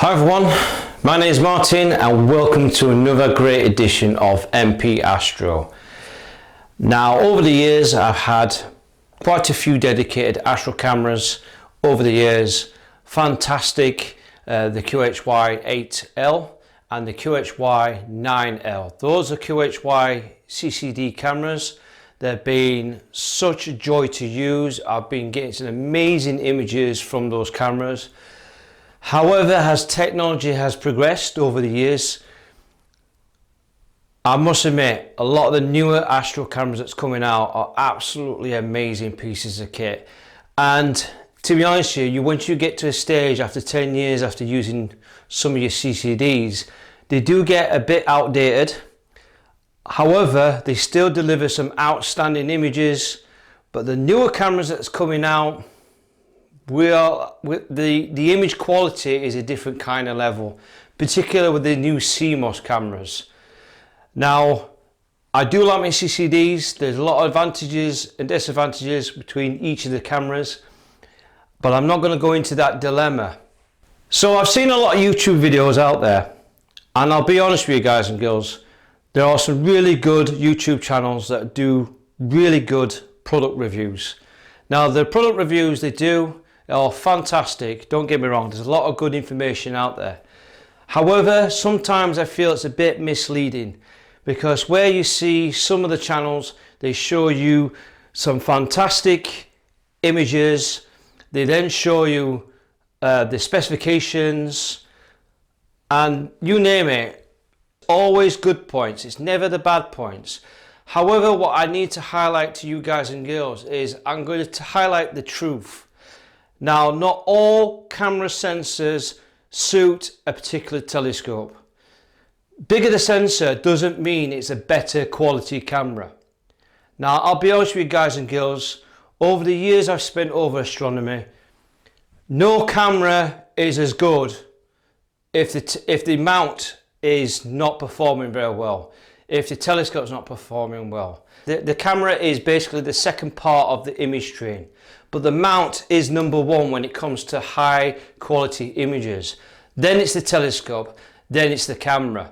Hi everyone, my name is Martin and welcome to another great edition of MP Astro. Now over the years I've had quite a few dedicated Astro cameras over the years. Fantastic, the QHY8L and the QHY9L. Those are QHY CCD cameras. They've been such a joy to use. I've been getting some amazing images from those cameras. However, as technology has progressed over the years, I must admit, a lot of the newer Astro cameras that's coming out are absolutely amazing pieces of kit. And to be honest with you, once you get to a stage after 10 years after using some of your CCDs, they do get a bit outdated. However, they still deliver some outstanding images. But the newer cameras that's coming out, the image quality is a different kind of level, particularly with the new CMOS cameras. Now, I do like my CCDs. There's a lot of advantages and disadvantages between each of the cameras, but I'm not going to go into that dilemma. So I've seen a lot of YouTube videos out there, and I'll be honest with you guys and girls, there are some really good YouTube channels that do really good product reviews. Now, the product reviews they do are fantastic, don't get me wrong, there's a lot of good information out there. However, sometimes I feel it's a bit misleading, because where you see some of the channels, they show you some fantastic images, they then show you the specifications, and you name it, always good points, it's never the bad points. However, what I need to highlight to you guys and girls is I'm going to highlight the truth. Now, not all camera sensors suit a particular telescope. Bigger the sensor doesn't mean it's a better quality camera. Now, I'll be honest with you guys and girls, over the years I've spent over astronomy, no camera is as good if the mount is not performing very well, if the telescope's not performing well. The camera is basically the second part of the image train, but the mount is number one when it comes to high quality images. Then it's the telescope, then it's the camera.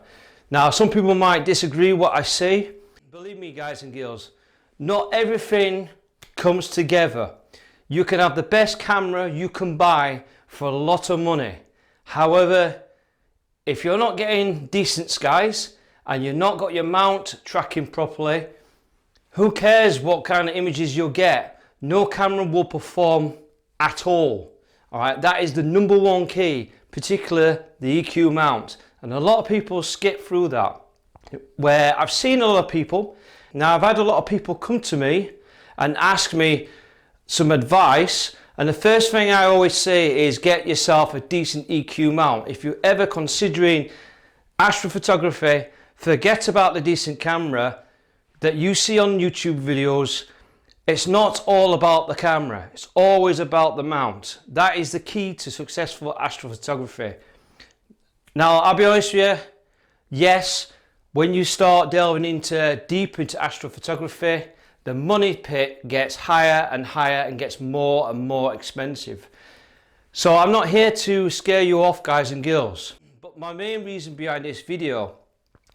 Now, some people might disagree what I say. Believe me guys and girls, not everything comes together. You can have the best camera you can buy for a lot of money. However, if you're not getting decent skies and you've not got your mount tracking properly, who cares what kind of images you'll get? No camera will perform at all. Alright, that is the number one key, particularly the EQ mount. And a lot of people skip through that. Where I've seen a lot of people, now I've had a lot of people come to me and ask me some advice, and the first thing I always say is get yourself a decent EQ mount. If you're ever considering astrophotography, forget about the decent camera that you see on YouTube videos. It's not all about the camera, it's always about the mount. That is the key to successful astrophotography. Now, I'll be honest with you, yes, when you start delving deep into astrophotography, the money pit gets higher and higher and gets more and more expensive. So I'm not here to scare you off, guys and girls, but my main reason behind this video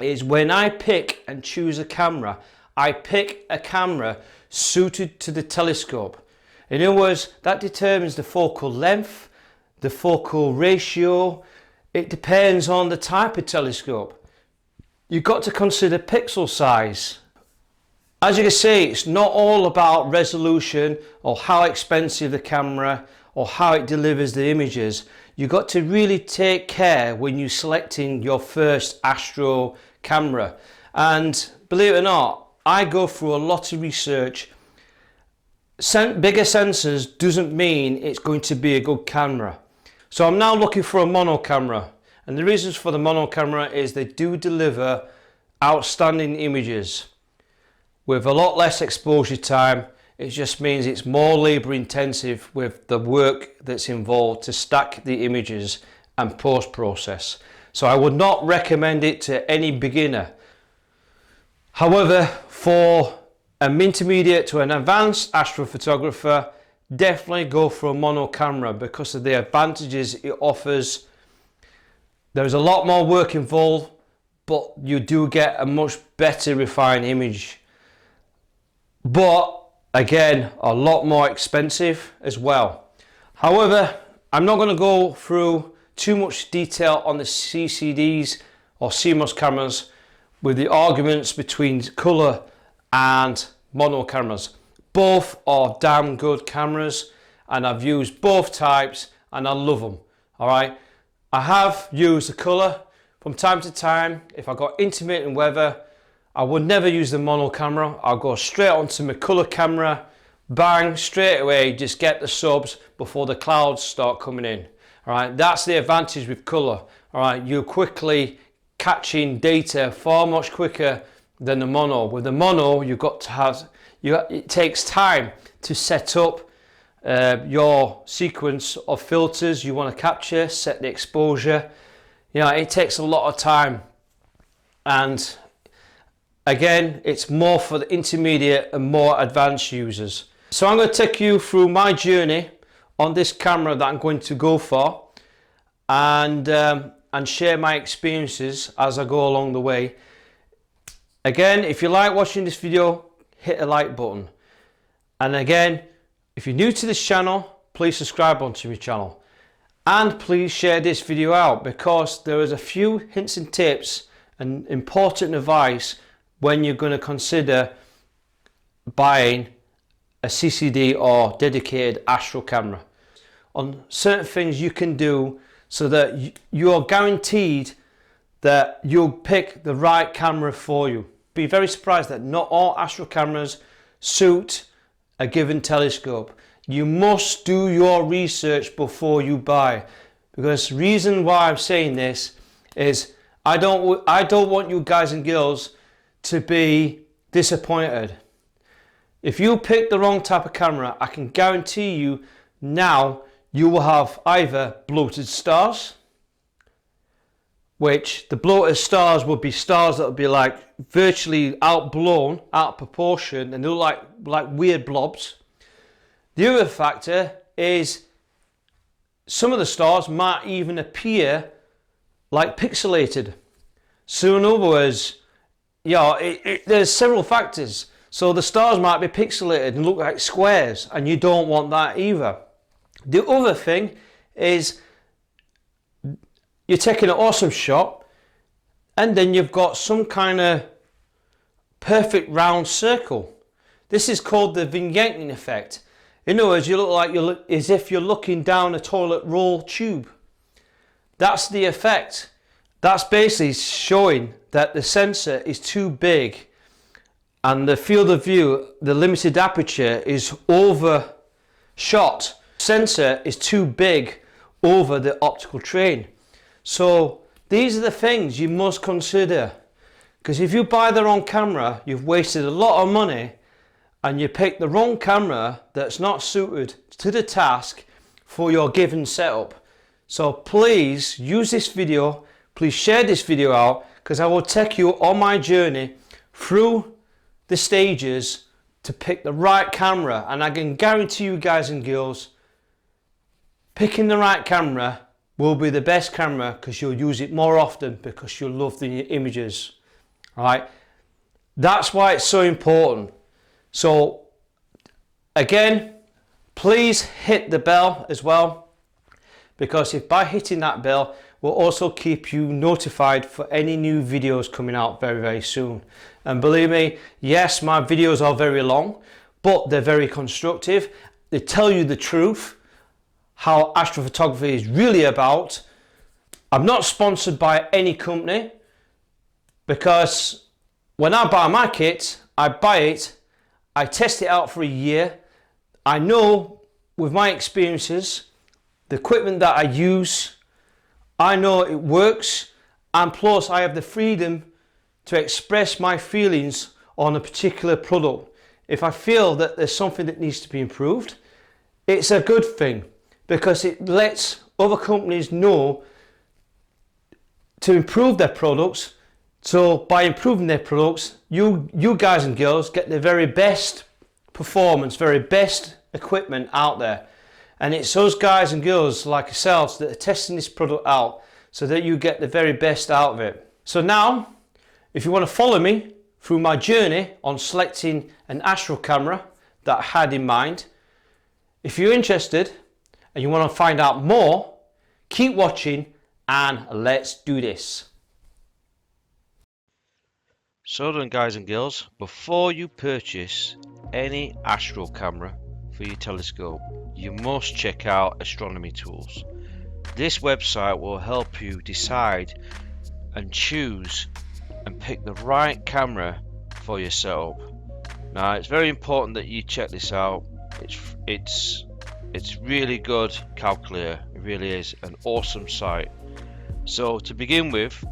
is when I pick and choose a camera, I pick a camera suited to the telescope. In other words, that determines the focal length, the focal ratio. It depends on the type of telescope. You've got to consider pixel size. As you can see, it's not all about resolution or how expensive the camera or how it delivers the images. You've got to really take care when you're selecting your first Astro camera. And believe it or not, I go through a lot of research. Bigger sensors doesn't mean it's going to be a good camera. So I'm now looking for a mono camera, and the reasons for the mono camera is they do deliver outstanding images with a lot less exposure time. It just means it's more labor intensive with the work that's involved to stack the images and post process. So I would not recommend it to any beginner. However, for an intermediate to an advanced astrophotographer, definitely go for a mono camera because of the advantages it offers There's a lot more work involved, but you do get a much better refined image. But again, a lot more expensive as well. However, I'm not going to go through too much detail on the CCDs or CMOS cameras with the arguments between colour and mono cameras. Both are damn good cameras, and I've used both types and I love them. Alright, I have used the colour from time to time. If I got intermittent weather, I would never use the mono camera. I'll go straight onto my colour camera, bang, straight away, just get the subs before the clouds start coming in. Alright, that's the advantage with colour. Alright, you're quickly catching data far much quicker than the mono. With the mono, you've got to have, it takes time to set up your sequence of filters you want to capture, set the exposure. You know, it takes a lot of time, and again, it's more for the intermediate and more advanced users. So I'm going to take you through my journey on this camera that I'm going to go for, and share my experiences as I go along the way. Again, if you like watching this video, hit the like button. And again, if you're new to this channel, please subscribe onto my channel. And please share this video out, because there is a few hints and tips and important advice when you're going to consider buying a CCD or dedicated Astro camera. On certain things you can do so that you're guaranteed that you'll pick the right camera for you. Be very surprised that not all Astro cameras suit a given telescope. You must do your research before you buy, because the reason why I'm saying this is I don't want you guys and girls to be disappointed. If you pick the wrong type of camera, I can guarantee you now you will have either bloated stars, which the bloated stars would be stars that would be like virtually outblown, out of proportion, and they look like weird blobs. The other factor is some of the stars might even appear like pixelated. So in other words, there's several factors. So the stars might be pixelated and look like squares, and you don't want that either. The other thing is you're taking an awesome shot and then you've got some kind of perfect round circle. This is called the vignetting effect. In other words, you look like as if you're looking down a toilet roll tube. That's the effect. That's basically showing that the sensor is too big and the field of view, the limited aperture, is overshot. Sensor is too big over the optical train. So these are the things you must consider, because if you buy the wrong camera, you've wasted a lot of money and you pick the wrong camera that's not suited to the task for your given setup. So please use this video, please share this video out, because I will take you on my journey through the stages to pick the right camera. And I can guarantee you guys and girls, picking the right camera will be the best camera, because you'll use it more often, because you'll love the images. Right? That's why it's so important. So again, please hit the bell as well, because if by hitting that bell will also keep you notified for any new videos coming out very, very soon. And believe me, yes, my videos are very long, but they're very constructive. They tell you the truth, how astrophotography is really about. I'm not sponsored by any company, because when I buy my kit, I buy it, I test it out for a year. I know with my experiences, the equipment that I use, I know it works, and plus I have the freedom to express my feelings on a particular product. If I feel that there's something that needs to be improved, it's a good thing, because it lets other companies know to improve their products. So by improving their products, you guys and girls get the very best performance, very best equipment out there. And it's those guys and girls like yourselves that are testing this product out, so that you get the very best out of it. So now, if you want to follow me through my journey on selecting an Astro camera that I had in mind, if you're interested and you want to find out more, keep watching and let's do this. So then, guys and girls, before you purchase any Astro camera for your telescope, you must check out Astronomy tools. This website will help you decide and choose and pick the right camera for your setup. Now, it's very important that you check this out. It's really good calculator. It really is an awesome site. So to begin with,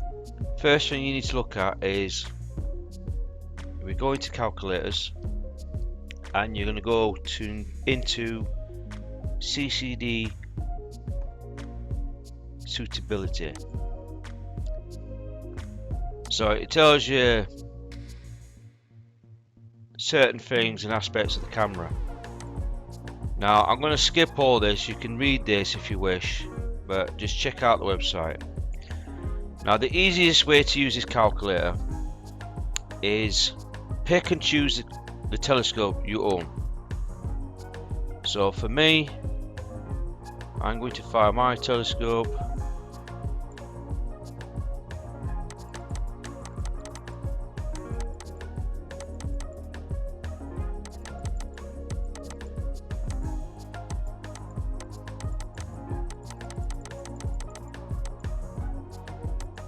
first thing you need to look at is we go into calculators and you're going to go into CCD suitability. So it tells you certain things and aspects of the camera. Now I'm going to skip all this. You can read this if you wish, but just check out the website. Now the easiest way to use this calculator is pick and choose the telescope you own. So for me, I'm going to find my telescope.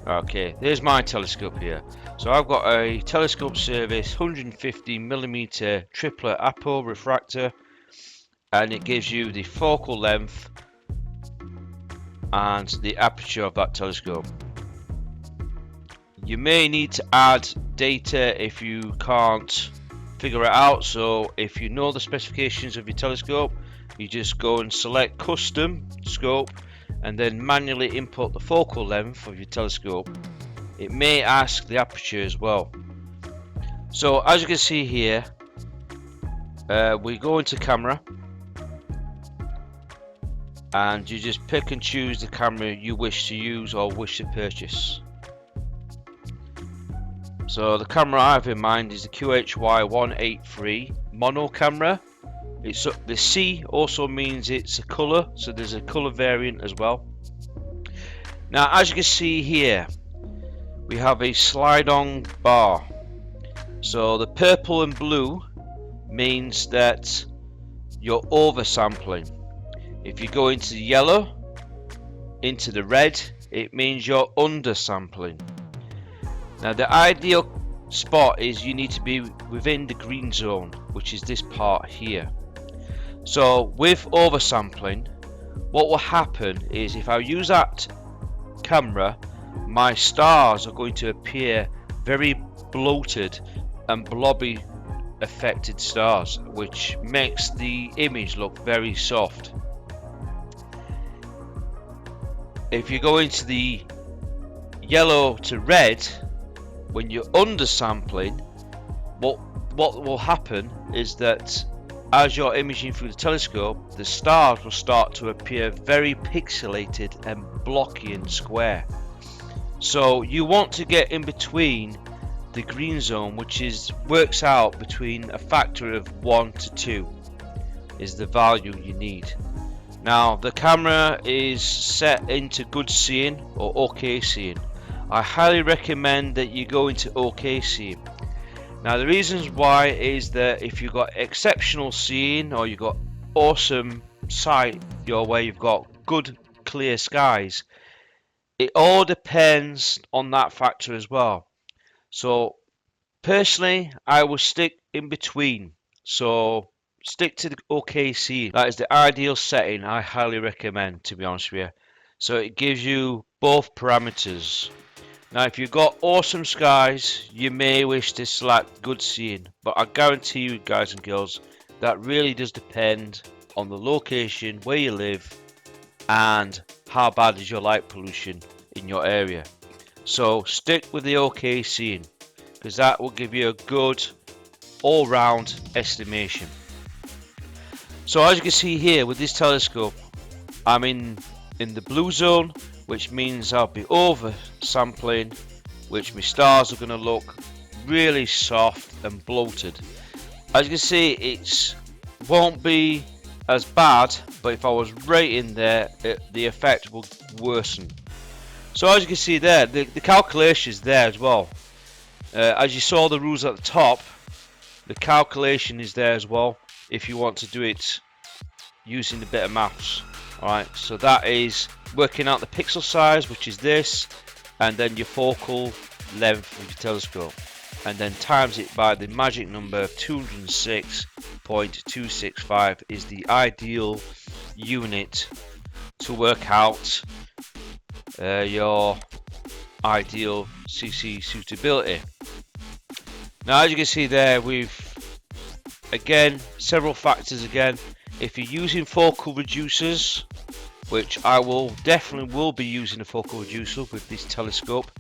Okay, there's my telescope here. So I've got a telescope service 150mm triplet apo refractor, and it gives you the focal length and the aperture of that telescope. You may need to add data if you can't figure it out. So if you know the specifications of your telescope, you just go and select custom scope and then manually input the focal length of your telescope. It may ask the aperture as well. So as you can see here, we go into camera and you just pick and choose the camera you wish to use or wish to purchase. So the camera I have in mind is the QHY183 mono camera. The C also means it's a color, so there's a color variant as well. Now as you can see here, we have a slide-on bar. So the purple and blue means that you're oversampling. If you go into the yellow, into the red, it means you're undersampling. Now the ideal spot is you need to be within the green zone, which is this part here. So with oversampling, what will happen is if I use that camera, my stars are going to appear very bloated and blobby affected stars, which makes the image look very soft. If you go into the yellow to red, when you're undersampling, what will happen is that as you're imaging through the telescope, the stars will start to appear very pixelated and blocky and square. So you want to get in between the green zone, which works out between a factor of 1 to 2 is the value you need. Now the camera is set into good seeing or OK seeing. I highly recommend that you go into OK seeing. Now the reasons why is that if you've got exceptional seeing or you've got awesome sight, where you've got good clear skies, it all depends on that factor as well. So personally, I will stick in between. So stick to the OK seeing. That is the ideal setting I highly recommend, to be honest with you. So it gives you both parameters. Now if you've got awesome skies, you may wish to select good seeing, but I guarantee you guys and girls, that really does depend on the location, where you live, and how bad is your light pollution in your area. So stick with the OK seeing, because that will give you a good all-round estimation. So as you can see here with this telescope, I'm in the blue zone, which means I'll be over sampling, which my stars are going to look really soft and bloated. As you can see, it won't be as bad, but if I was right in there, the effect will worsen. So as you can see there, the calculation is there as well. As you saw the rules at the top, the calculation is there as well if you want to do it using a bit of maths. Alright, so that is working out the pixel size, which is this, and then your focal length of your telescope, and then times it by the magic number of 206.265 is the ideal unit to work out your ideal CC suitability. Now as you can see there, we've again several factors again. If you're using focal reducers, which I definitely will be using a focal reducer with this telescope,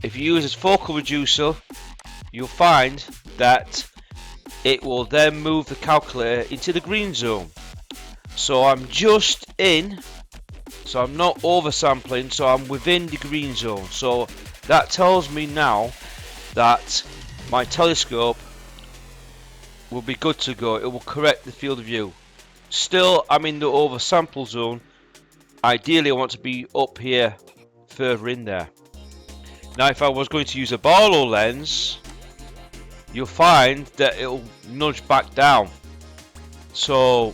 if you use a focal reducer, you'll find that it will then move the calculator into the green zone. So I'm just in, so I'm not oversampling, so I'm within the green zone. So that tells me now that my telescope will be good to go. It will correct the field of view. Still, I'm in the oversample zone. Ideally I want to be up here further in there. Now if I was going to use a Barlow lens, you'll find that it'll nudge back down. So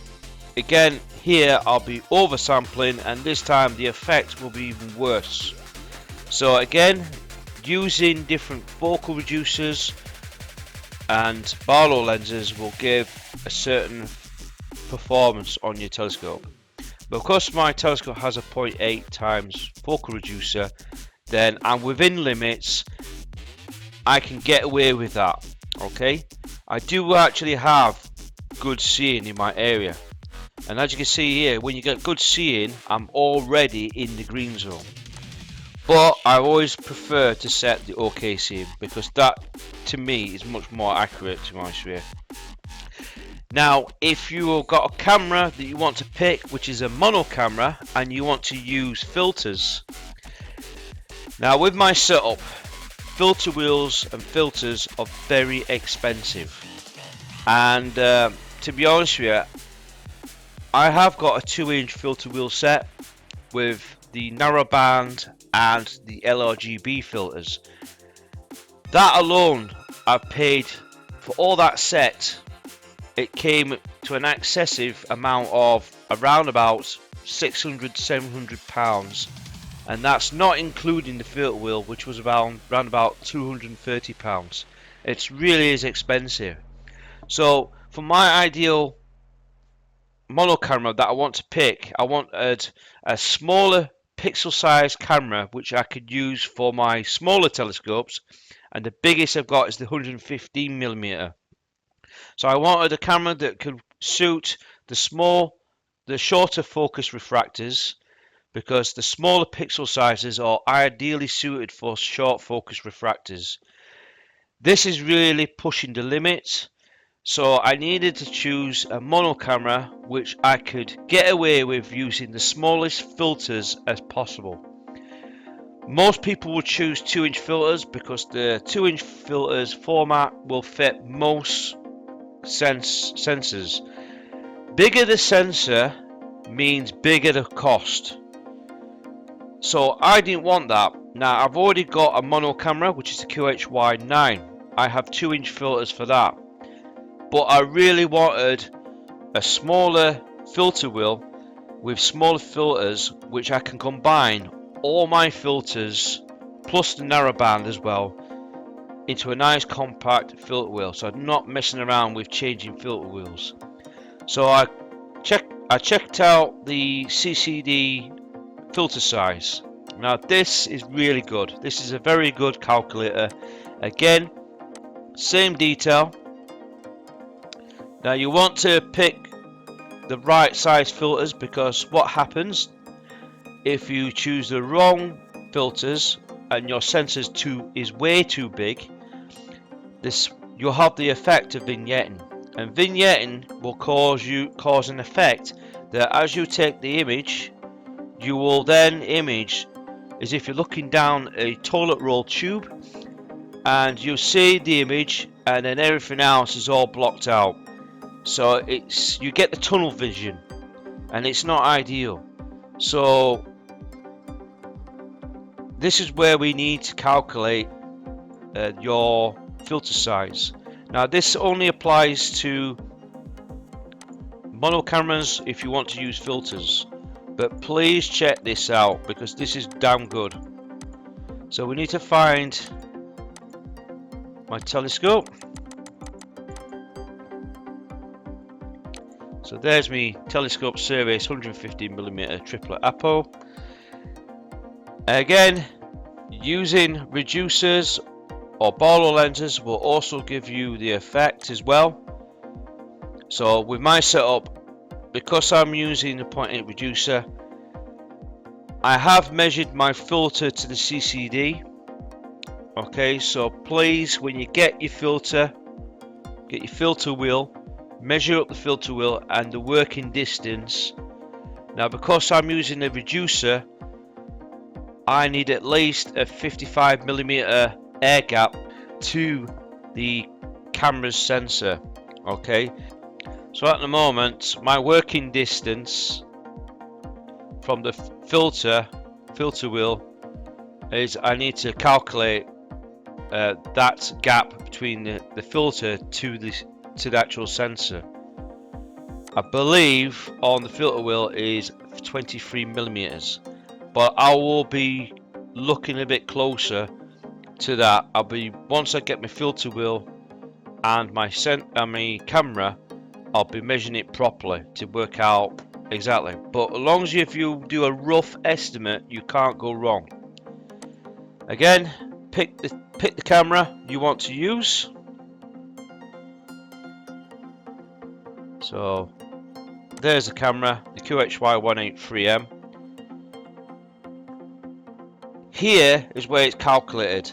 again, here I'll be oversampling, and this time the effect will be even worse. So again, using different focal reducers and Barlow lenses will give a certain performance on your telescope. But because my telescope has a 0.8 times focal reducer, then I'm within limits. I can get away with that. Okay, I do actually have good seeing in my area, and as you can see here, when you get good seeing, I'm already in the green zone. But I always prefer to set the OK seeing, because that to me is much more accurate, to be honest with you. Now if you've got a camera that you want to pick, which is a mono camera, and you want to use filters, now with my setup, filter wheels and filters are very expensive, and to be honest with you, I have got a 2-inch filter wheel set with the narrowband and the LRGB filters. That alone, I've paid for all that set. It came to an excessive amount of around about £600–700, and that's not including the filter wheel, which was around about £230. It really is expensive. So for my ideal mono camera that I want to pick, I wanted a smaller pixel size camera which I could use for my smaller telescopes, and the biggest I've got is the 115mm. So I wanted a camera that could suit the shorter focus refractors, because the smaller pixel sizes are ideally suited for short focus refractors. This is really pushing the limits, so I needed to choose a mono camera which I could get away with using the smallest filters as possible. Most people would choose 2-inch filters because the 2-inch filters format will fit most sensors. Bigger the sensor means bigger the cost. So I didn't want that. Now I've already got a mono camera, which is the QHY9. I have 2-inch filters for that. But I really wanted a smaller filter wheel with smaller filters, which I can combine all my filters plus the narrowband as well into a nice compact filter wheel, so I'm not messing around with changing filter wheels. So I checked out the CCD filter size. Now this is really good. This is a very good calculator. Again, same detail. Now you want to pick the right size filters, because what happens if you choose the wrong filters and your sensor is way too big, you'll have the effect of vignetting, and vignetting will cause an effect that as you take the image, you will then image as if you're looking down a toilet roll tube, and you see the image and then everything else is all blocked out. So you get the tunnel vision, and it's not ideal. So this is where we need to calculate your filter size. Now this only applies to mono cameras if you want to use filters, but please check this out because this is damn good. So we need to find my telescope. So there's me telescope Service 150mm triplet apo. Again, using reducers or Barlow lenses will also give you the effect as well. So with my setup, because I'm using a 0.8 reducer, I have measured my filter to the CCD. Okay, so please, when you get your filter wheel, measure up the filter wheel and the working distance. Now because I'm using a reducer, I need at least a 55mm air gap to the camera's sensor. Okay, so at the moment my working distance from the filter wheel is I need to calculate that gap between the filter to the actual sensor. I believe on the filter wheel is 23mm, but I will be looking a bit closer to that. Once I get my filter wheel and my camera, I'll be measuring it properly to work out exactly. But as long as if you do a rough estimate, you can't go wrong. Again, pick the camera you want to use. So there's the camera, the QHY183M. Here is where it's calculated.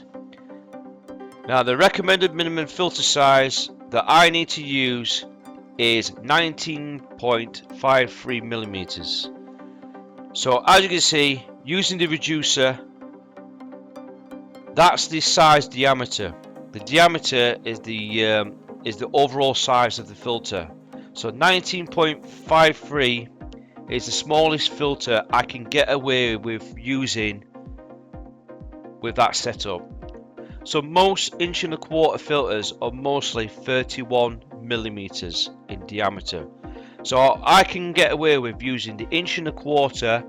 Now the recommended minimum filter size that I need to use is 19.53mm. So as you can see, using the reducer, that's the size diameter. The diameter is the overall size of the filter. So 19.53 is the smallest filter I can get away with using with that setup. So most 1.25" filters are mostly 31mm in diameter. So I can get away with using the 1.25"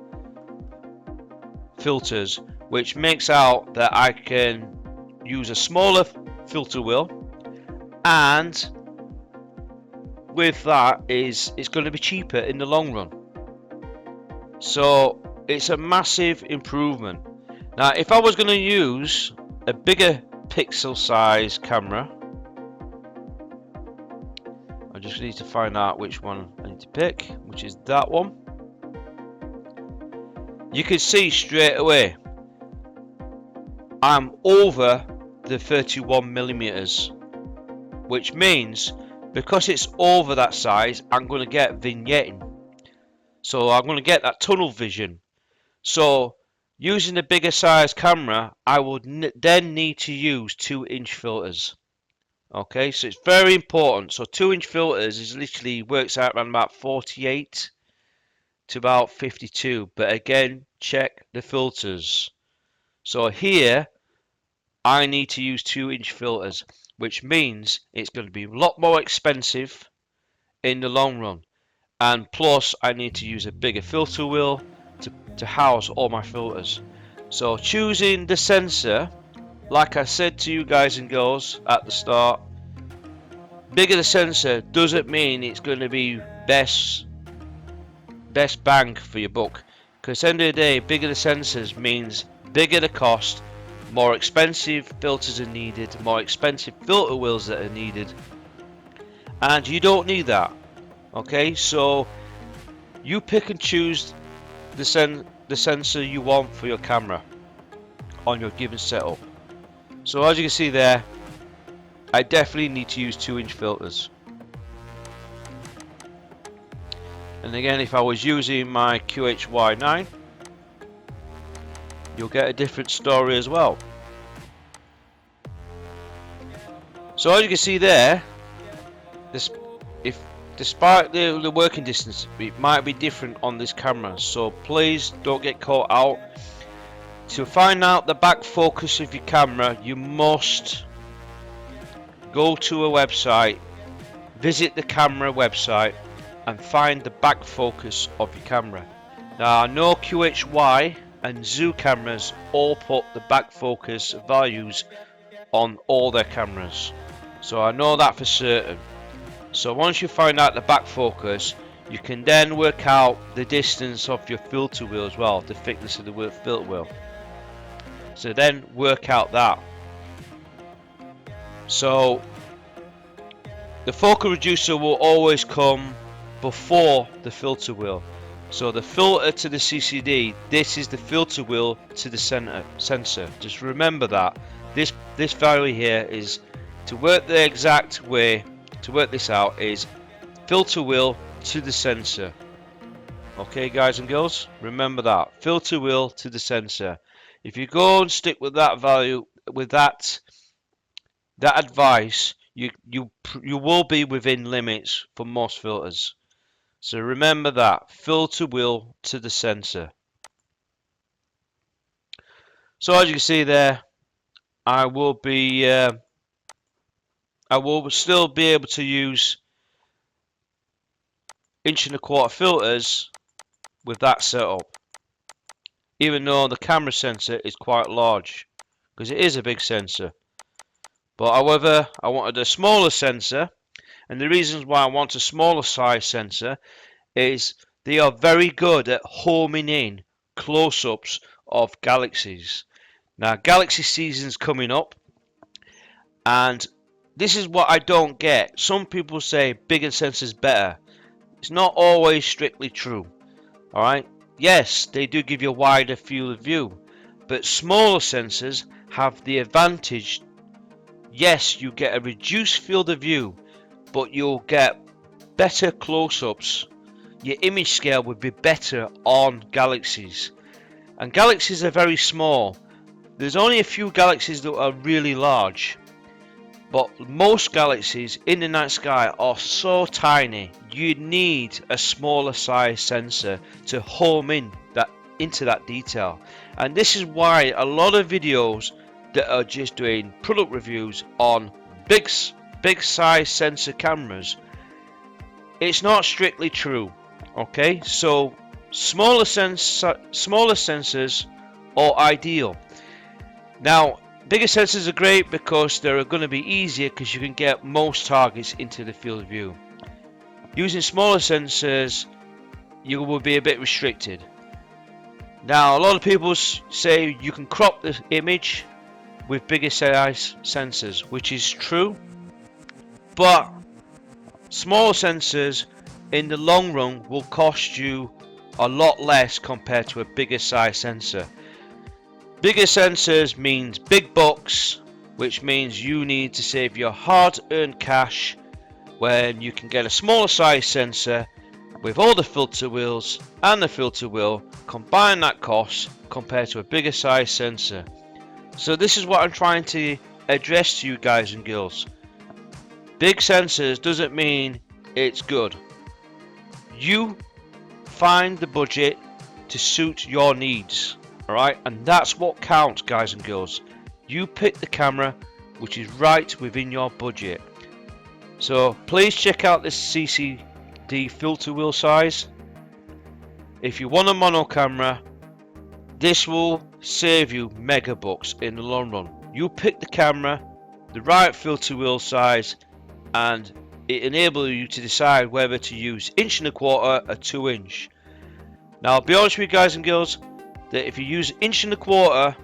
filters, which makes out that I can use a smaller filter wheel, and with that it's going to be cheaper in the long run. So it's a massive improvement. Now if I was going to use a bigger pixel size camera, I just need to find out which one I need to pick, which is that one. You can see straight away I'm over the 31mm, which means because it's over that size, I'm going to get vignetting. So I'm going to get that tunnel vision. So using a bigger size camera, I would then need to use 2-inch filters. Okay, so it's very important. So 2-inch filters is literally works out around about 48 to about 52. But again, check the filters. So here I need to use 2-inch filters, which means it's going to be a lot more expensive in the long run. And plus I need to use a bigger filter wheel to house all my filters. So choosing the sensor, like I said to you guys and girls at the start, bigger the sensor doesn't mean it's going to be best bang for your buck, because at the end of the day, bigger the sensors means bigger the cost, more expensive filters are needed, more expensive filter wheels that are needed, and you don't need that. Okay, so you pick and choose the sensor you want for your camera on your given setup. So as you can see there, I definitely need to use 2-inch filters. And again, if I was using my QHY9, you'll get a different story as well. So as you can see there, despite the working distance, it might be different on this camera, so please don't get caught out. To find out the back focus of your camera, you must go to a website, visit the camera website, and find the back focus of your camera. Now I know QHY and Zoo cameras all put the back focus values on all their cameras, so I know that for certain. So once you find out the back focus, you can then work out the distance of your filter wheel as well, the thickness of the filter wheel. So then work out that. So the focal reducer will always come before the filter wheel. So the filter to the CCD, this is the filter wheel to the sensor. Just remember that. This value here is, to work the exact way to work this out, is filter wheel to the sensor. Okay guys and girls, remember that. Filter wheel to the sensor. If you go and stick with that value, with that advice, you will be within limits for most filters. So remember that, filter wheel to the sensor. So as you can see there, I will still be able to use 1.25" filters with that setup, even though the camera sensor is quite large, because it is a big sensor. But however, I wanted a smaller sensor, and the reasons why I want a smaller size sensor is they are very good at homing in close-ups of galaxies. Now Galaxy season's coming up, and this is what I don't get. Some people say bigger sensors better. It's not always strictly true. Alright, yes, they do give you a wider field of view, but smaller sensors have the advantage. Yes, you get a reduced field of view, but you'll get better close-ups. Your image scale would be better on galaxies, and galaxies are very small. There's only a few galaxies that are really large, but most galaxies in the night sky are so tiny, you need a smaller size sensor to home in into that detail. And this is why a lot of videos that are just doing product reviews on big size sensor cameras, it's not strictly true. Okay, so smaller sensors are ideal. Now bigger sensors are great because they're going to be easier, because you can get most targets into the field of view. Using smaller sensors, you will be a bit restricted. Now a lot of people say you can crop the image with bigger size sensors, which is true, but smaller sensors in the long run will cost you a lot less compared to a bigger size sensor. Bigger sensors means big bucks, which means you need to save your hard-earned cash when you can get a smaller size sensor with all the filter wheels and the filter wheel, combine that cost compared to a bigger size sensor. So this is what I'm trying to address to you guys and girls. Big sensors doesn't mean it's good. You find the budget to suit your needs. Alright, and that's what counts, guys and girls. You pick the camera which is right within your budget. So please check out this CCD filter wheel size. If you want a mono camera, this will save you mega bucks in the long run. You pick the camera, the right filter wheel size, and it enables you to decide whether to use 1.25" or 2". Now I'll be honest with you guys and girls, that if you use 1.25",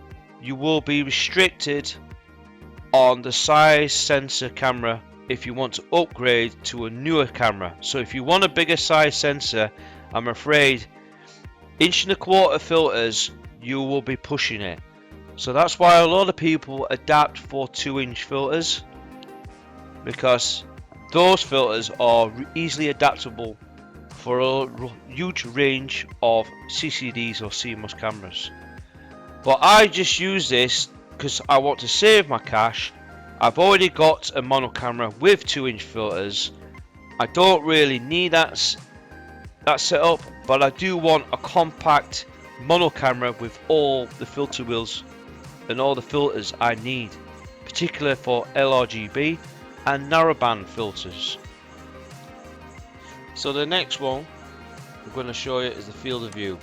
you will be restricted on the size sensor camera if you want to upgrade to a newer camera. So if you want a bigger size sensor, I'm afraid 1.25" filters, you will be pushing it. So that's why a lot of people adapt for 2" filters, because those filters are easily adaptable for a huge range of CCDs or CMOS cameras. But I just use this because I want to save my cash. I've already got a mono camera with 2-inch filters. I don't really need that setup, but I do want a compact mono camera with all the filter wheels and all the filters I need, particularly for LRGB and narrowband filters. So the next one I'm going to show you is the field of view.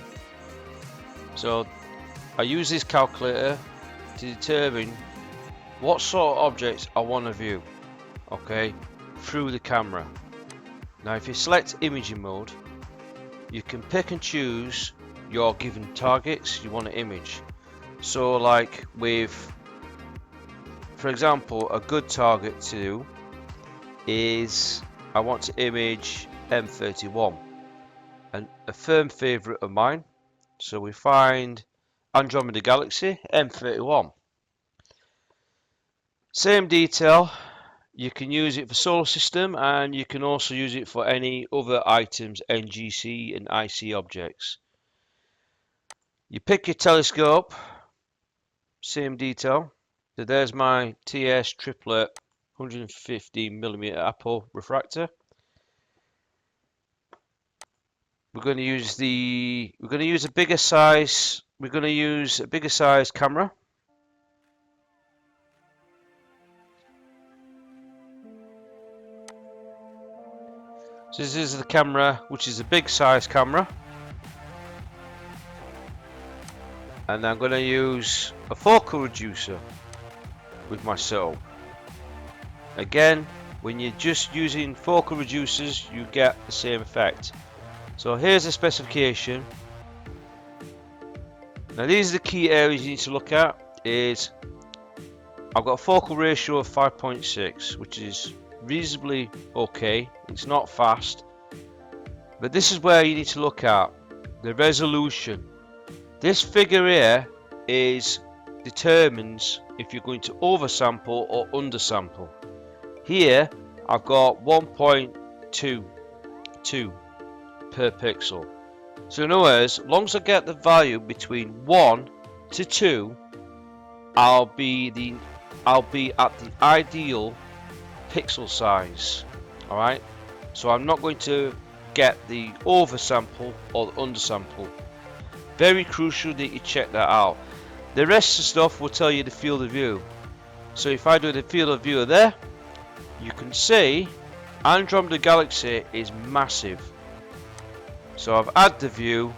So I use this calculator to determine what sort of objects I want to view, okay, through the camera. Now if you select imaging mode, you can pick and choose your given targets you want to image. So like with, for example, a good target to do is I want to image M31, and a firm favourite of mine. So we find Andromeda Galaxy M31. Same detail, you can use it for solar system, and you can also use it for any other items, NGC and IC objects. You pick your telescope, same detail. So there's my TS triplet 150mm Apple refractor. We're going to use a bigger size. We're going to use a bigger size camera. So this is the camera, which is a big size camera. And I'm going to use a focal reducer with my setup. Again, when you're just using focal reducers, you get the same effect. So here's the specification. Now these are the key areas you need to look at. Is I've got a focal ratio of 5.6, which is reasonably okay. It's not fast, but this is where you need to look at the resolution. This figure here determines if you're going to oversample or undersample. Here I've got 1.22 per pixel. So in other words, as long as I get the value between 1 to 2, I'll be at the ideal pixel size. Alright, so I'm not going to get the oversample or the undersample. Very crucial that you check that out. The rest of the stuff will tell you the field of view. So if I do the field of view there, you can see Andromeda Galaxy is massive. So I've added the view.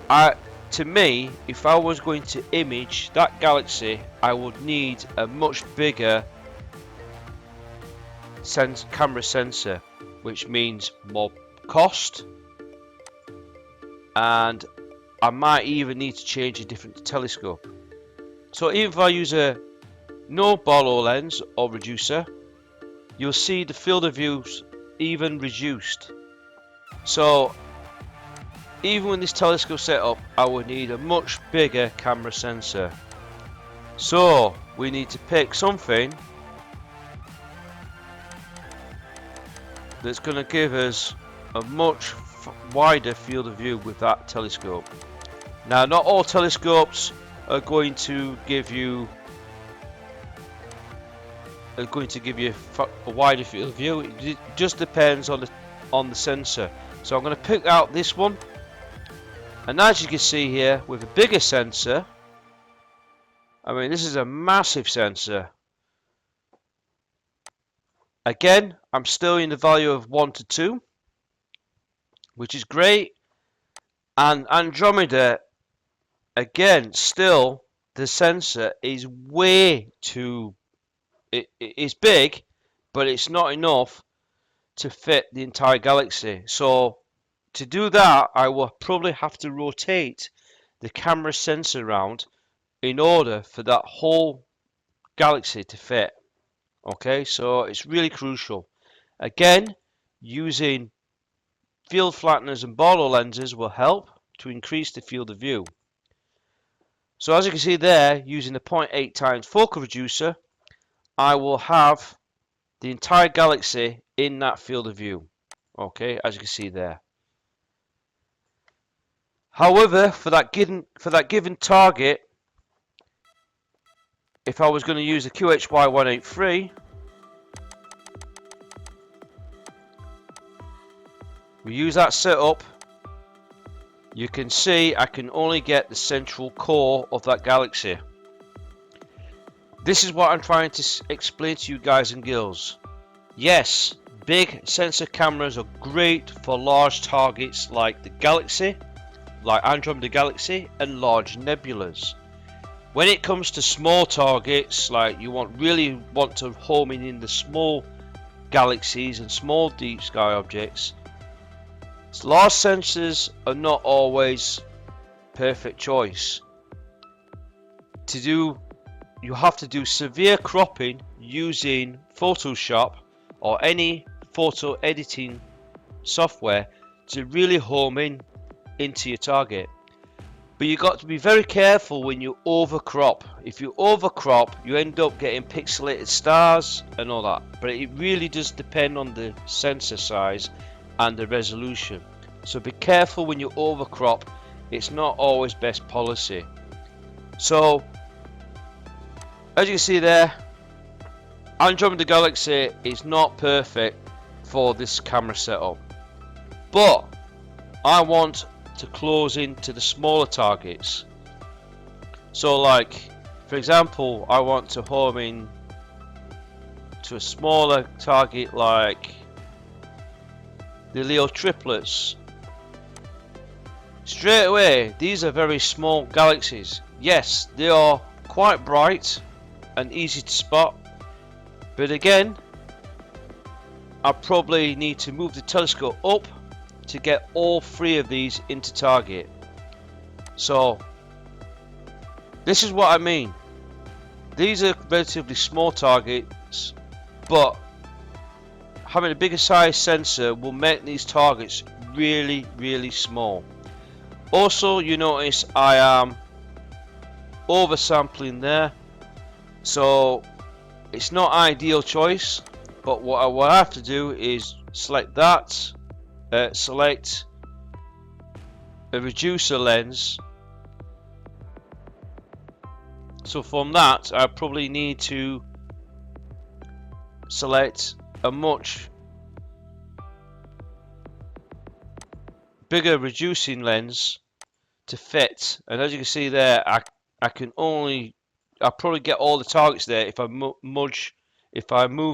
To me, if I was going to image that galaxy, I would need a much bigger camera sensor, which means more cost, and I might even need to change a different telescope. So even if I use a no ball lens or reducer, you'll see the field of view even reduced. So even with this telescope setup, I would need a much bigger camera sensor. So we need to pick something that's going to give us a much wider field of view with that telescope. Now, not all telescopes are going to give you a wider field of view. It just depends on the sensor. So I'm going to pick out this one, and as you can see here, with a bigger sensor, I mean, this is a massive sensor. Again, I'm still in the value of 1 to 2, which is great. And Andromeda, again, still the sensor is way too, it's big, but it's not enough to fit the entire galaxy. So to do that, I will probably have to rotate the camera sensor around in order for that whole galaxy to fit. Okay, so it's really crucial. Again, using field flatteners and Barlow lenses will help to increase the field of view. So as you can see there, using the 0.8 times focal reducer, I will have the entire galaxy in that field of view. Okay, as you can see there. However, for that given target, if I was going to use a QHY183, we use that setup, you can see I can only get the central core of that galaxy. This is what I'm trying to explain to you guys and girls. Yes, big sensor cameras are great for large targets like the Galaxy, like Andromeda Galaxy, and large nebulas. When it comes to small targets, like you really want to home in the small galaxies and small deep sky objects, large sensors are not always perfect choice. You have to do severe cropping using Photoshop or any photo editing software to really home into your target. But you got to be very careful when you overcrop. If you overcrop, you end up getting pixelated stars and all that. But it really does depend on the sensor size and the resolution. So be careful when you overcrop. It's not always best policy. So as you can see there, Andromeda Galaxy is not perfect for this camera setup. But I want to close into the smaller targets. So like, for example, I want to home in to a smaller target like the Leo triplets. Straight away, these are very small galaxies. Yes, they are quite bright and easy to spot, but again, I probably need to move the telescope up to get all three of these into target. So this is what I mean. These are relatively small targets, but having a bigger size sensor will make these targets really small. Also, you notice I am oversampling there, so it's not ideal choice, but what I will have to do is select that, select a reducer lens. So from that, I probably need to select a much bigger reducing lens to fit. And as you can see there, I probably get all the targets there. If I move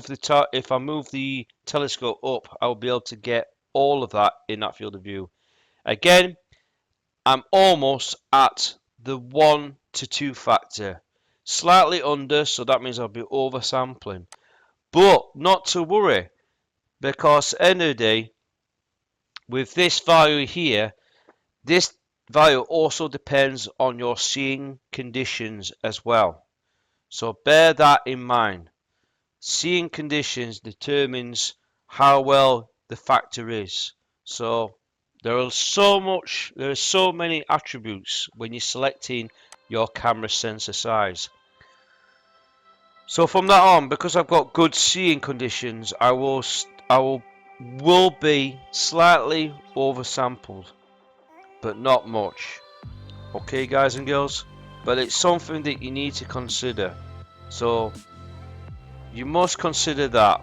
the telescope up, I'll be able to get all of that in that field of view. Again, I'm almost at the 1 to 2 factor, slightly under, so that means I'll be oversampling. But not to worry, because at the end of the day, with this value here, this value also depends on your seeing conditions as well. So bear that in mind. Seeing conditions determines how well the factor is. So there are so many attributes when you're selecting your camera sensor size. So from that on, because I've got good seeing conditions, I will be slightly oversampled, but not much. Okay, guys and girls, but it's something that you need to consider. So you must consider that.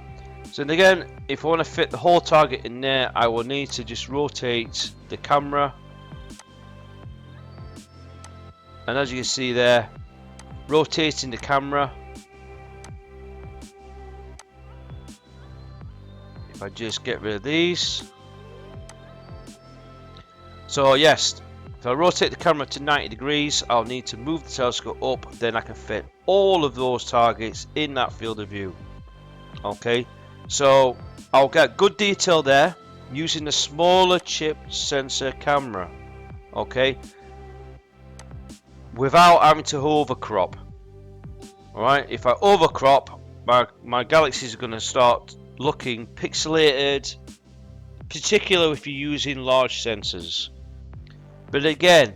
So and again, if I want to fit the whole target in there, I will need to just rotate the camera. And as you can see there, rotating the camera, if I just get rid of these. So yes, if I rotate the camera to 90 degrees, I'll need to move the telescope up, then I can fit all of those targets in that field of view. Okay, so I'll get good detail there using a smaller chip sensor camera. Okay, without having to overcrop. Alright, if I overcrop, my galaxies are going to start looking pixelated, particularly if you're using large sensors. But again,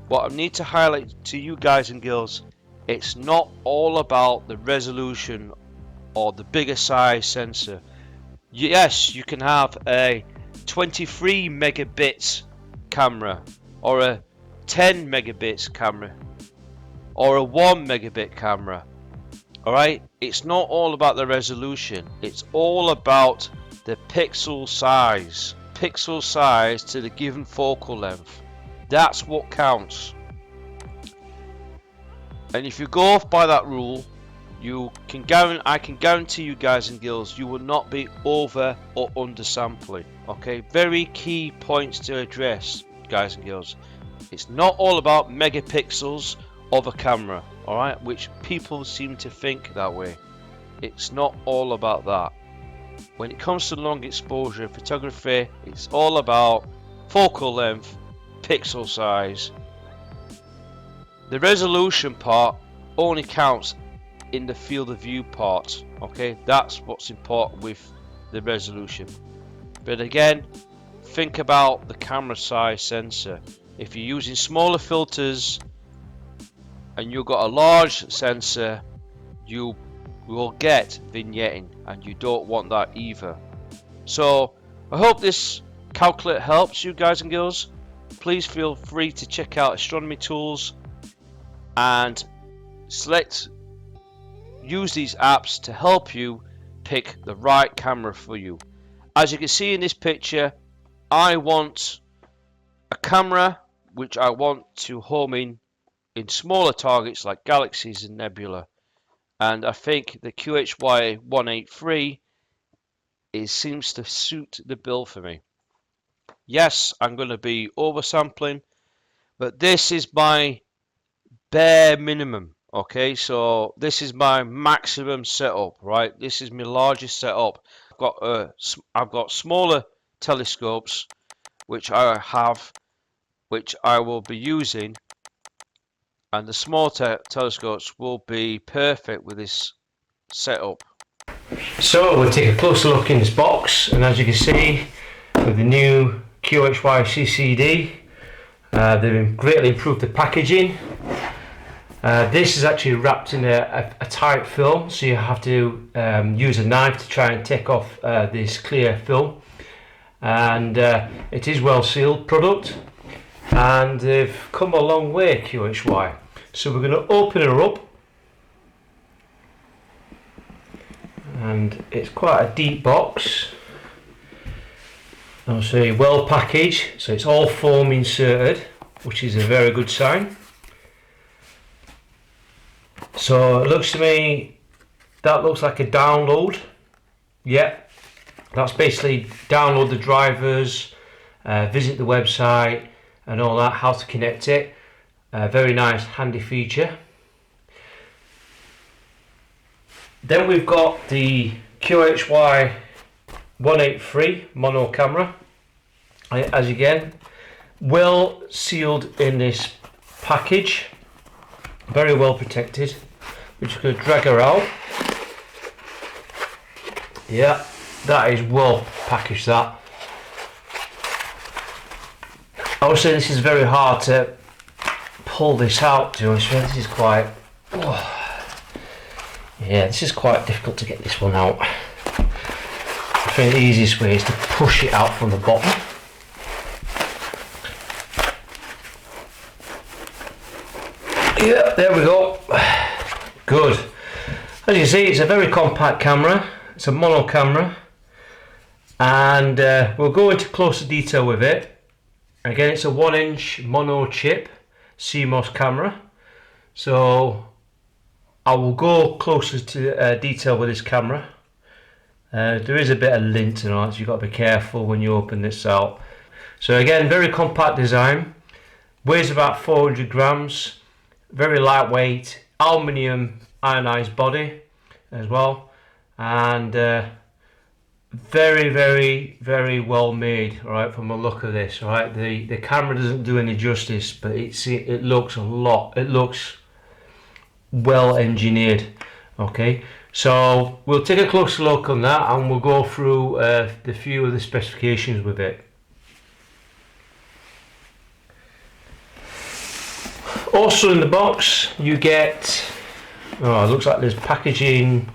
what I need to highlight to you guys and girls, it's not all about the resolution or the bigger size sensor. Yes, you can have a 23 megabit camera or a 10 megabits camera or a 1 megabit camera, Alright, it's not all about the resolution, it's all about the pixel size to the given focal length. That's what counts. And if you go off by that rule, I can guarantee you guys and girls, you will not be over or under sampling. Okay, very key points to address, guys and girls. It's not all about megapixels of a camera, alright, which people seem to think that way. It's not all about that. When it comes to long exposure photography, it's all about focal length, pixel size. The resolution part only counts in the field of view part. Okay, that's what's important with the resolution. But again, think about the camera size sensor. If you're using smaller filters and you've got a large sensor, you will get vignetting, and you don't want that either. So I hope this calculator helps you guys and girls. Please feel free to check out Astronomy tools and use these apps to help you pick the right camera for you. As you can see in this picture, I want a camera which I want to home in smaller targets like galaxies and nebula, and I think the QHY183 seems to suit the bill for me. Yes, I'm going to be oversampling, but this is my bare minimum. Okay, so this is my maximum setup, right? This is my largest setup. I've got smaller telescopes which I will be using, and the small telescopes will be perfect with this setup. So we'll take a closer look in this box, and as you can see, with the new QHY CCD, they've greatly improved the packaging. This is actually wrapped in a tight film, so you have to use a knife to try and take off this clear film, and it is well sealed product, and they've come a long way, QHY. So we're going to open her up, and it's quite a deep box. I'll say well packaged, so it's all foam inserted, which is a very good sign. So it looks to me, that looks like a download. Yep, that's basically download the drivers, visit the website and all that, how to connect it. Very nice, handy feature. Then we've got the QHY183 mono camera. As again, well sealed in this package, very well protected. We're just going to drag her out. Yeah, that is well packaged, that. I would say this is very hard to pull this out, to be honest with you. This is quite, yeah, this is quite difficult to get this one out. I think the easiest way is to push it out from the bottom. Yeah, there we go. Good. As you see, it's a very compact camera. It's a mono camera, and we'll go into closer detail with it. Again, it's a 1-inch mono chip CMOS camera, so I will go closer to detail with this camera. There is a bit of lint and all that, so you've got to be careful when you open this out. So again, very compact design, weighs about 400 grams, very lightweight, aluminium ionized body as well, and very, very, very well made. All right, from the look of this, all right, the camera doesn't do any justice, but it looks well engineered. Okay, so we'll take a closer look on that, and we'll go through the few of the specifications with it. Also in the box you get, oh, it looks like there's packaging.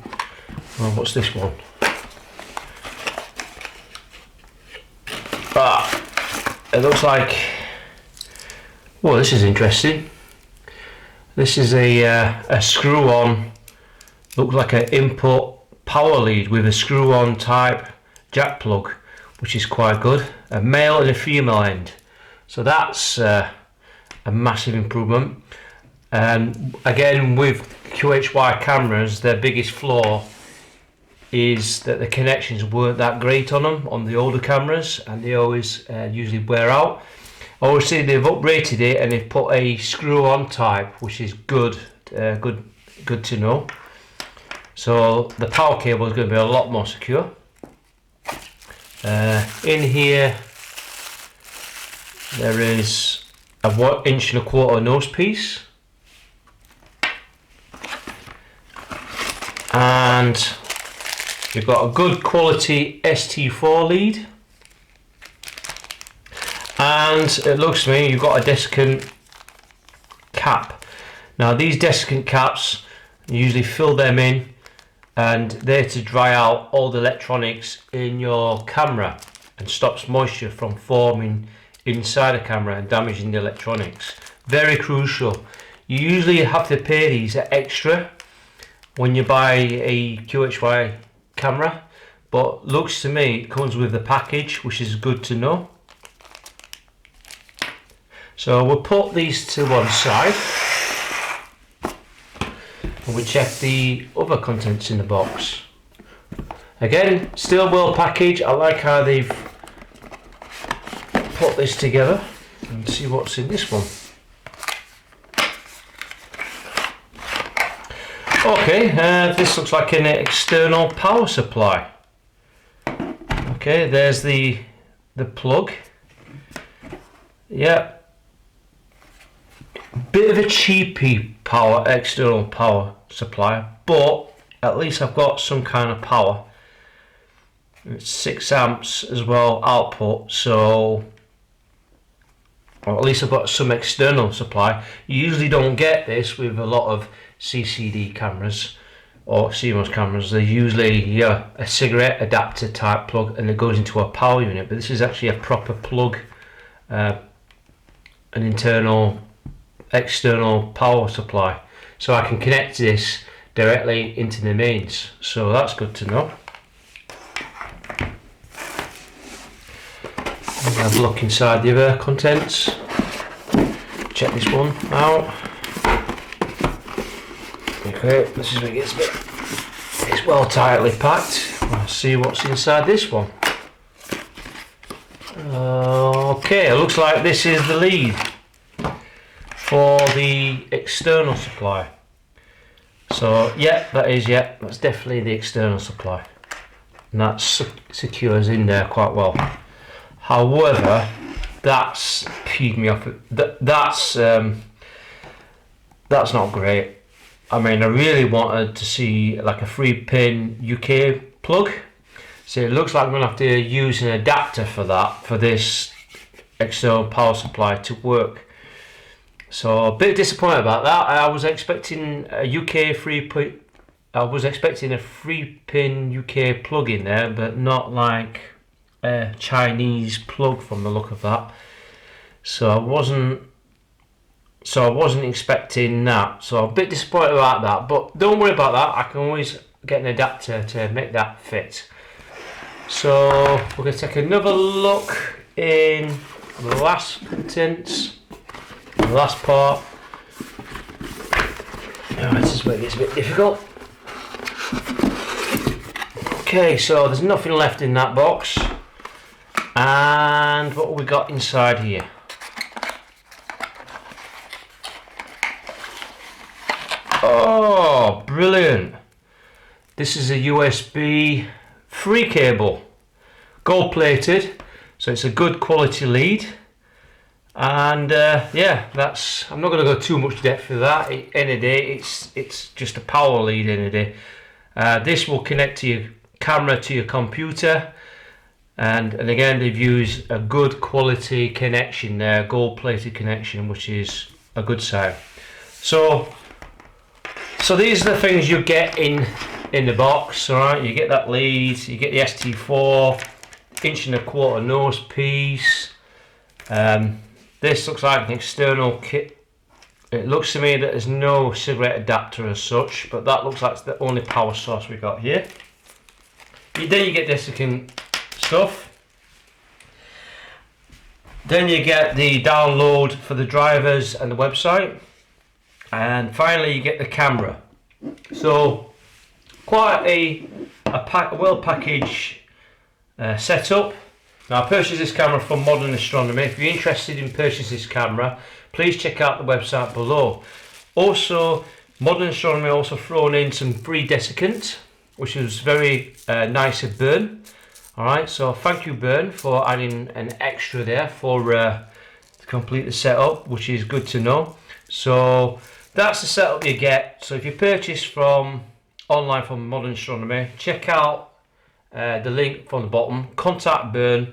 Oh, what's this one? It looks like, well, this is interesting. This is a screw-on looks like an input power lead with a screw-on type jack plug, which is quite good. A male and a female end, so that's a massive improvement. And again, with QHY cameras, their biggest flaw is that the connections weren't that great on them, on the older cameras, and they always usually wear out. Obviously they've uprated it and they've put a screw-on type, which is good, good to know. So the power cable is going to be a lot more secure. In here there is a 1.25 inch nose piece, and you've got a good quality ST4 lead, and it looks to me you've got a desiccant cap. Now these desiccant caps, you usually fill them in and they're to dry out all the electronics in your camera and stops moisture from forming inside the camera and damaging the electronics. Very crucial. You usually have to pay these extra when you buy a QHY camera, but looks to me it comes with the package, which is good to know. So we'll put these to one side and we check the other contents in the box. Again, still well packaged. I like how they've put this together, and see what's in this one. Okay, this looks like an external power supply. Okay, there's the plug. Yeah, bit of a cheapy external power supply, but at least I've got some kind of power. It's 6 amps as well output, so, or at least I've got some external supply. You usually don't get this with a lot of CCD cameras or CMOS cameras. They're usually a cigarette adapter type plug and it goes into a power unit, but this is actually a proper plug, an internal external power supply, so I can connect this directly into the mains, so that's good to know. Have a look inside the other contents. Check this one out. Okay, this is where it gets a bit, it's well tightly packed. Let's see what's inside this one. Okay, it looks like this is the lead for the external supply. So yeah, that's definitely the external supply, and that secures in there quite well. However, that's peed me off. That's not great. I mean, I really wanted to see like a 3-pin UK plug. So it looks like I'm gonna have to use an adapter for that, for this external power supply to work. So a bit disappointed about that. I was expecting a UK 3-pin. I was expecting a 3-pin UK plug in there, but not like a Chinese plug from the look of that. So I wasn't expecting that. So I'm a bit disappointed about that. But don't worry about that. I can always get an adapter to make that fit. So we're going to take another look in the last contents. The last part. This is where it gets a bit difficult. Okay, so there's nothing left in that box. And what have we got inside here? Oh, brilliant. This is a USB 3 cable, gold plated, so it's a good quality lead. And yeah, I'm not going to go too much depth for that. End of the day, it's just a power lead. End of the day, this will connect to your camera, to your computer, and again they've used a good quality connection there, gold plated connection, which is a good sign. So these are the things you get in the box. All right, you get that lead, you get the ST4, 1.25 inch nose piece. This looks like an external kit It looks to me that there's no cigarette adapter as such, but that looks like the only power source we got here. Then you get desiccant stuff. Then you get the download for the drivers and the website. And finally you get the camera. So quite a well packaged setup. Now I purchased this camera from Modern Astronomy. If you're interested in purchasing this camera, please check out the website below. Also, Modern Astronomy also thrown in some free desiccant, which was very nice of Burn. Alright, so thank you Burn for adding an extra there for to complete the setup, which is good to know. So that's the setup you get. So if you purchase from online from Modern Astronomy, check out the link from the bottom, contact Burn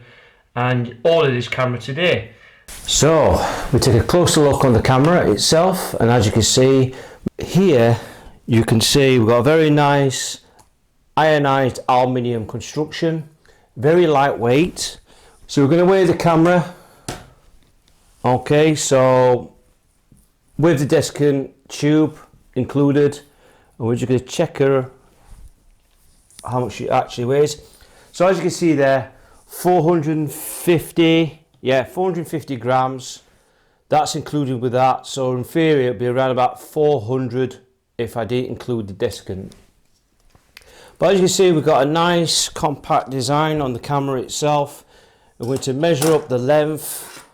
and order this camera today. So we take a closer look on the camera itself, and as you can see here, you can see we've got a very nice ionized aluminium construction, very lightweight. So we're going to weigh the camera. Okay, so with the desiccant tube included, and we're just going to check her how much it actually weighs. So as you can see there, 450 grams, that's included with that. So in theory it'd be around about 400 if I didn't include the desiccant. But as you can see, we've got a nice compact design on the camera itself. We're going to measure up the length,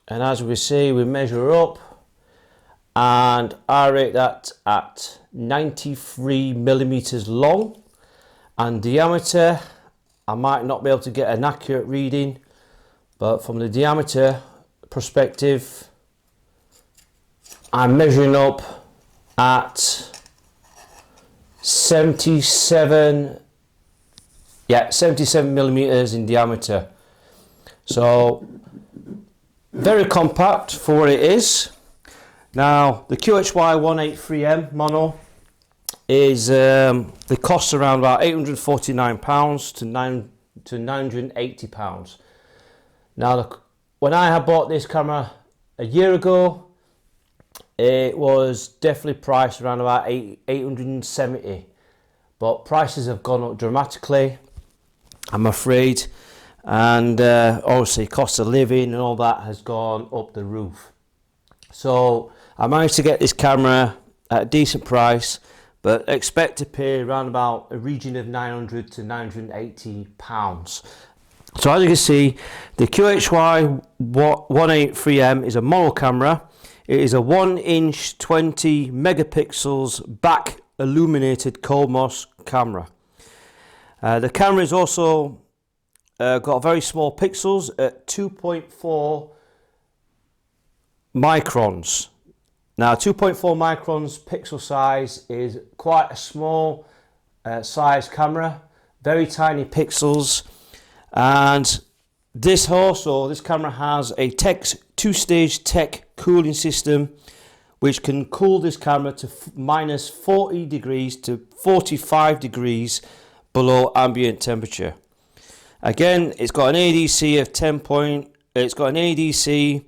and as we see, we measure up, and I rate that at 93 millimeters long, and diameter, I might not be able to get an accurate reading, but from the diameter perspective, I'm measuring up at 77 millimeters in diameter. So very compact for what it is. Now the QHY183M mono is the cost around about £849 to £980. Now when I had bought this camera a year ago, it was definitely priced around about 870, but prices have gone up dramatically, I'm afraid, and obviously cost of living and all that has gone up the roof. So I managed to get this camera at a decent price, but expect to pay around about a region of £900 to £980. So as you can see, the QHY183M is a mono camera. It is a 1-inch 20 megapixels back illuminated CMOS camera. The camera is also got very small pixels at 2.4 microns. Now 2.4 microns pixel size is quite a small size camera, very tiny pixels, and this camera has a two-stage tech cooling system which can cool this camera to minus 40 degrees to 45 degrees below ambient temperature. Again, it's got an ADC of 10 point, it's got an ADC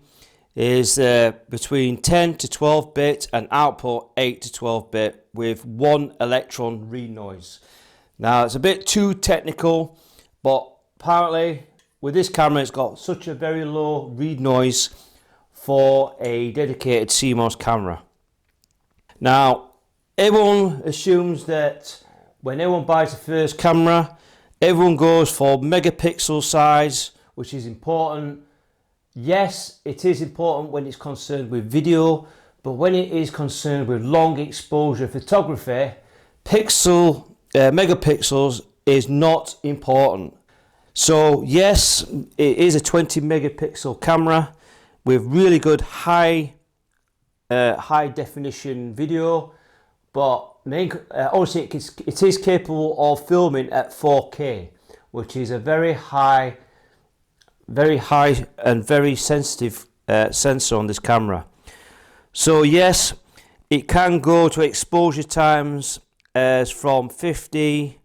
is between 10 to 12 bit and output 8 to 12 bit with 1 electron read noise. Now it's a bit too technical, but apparently with this camera it's got such a very low read noise for a dedicated CMOS camera. Now everyone assumes that when everyone buys the first camera, everyone goes for megapixel size, which is important. Yes, it is important when it's concerned with video, but when it is concerned with long exposure photography, megapixels is not important. So yes, it is a 20 megapixel camera with really good high definition video, but obviously it is capable of filming at 4K, which is a very high and very sensitive sensor on this camera. So yes, it can go to exposure times as from 50,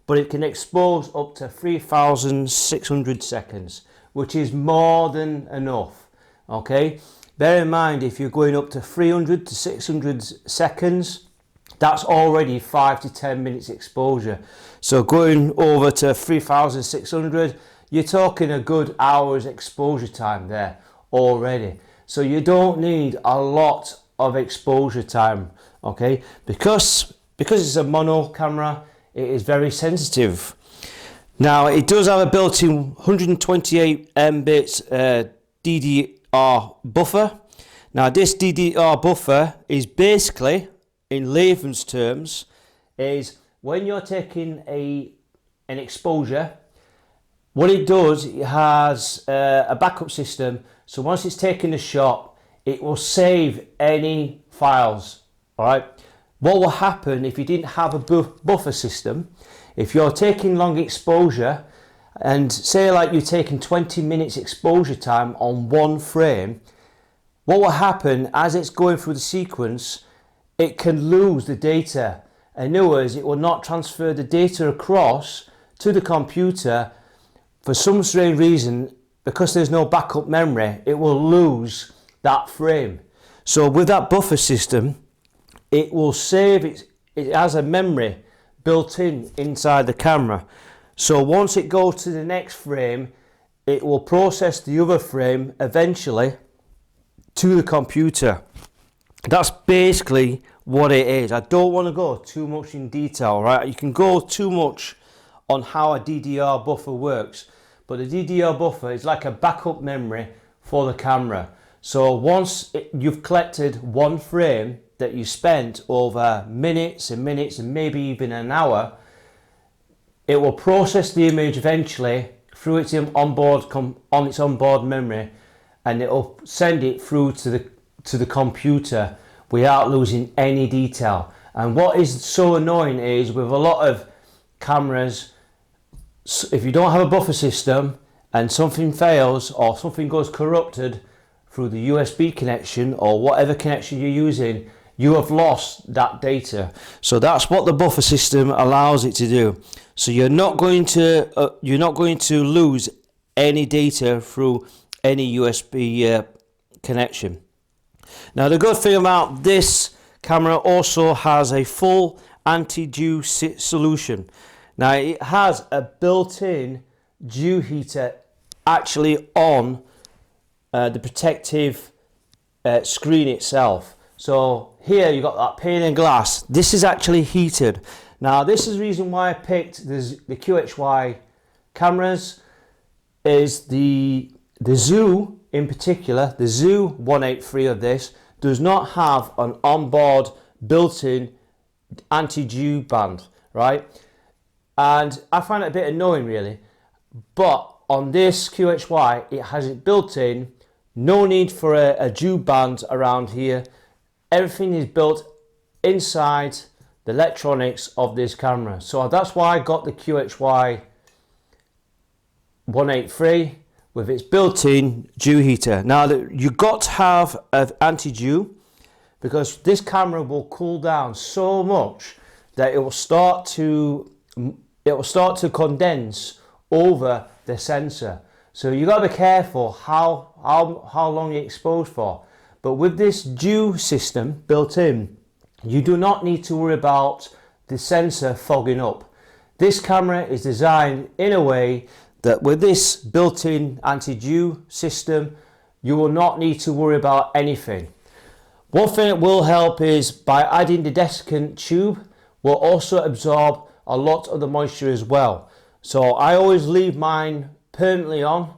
but it can expose up to 3,600 seconds, which is more than enough. Okay, Bear in mind, if you're going up to 300 to 600 seconds, that's already 5 to 10 minutes exposure. So going over to 3600, you're talking a good hour's exposure time there already. So you don't need a lot of exposure time, okay? Because it's a mono camera, it is very sensitive. Now it does have a built-in 128 mbits DDR buffer. Now this DDR buffer is basically, in layman's terms, is when you're taking an exposure, what it does, it has a backup system. So once it's taken a shot, it will save any files. All right. What will happen if you didn't have a buffer system? If you're taking long exposure, and say like you're taking 20 minutes exposure time on one frame, what will happen as it's going through the sequence, it can lose the data. In other words, it will not transfer the data across to the computer for some strange reason. Because there's no backup memory, it will lose that frame. So with that buffer system, it will save it has a memory built in inside the camera. So once it goes to the next frame, it will process the other frame eventually to the computer. That's basically what it is. I don't want to go too much in detail, right? You can go too much on how a DDR buffer works, but the DDR buffer is like a backup memory for the camera. So once you've collected one frame that you spent over minutes and minutes and maybe even an hour, it will process the image eventually through its onboard memory, and it will send it through to the computer without losing any detail. And what is so annoying is with a lot of cameras, if you don't have a buffer system and something fails or something goes corrupted through the USB connection or whatever connection you're using, you have lost that data. So that's what the buffer system allows it to do. So you're not going to lose any data through any USB connection. Now the good thing about this camera also has a full anti-dew solution. Now it has a built-in dew heater actually on the protective screen itself. So here you got that pane of glass. This is actually heated. Now this is the reason why I picked the QHY cameras. Is the Zoo in particular, the Zoo 183 of this does not have an onboard built-in anti-dew band, right? And I find it a bit annoying really, but on this QHY it has it built in, no need for a dew band around here. Everything is built inside the electronics of this camera. So that's why I got the QHY 183 with its built-in dew heater. Now you've got to have an anti-dew, because this camera will cool down so much that it will start to condense over the sensor. So you got to be careful how long you expose for. But with this dew system built in, you do not need to worry about the sensor fogging up. This camera is designed in a way that with this built-in anti-dew system, you will not need to worry about anything. One thing that will help is by adding the desiccant tube will also absorb a lot of the moisture as well. So I always leave mine permanently on.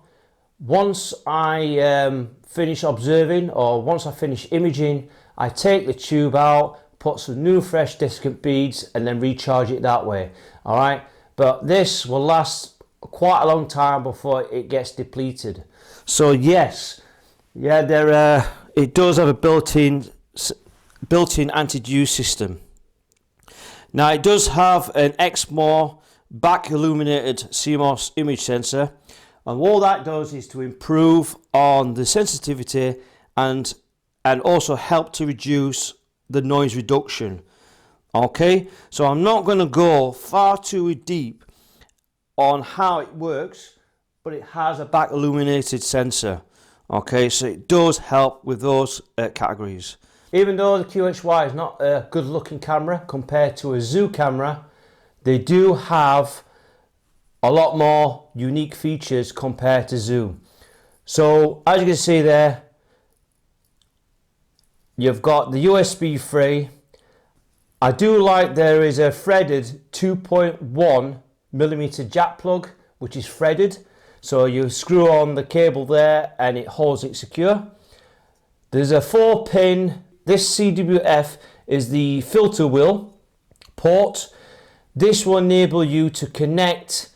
Once I finish observing or once I finish imaging, I take the tube out, put some new fresh desiccant beads and then recharge it that way. All right, but this will last quite a long time before it gets depleted. So yes, yeah, it does have a built-in anti-dew system. Now it does have an Exmor back illuminated CMOS image sensor, and all that does is to improve on the sensitivity and also help to reduce the noise reduction. Okay, so I'm not going to go far too deep on how it works, but it has a back illuminated sensor. Okay, so it does help with those categories. Even though the QHY is not a good looking camera compared to a zoom camera, they do have a lot more unique features compared to zoom. So as you can see there, you've got the USB 3. I do like there is a threaded 2.1mm jack plug, which is threaded. So you screw on the cable there and it holds it secure. There's a 4-pin, this CWF is the filter wheel port. This will enable you to connect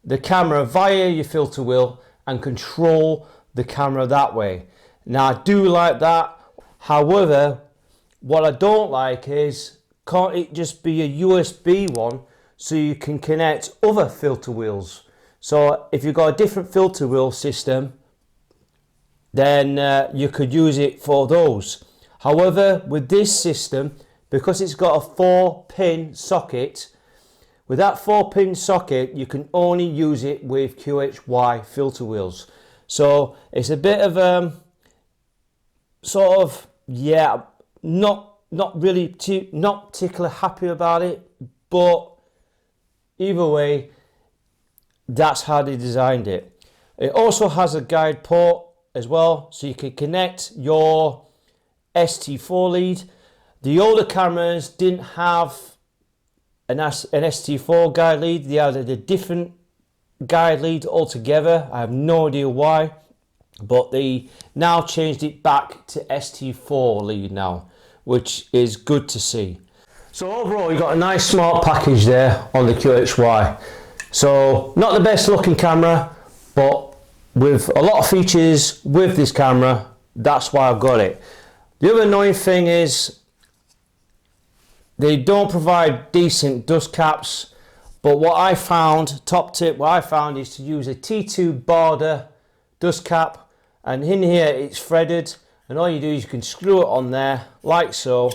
the camera via your filter wheel and control the camera that way. Now I do like that. However, what I don't like is, can't it just be a USB one so you can connect other filter wheels? So if you've got a different filter wheel system, then you could use it for those. However, with this system, because it's got a 4-pin socket, with that 4-pin socket, you can only use it with QHY filter wheels. So it's a bit of sort of, yeah, not really not particularly happy about it, but either way, that's how they designed it. It also has a guide port as well, so you can connect your ST4 lead. The older cameras didn't have an ST4 guide lead. They had a different guide lead altogether. I have no idea why, but they now changed it back to ST4 lead now, which is good to see. So overall, you've got a nice smart package there on the QHY. So not the best looking camera, but with a lot of features with this camera, that's why I've got it. The other annoying thing is they don't provide decent dust caps, but what I found, top tip, what I found is to use a T2 BAADER dust cap, and in here it's threaded, and all you do is you can screw it on there like so,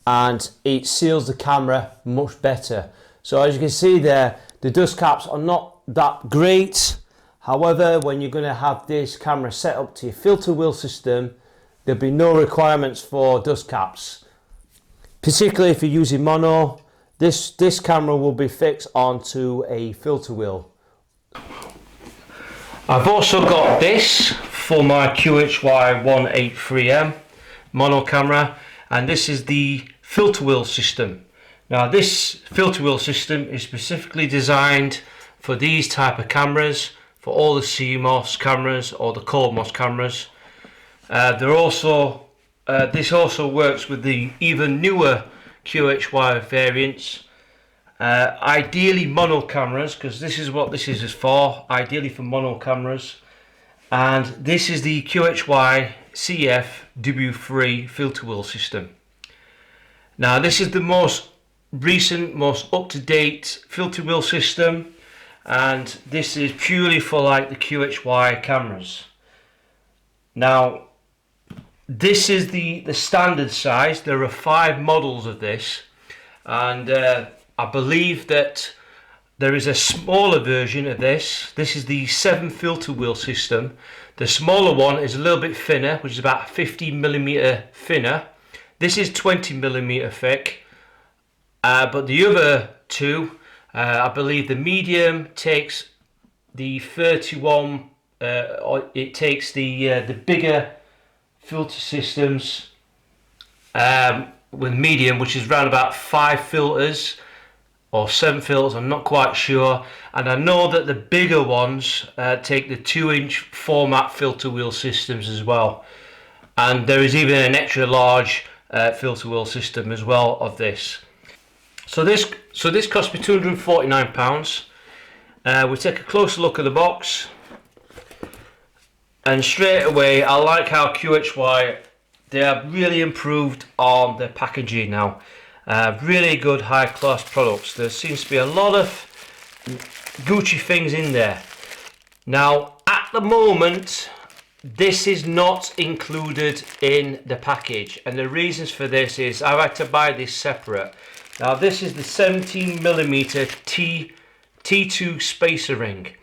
and it seals the camera much better. So as you can see there, the dust caps are not that great. However, when you're going to have this camera set up to your filter wheel system, there'll be no requirements for dust caps. Particularly if you're using mono, this camera will be fixed onto a filter wheel. I've also got this for my QHY183M mono camera, and this is the filter wheel system. Now this filter wheel system is specifically designed for these type of cameras, for all the CMOS cameras or the CMOS cameras. This also works with the even newer QHY variants. Ideally mono cameras, because this is what this is for, ideally for mono cameras. And this is the QHY CF-W3 filter wheel system. Now this is the most recent, most up-to-date filter wheel system, and this is purely for like the QHY cameras. Now this is the standard size. There are 5 models of this, and I believe that there is a smaller version of this. This is the 7 filter wheel system. The smaller one is a little bit thinner, which is about 15mm thinner. This is 20mm thick. But the other two, I believe the medium takes the 31, or it takes the bigger filter systems with medium, which is around about 5 filters or 7 filters, I'm not quite sure. And I know that the bigger ones take the 2-inch format filter wheel systems as well. And there is even an extra large filter wheel system as well of this. So this cost me £249. We take a closer look at the box, and straight away I like how QHY, they have really improved on their packaging now. Really good high class products. There seems to be a lot of Gucci things in there. Now at the moment this is not included in the package, and the reasons for this is I've had to buy this separate. Now this is the 17mm T2 spacer ring.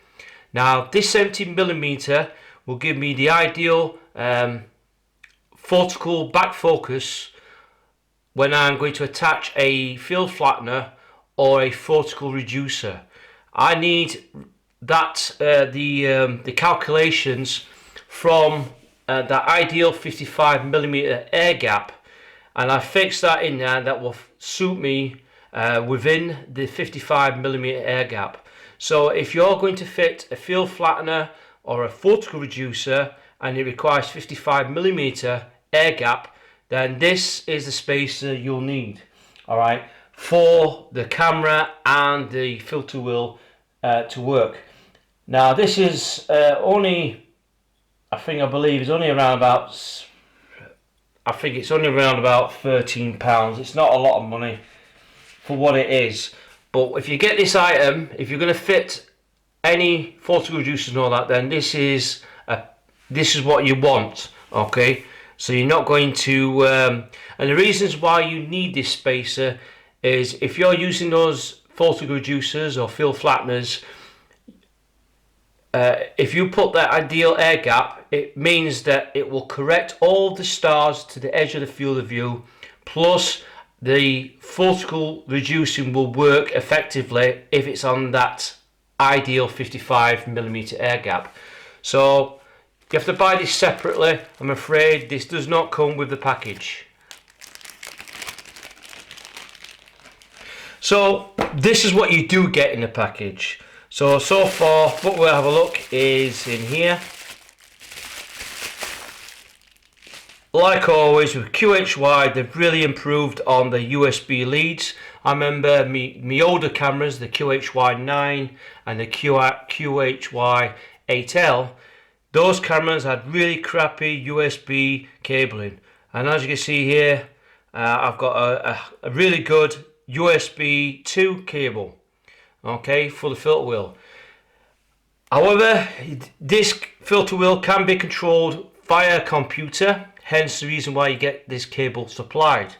Now this 17mm will give me the ideal vertical back focus when I'm going to attach a field flattener or a vertical reducer. I need that the calculations from the ideal 55mm air gap, and I fixed that in there that will suit me within the 55mm air gap. So if you're going to fit a field flattener or a vertical reducer and it requires 55mm air gap, then this is the spacer you'll need, alright, for the camera and the filter wheel to work. Now this is only, I believe it's only around about, I think it's only around about £13. It's not a lot of money for what it is. But if you get this item, if you're going to fit any vertical reducers and all that, then this is what you want, okay? So you're not going to, and the reasons why you need this spacer is if you're using those vertical reducers or field flatteners, if you put that ideal air gap, it means that it will correct all the stars to the edge of the field of view, plus the vertical reducing will work effectively if it's on that ideal 55mm air gap. So you have to buy this separately. I'm afraid this does not come with the package. So this is what you do get in the package. So far what we'll have a look is in here. Like always with QHY, they've really improved on the USB leads. I remember me older cameras, the QHY9 and the QHY183M, those cameras had really crappy USB cabling. And as you can see here, I've got a really good USB 2 cable, okay, for the filter wheel. However, this filter wheel can be controlled via a computer, hence the reason why you get this cable supplied.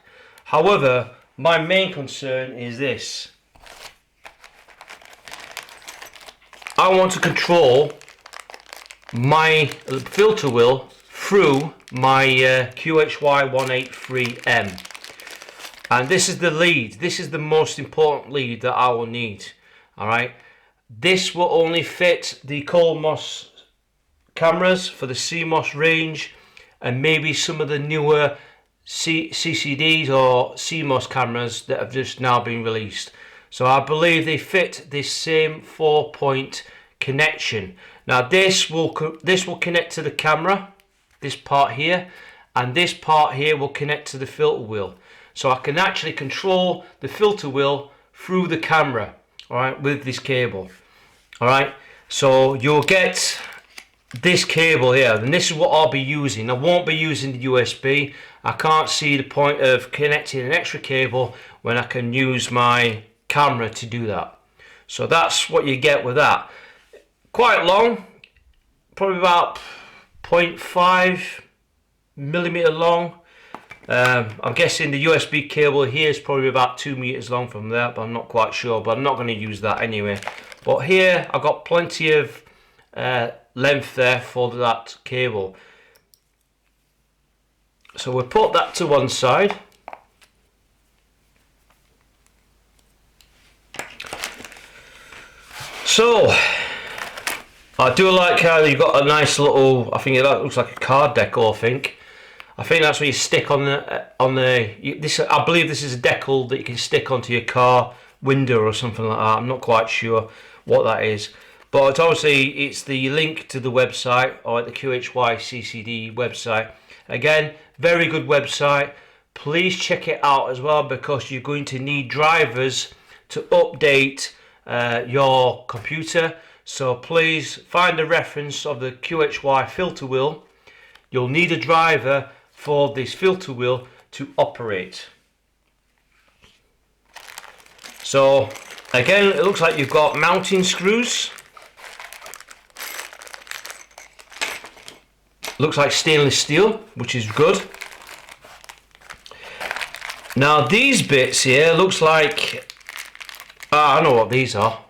However, my main concern is this. I want to control my filter wheel through my QHY183M. And this is the lead. This is the most important lead that I will need. Alright. This will only fit the CMOS cameras for the CMOS range, and maybe some of the newer CCDs or CMOS cameras that have just now been released. So I believe they fit this same 4-point connection. Now this will connect to the camera, this part here, and this part here will connect to the filter wheel. So I can actually control the filter wheel through the camera, alright, with this cable. Alright, so you'll get this cable here, and this is what I'll be using. I won't be using the USB. I can't see the point of connecting an extra cable when I can use my camera to do that. So that's what you get with that. Quite long, probably about 0.5mm long. I'm guessing the USB cable here is probably about 2 meters long from there, but I'm not quite sure, but I'm not going to use that anyway. But here I've got plenty of length there for that cable. So we'll put that to one side. So I do like how you've got a nice little, I think it looks like a card decal, I think that's what you stick on the this. I believe this is a decal that you can stick onto your car window or something like that. I'm not quite sure what that is, but it's the link to the website, or the QHY CCD website. Again, very good website. Please check it out as well, because you're going to need drivers to update your computer. So please find the reference of the QHY filter wheel. You'll need a driver for this filter wheel to operate. So again, it looks like you've got mounting screws. Looks like stainless steel, which is good. Now these bits here looks like, I know what these are.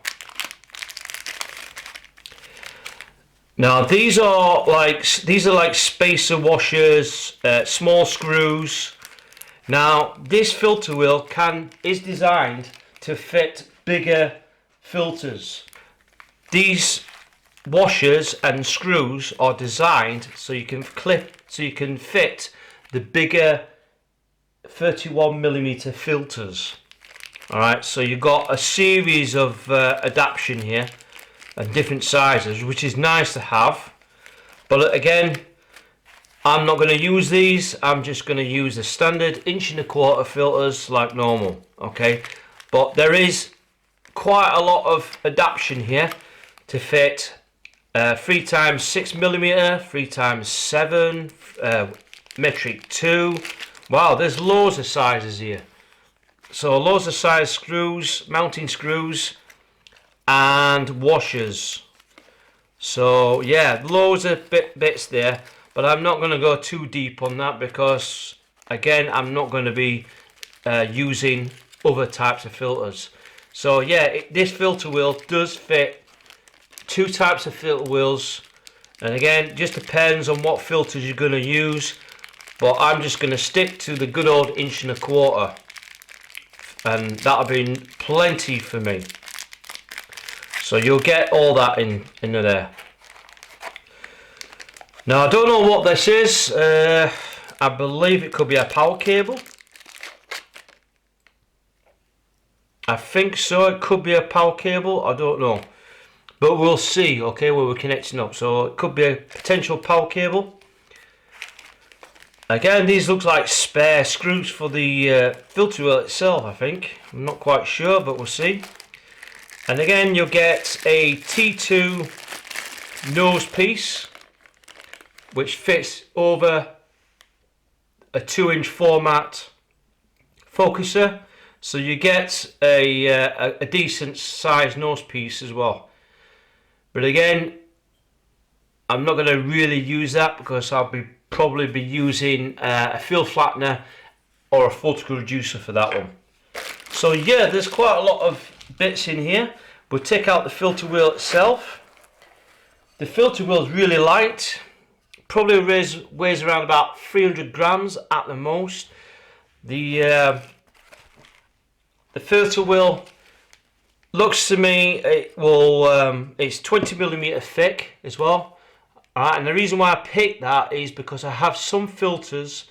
Now these are like spacer washers, small screws. Now this filter wheel is designed to fit bigger filters. These washers and screws are designed so you can fit the bigger 31mm filters. Alright, so you've got a series of adaptation here and different sizes, which is nice to have. But again, I'm not going to use these. I'm just going to use the standard 1.25" filters like normal. Okay, but there is quite a lot of adaptation here to fit 3x6mm, 3x7, metric 2. Wow, there's loads of sizes here. So loads of size screws, mounting screws and washers. So yeah, loads of bits there, but I'm not going to go too deep on that because again, I'm not going to be using other types of filters. So yeah, this filter wheel does fit 2 types of filter wheels, and again, just depends on what filters you're going to use, but I'm just going to stick to the good old 1.25", and that'll be plenty for me. So you'll get all that in there. Now I don't know what this is. I believe it could be a power cable. I think so, it could be a power cable, I don't know. But we'll see, okay, where we're connecting up. So it could be a potential power cable. Again, these look like spare screws for the filter wheel itself, I think. I'm not quite sure, but we'll see. And again, you'll get a T2 nose piece, which fits over a 2-inch format focuser. So you get a decent size nose piece as well. But again, I'm not going to really use that because I'll probably be using a field flattener or a photo reducer for that one. So yeah, there's quite a lot of bits in here. We'll take out the filter wheel itself. The filter wheel is really light, probably weighs around about 300 grams at the most. The filter wheel looks to me, it's 20mm thick as well. Alright, and the reason why I picked that is because I have some filters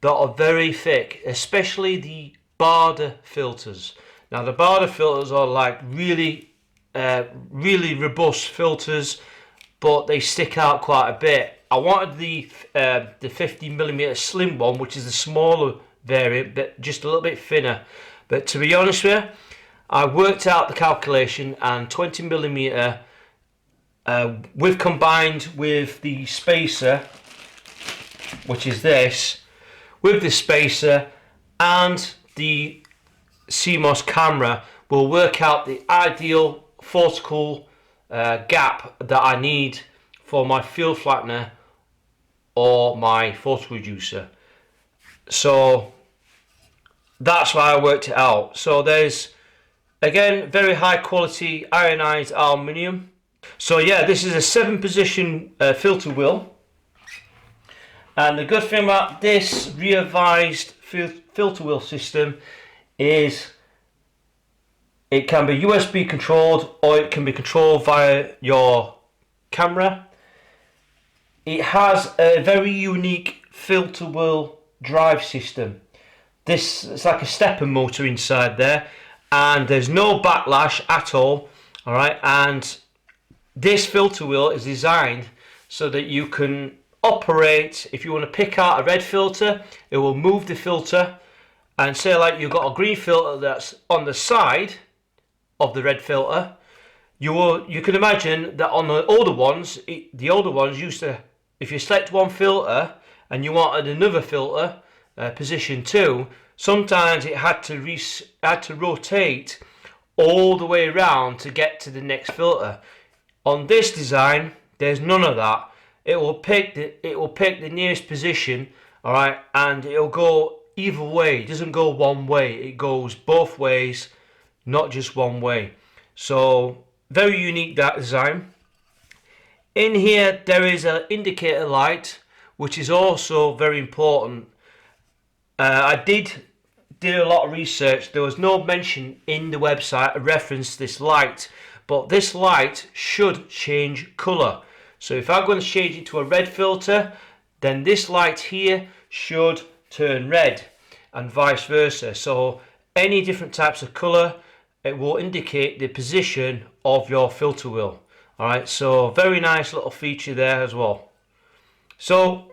that are very thick, especially the BAADER filters. Now the BAADER filters are like really robust filters, but they stick out quite a bit. I wanted the 50mm slim one, which is the smaller variant, but just a little bit thinner. But to be honest with you, I worked out the calculation, and 20mm with combined with the spacer, which is this, with the spacer and the CMOS camera, will work out the ideal focal gap that I need for my field flattener or my photo reducer. So that's why I worked it out. So there's, again, very high quality ionized aluminium. So yeah, this is a 7-position filter wheel, and the good thing about this revised filter wheel system is it can be USB controlled or it can be controlled via your camera. It has a very unique filter wheel drive system. It's like a stepper motor inside there, and there's no backlash at all. Alright, and this filter wheel is designed so that you can operate, if you want to pick out a red filter, it will move the filter, and say like you've got a green filter that's on the side of the red filter, you can imagine that on the older ones, used to, if you select one filter and you wanted another filter, position 2, sometimes it had to rotate all the way around to get to the next filter. On this design, there's none of that. It will pick the nearest position, all right, and it'll go either way. It doesn't go one way. It goes both ways, not just one way. So very unique, that design. In here there is an indicator light, which is also very important. I did a lot of research. There was no mention in the website, a reference to this light, but this light should change colour. So if I'm going to change it to a red filter, then this light here should turn red, and vice versa. So any different types of colour, it will indicate the position of your filter wheel. Alright, so very nice little feature there as well. So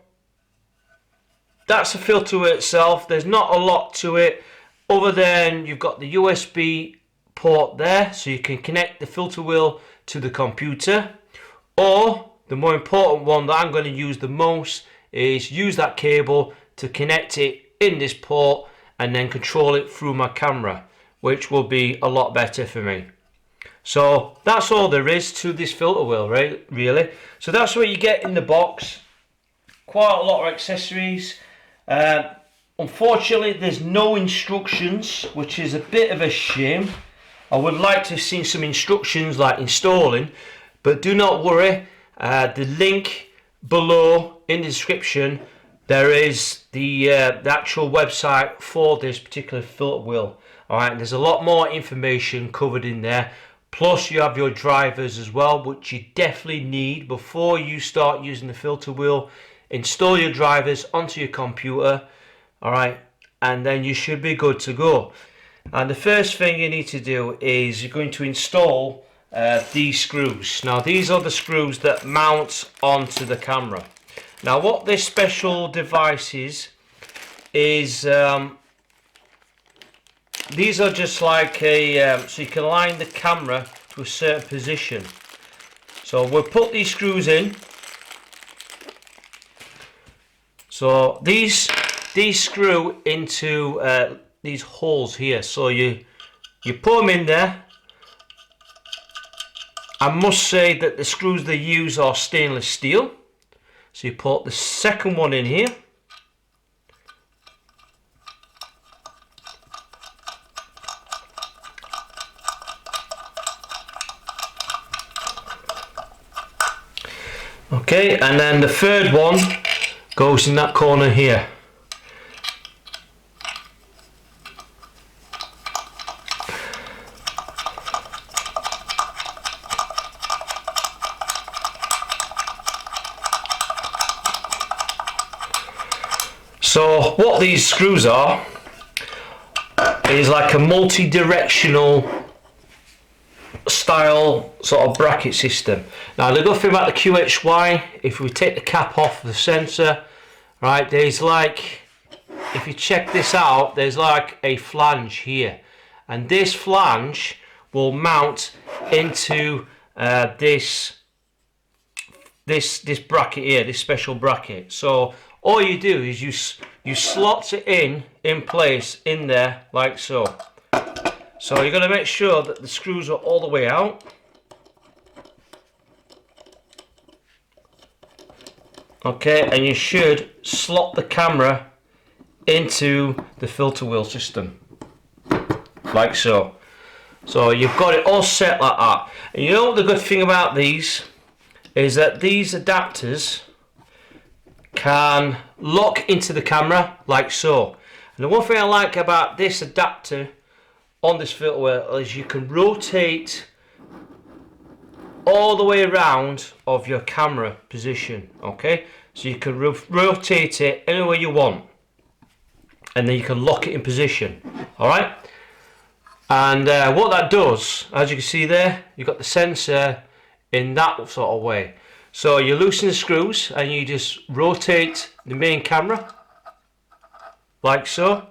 that's the filter wheel itself. There's not a lot to it other than you've got the USB port there, so you can connect the filter wheel to the computer, or the more important one that I'm going to use the most is use that cable to connect it in this port and then control it through my camera, which will be a lot better for me. So that's all there is to this filter wheel, right? Really. So that's what you get in the box. Quite a lot of accessories. Unfortunately, there's no instructions, which is a bit of a shame. I would like to have seen some instructions like installing, but do not worry. The link below in the description, there is the actual website for this particular filter wheel. Alright, there's a lot more information covered in there. Plus you have your drivers as well, which you definitely need before you start using the filter wheel. Install your drivers onto your computer, alright, and then you should be good to go. And the first thing you need to do is you're going to install these screws. Now these are the screws that mount onto the camera. Now what this special device is these are just like a so you can align the camera to a certain position. So we'll put these screws in. So these screw into these holes here. So you put them in there. I must say that the screws they use are stainless steel. So you put the second one in here. Okay, and then the third one goes in that corner here. So what these screws are is like a multi-directional style sort of bracket system. Now the good thing about the QHY, if we take the cap off the sensor, right, there's like, if you check this out, there's like a flange here, and this flange will mount into this bracket here, this special bracket. So all you do is you slot it in place in there like so. So you're going to make sure that the screws are all the way out. Okay, and you should slot the camera into the filter wheel system like so. So you've got it all set like that. And you know what the good thing about these is that these adapters can lock into the camera like so. And the one thing I like about this adapter on this filter wheel is you can rotate all the way around of your camera position. Okay, so you can rotate it anywhere you want, and then you can lock it in position. All right, and what that does, as you can see there, you've got the sensor in that sort of way. So you loosen the screws and you just rotate the main camera like so.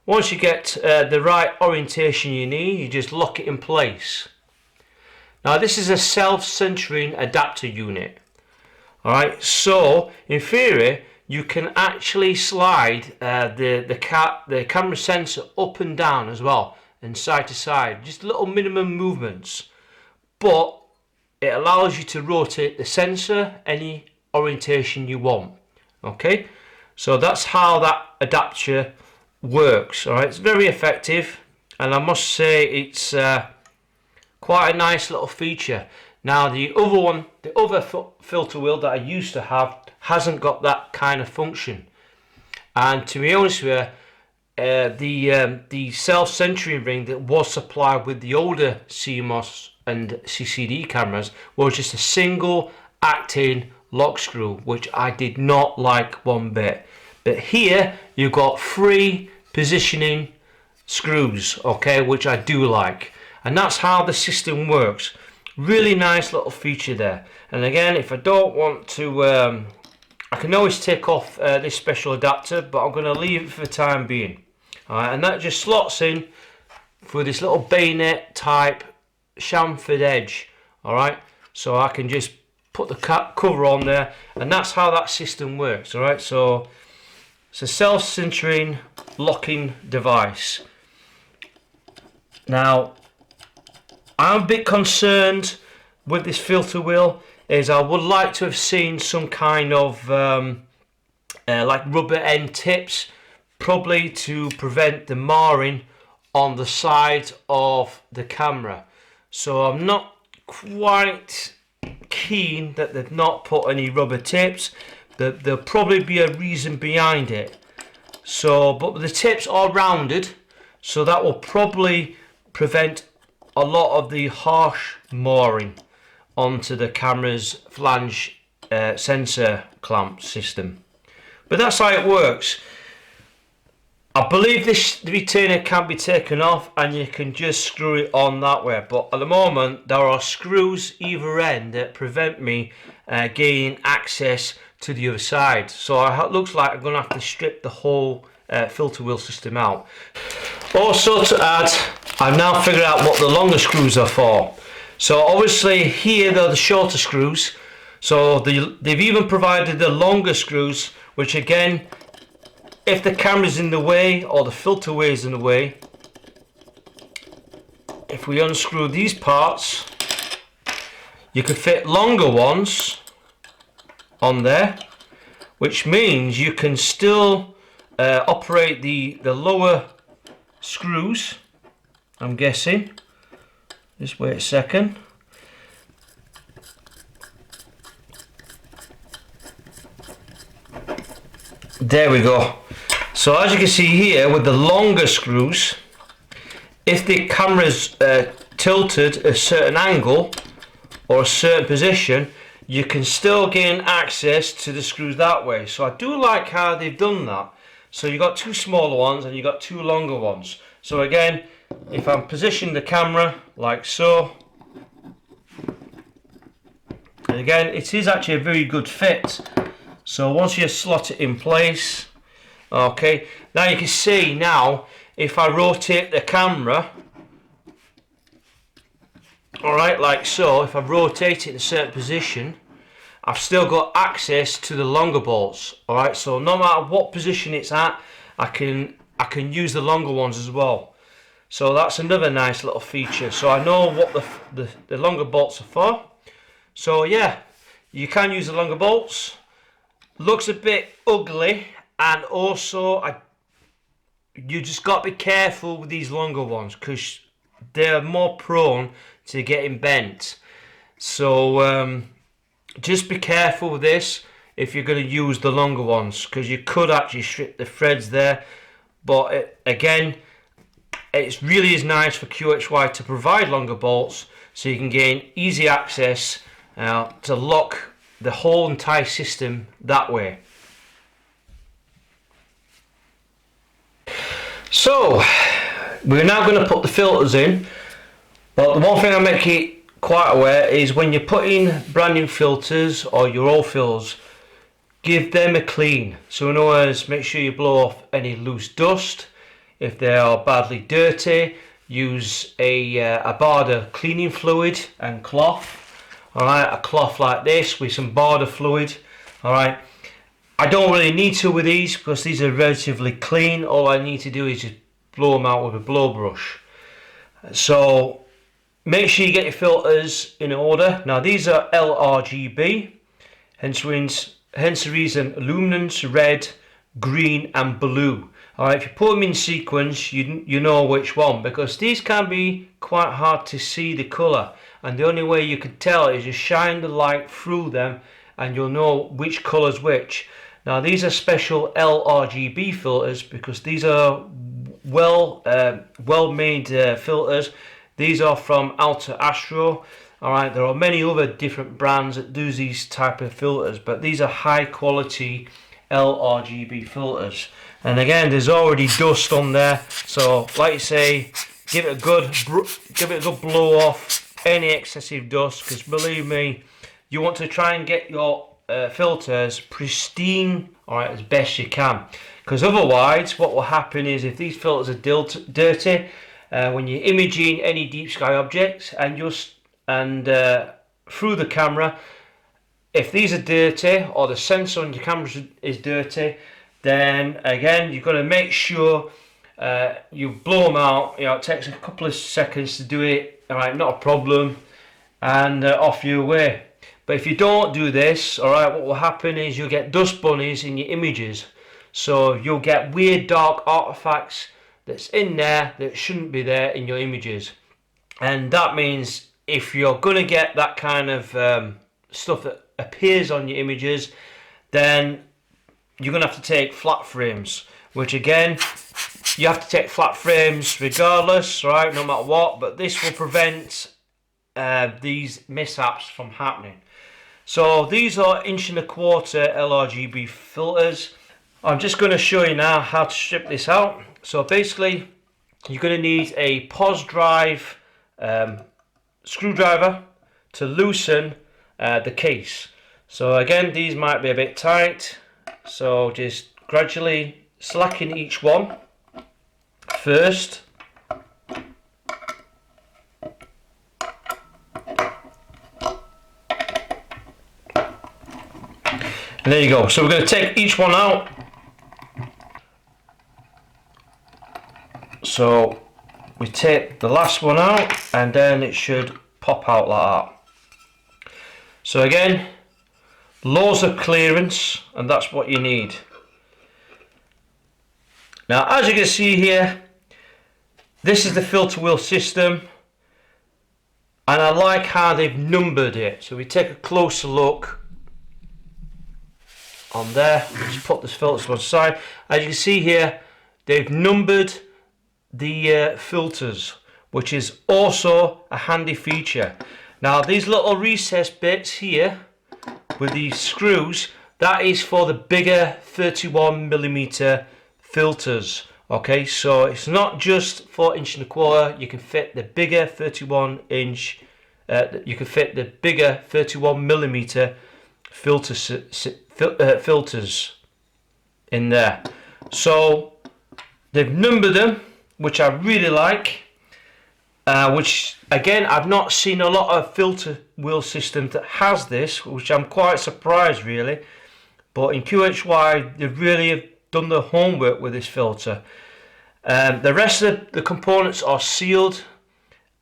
Once you get the right orientation you need, you just lock it in place. Now this is a self-centering adapter unit. Alright, so in theory you can actually slide the camera sensor up and down as well, and side to side, just little minimum movements, but it allows you to rotate the sensor any orientation you want. Okay, so that's how that adapter works. All right, it's very effective, and I must say it's quite a nice little feature. Now the other one, the other filter wheel that I used to have hasn't got that kind of function. And to be honest with you, the self-centering ring that was supplied with the older CMOS and CCD cameras was just a single acting lock screw, which I did not like one bit. But here you've got 3 positioning screws, okay, which I do like, and that's how the system works. Really nice little feature there. And again, if I don't want to, I can always take off this special adapter, but I'm going to leave it for the time being. Alright, and that just slots in for this little bayonet type chamfered edge. Alright, so I can just put the cover on there, and that's how that system works. Alright, so it's a self-centering locking device. Now, I'm a bit concerned with this filter wheel, is I would like to have seen some kind of like rubber end tips, probably to prevent the marring on the side of the camera. So I'm not quite keen that they've not put any rubber tips. There'll probably be a reason behind it. So, but the tips are rounded, so that will probably prevent a lot of the harsh marring onto the camera's flange sensor clamp system. But that's how it works. I believe this retainer can be taken off and you can just screw it on that way, but at the moment there are screws either end that prevent me gaining access to the other side. So it looks like I'm going to have to strip the whole filter wheel system out. Also to add, I've now figured out what the longer screws are for. So obviously here they're the shorter screws, so they've even provided the longer screws, which again, if the camera's in the way or the filter wheel is in the way, if we unscrew these parts, you can fit longer ones on there, which means you can still operate the lower screws, I'm guessing. Just wait a second. There we go. So as you can see here with the longer screws, if the camera's tilted a certain angle or a certain position, you can still gain access to the screws that way. So I do like how they've done that. So you've got 2 smaller ones and you've got 2 longer ones. So again, if I'm positioning the camera like so, and again it is actually a very good fit. So once you slot it in place, okay, now you can see now if I rotate the camera, alright, like so, if I rotate it in a certain position, I've still got access to the longer bolts. Alright, so no matter what position it's at, I can use the longer ones as well. So that's another nice little feature. So I know what the longer bolts are for. So yeah, you can use the longer bolts. Looks a bit ugly, and also you just got to be careful with these longer ones because they're more prone to getting bent. So just be careful with this if you're going to use the longer ones, because you could actually strip the threads there. But again, it really is nice for QHY to provide longer bolts so you can gain easy access to lock the whole entire system that way. So we're now going to put the filters in, but the one thing I make it quite aware is when you're putting brand new filters or your old filters, give them a clean. So in other words, make sure you blow off any loose dust. If they are badly dirty, use a BAADER cleaning fluid and cloth. Alright, a cloth like this with some BAADER fluid. Alright, I don't really need to with these because these are relatively clean. All I need to do is just blow them out with a blow brush. So make sure you get your filters in order. Now these are LRGB, hence the reason luminance, red, green and blue. Alright, if you put them in sequence, you know which one, because these can be quite hard to see the colour, and the only way you can tell is you shine the light through them and you'll know which colour's which. Now these are special LRGB filters because these are well made filters. These are from Astro. Alright, there are many other different brands that do these type of filters, but these are high quality LRGB filters. And again, there's already dust on there, so like you say, give it a good blow off any excessive dust, because believe me, you want to try and get your filters pristine, alright, as best you can, because otherwise what will happen is if these filters are dirty, when you're imaging any deep sky objects and through the camera, if these are dirty or the sensor on your camera is dirty, then again you've got to make sure you blow them out. You know, it takes a couple of seconds to do it, alright, not a problem, and off your way. But if you don't do this, alright, what will happen is you'll get dust bunnies in your images, so you'll get weird dark artifacts that's in there that shouldn't be there in your images. And that means if you're going to get that kind of stuff that appears on your images, then you're going to have to take flat frames, which again, you have to take flat frames regardless, right, no matter what, but this will prevent these mishaps from happening. So these are 1.25" LRGB filters. I'm just going to show you now how to strip this out. So basically, you're going to need a pos drive screwdriver to loosen the case. So again, these might be a bit tight, so just gradually slacken each one first. And there you go. So we're going to take each one out. So we take the last one out and then it should pop out like that. So again, laws of clearance, and that's what you need. Now as you can see here, this is the filter wheel system, and I like how they've numbered it. So we take a closer look on there. Just put this filter to one side. As you can see here, they've numbered the filters, which is also a handy feature. Now these little recessed bits here with these screws, that is for the bigger 31mm filters. Okay, so it's not just for 1.25". You can fit the bigger 31mm filters in there. So they've numbered them, which I really like. Which again, I've not seen a lot of filter wheel systems that has this, which I'm quite surprised really. But in QHY, they really have done the homework with this filter. The rest of the components are sealed.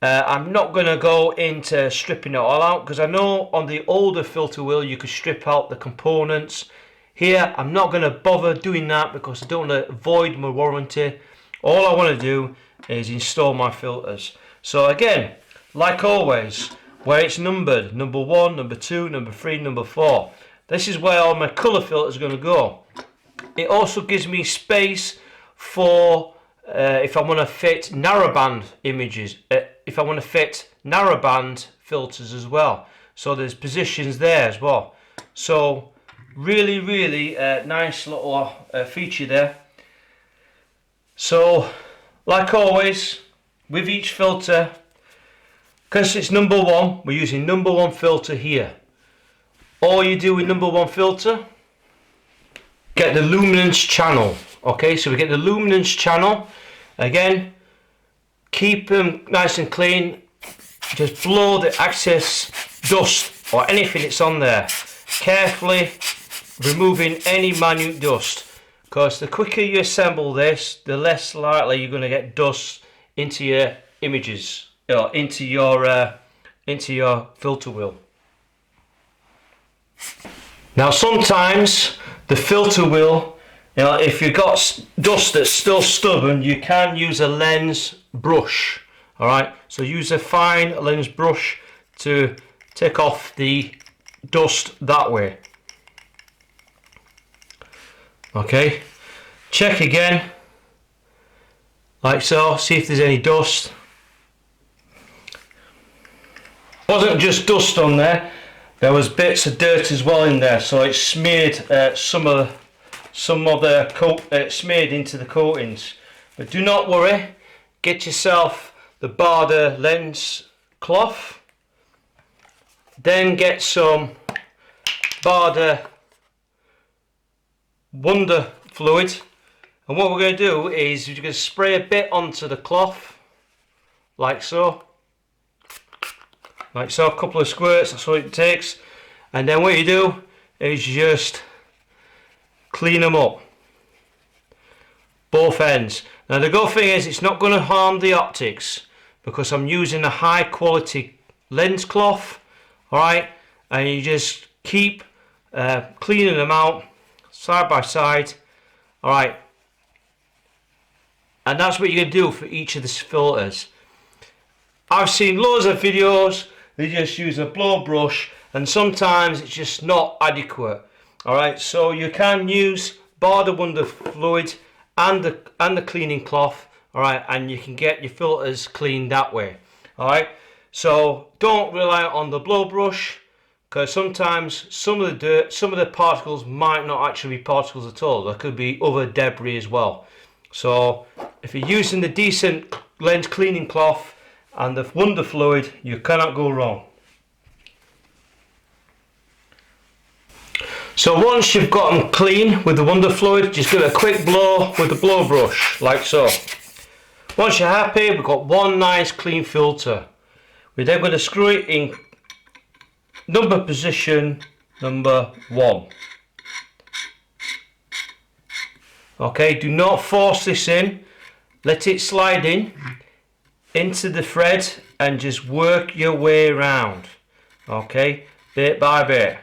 I'm not going to go into stripping it all out, because I know on the older filter wheel you could strip out the components. Here I'm not going to bother doing that because I don't want to void my warranty. All I want to do is install my filters. So again, like always, where it's numbered, number 1, number 2, number 3, number 4, this is where all my colour filters are going to go. It also gives me space for if I want to fit narrowband images, if I want to fit narrowband filters as well. So there's positions there as well. So really nice little feature there. So like always with each filter, because it's number 1, we're using number 1 filter here. All you do with number 1 filter, get the luminance channel. Okay, so we get the luminance channel. Again, keep them nice and clean. Just blow the excess dust or anything that's on there, carefully removing any minute dust, because the quicker you assemble this, the less likely you're going to get dust into your images, or into your filter wheel. Now sometimes the filter wheel You know, if you've got dust that's still stubborn, you can use a lens brush. Alright, so use a fine lens brush to take off the dust that way. Okay, check again, like so, see if there's any dust. It wasn't just dust on there, there was bits of dirt as well in there, so it smeared some of the coat, smeared into the coatings. But do not worry, get yourself the BAADER lens cloth, then get some BAADER Wonder fluid, and what we're going to do is you're going to spray a bit onto the cloth, like so, a couple of squirts, that's all it takes, and then what you do is just clean them up, both ends. Now the good thing is it's not going to harm the optics because I'm using a high quality lens cloth, alright, and you just keep cleaning them out side by side, alright, and that's what you're going to do for each of the filters. I've seen loads of videos, they just use a blow brush and sometimes it's just not adequate, alright, so you can use BAADER Wonder fluid and the cleaning cloth, alright, and you can get your filters cleaned that way, alright. So don't rely on the blow brush, because sometimes some of the dirt, some of the particles might not actually be particles at all. There could be other debris as well. So if you're using the decent lens cleaning cloth and the Wonder fluid, you cannot go wrong. So once you've got them clean with the Wonder fluid, just give it a quick blow with the blow brush, like so. Once you're happy, we've got one nice clean filter. We're then going to screw it in number position number 1. Okay, do not force this in, let it slide in into the thread and just work your way around, okay, bit by bit.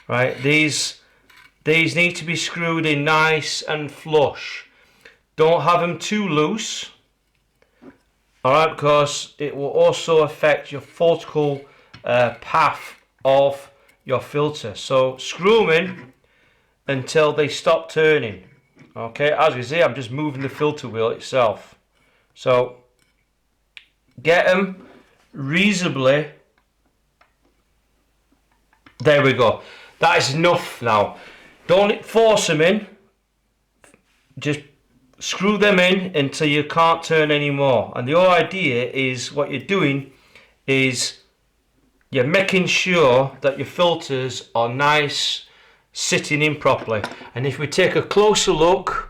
Right, these need to be screwed in nice and flush. Don't have them too loose, alright, because it will also affect your photical path of your filter. So screw them in until they stop turning. Okay, as you see, I'm just moving the filter wheel itself. So get them reasonably. There we go. That is enough now. Don't force them in. Just screw them in until you can't turn anymore. And the whole idea is what you're doing is you're making sure that your filters are nice, sitting in properly. And if we take a closer look,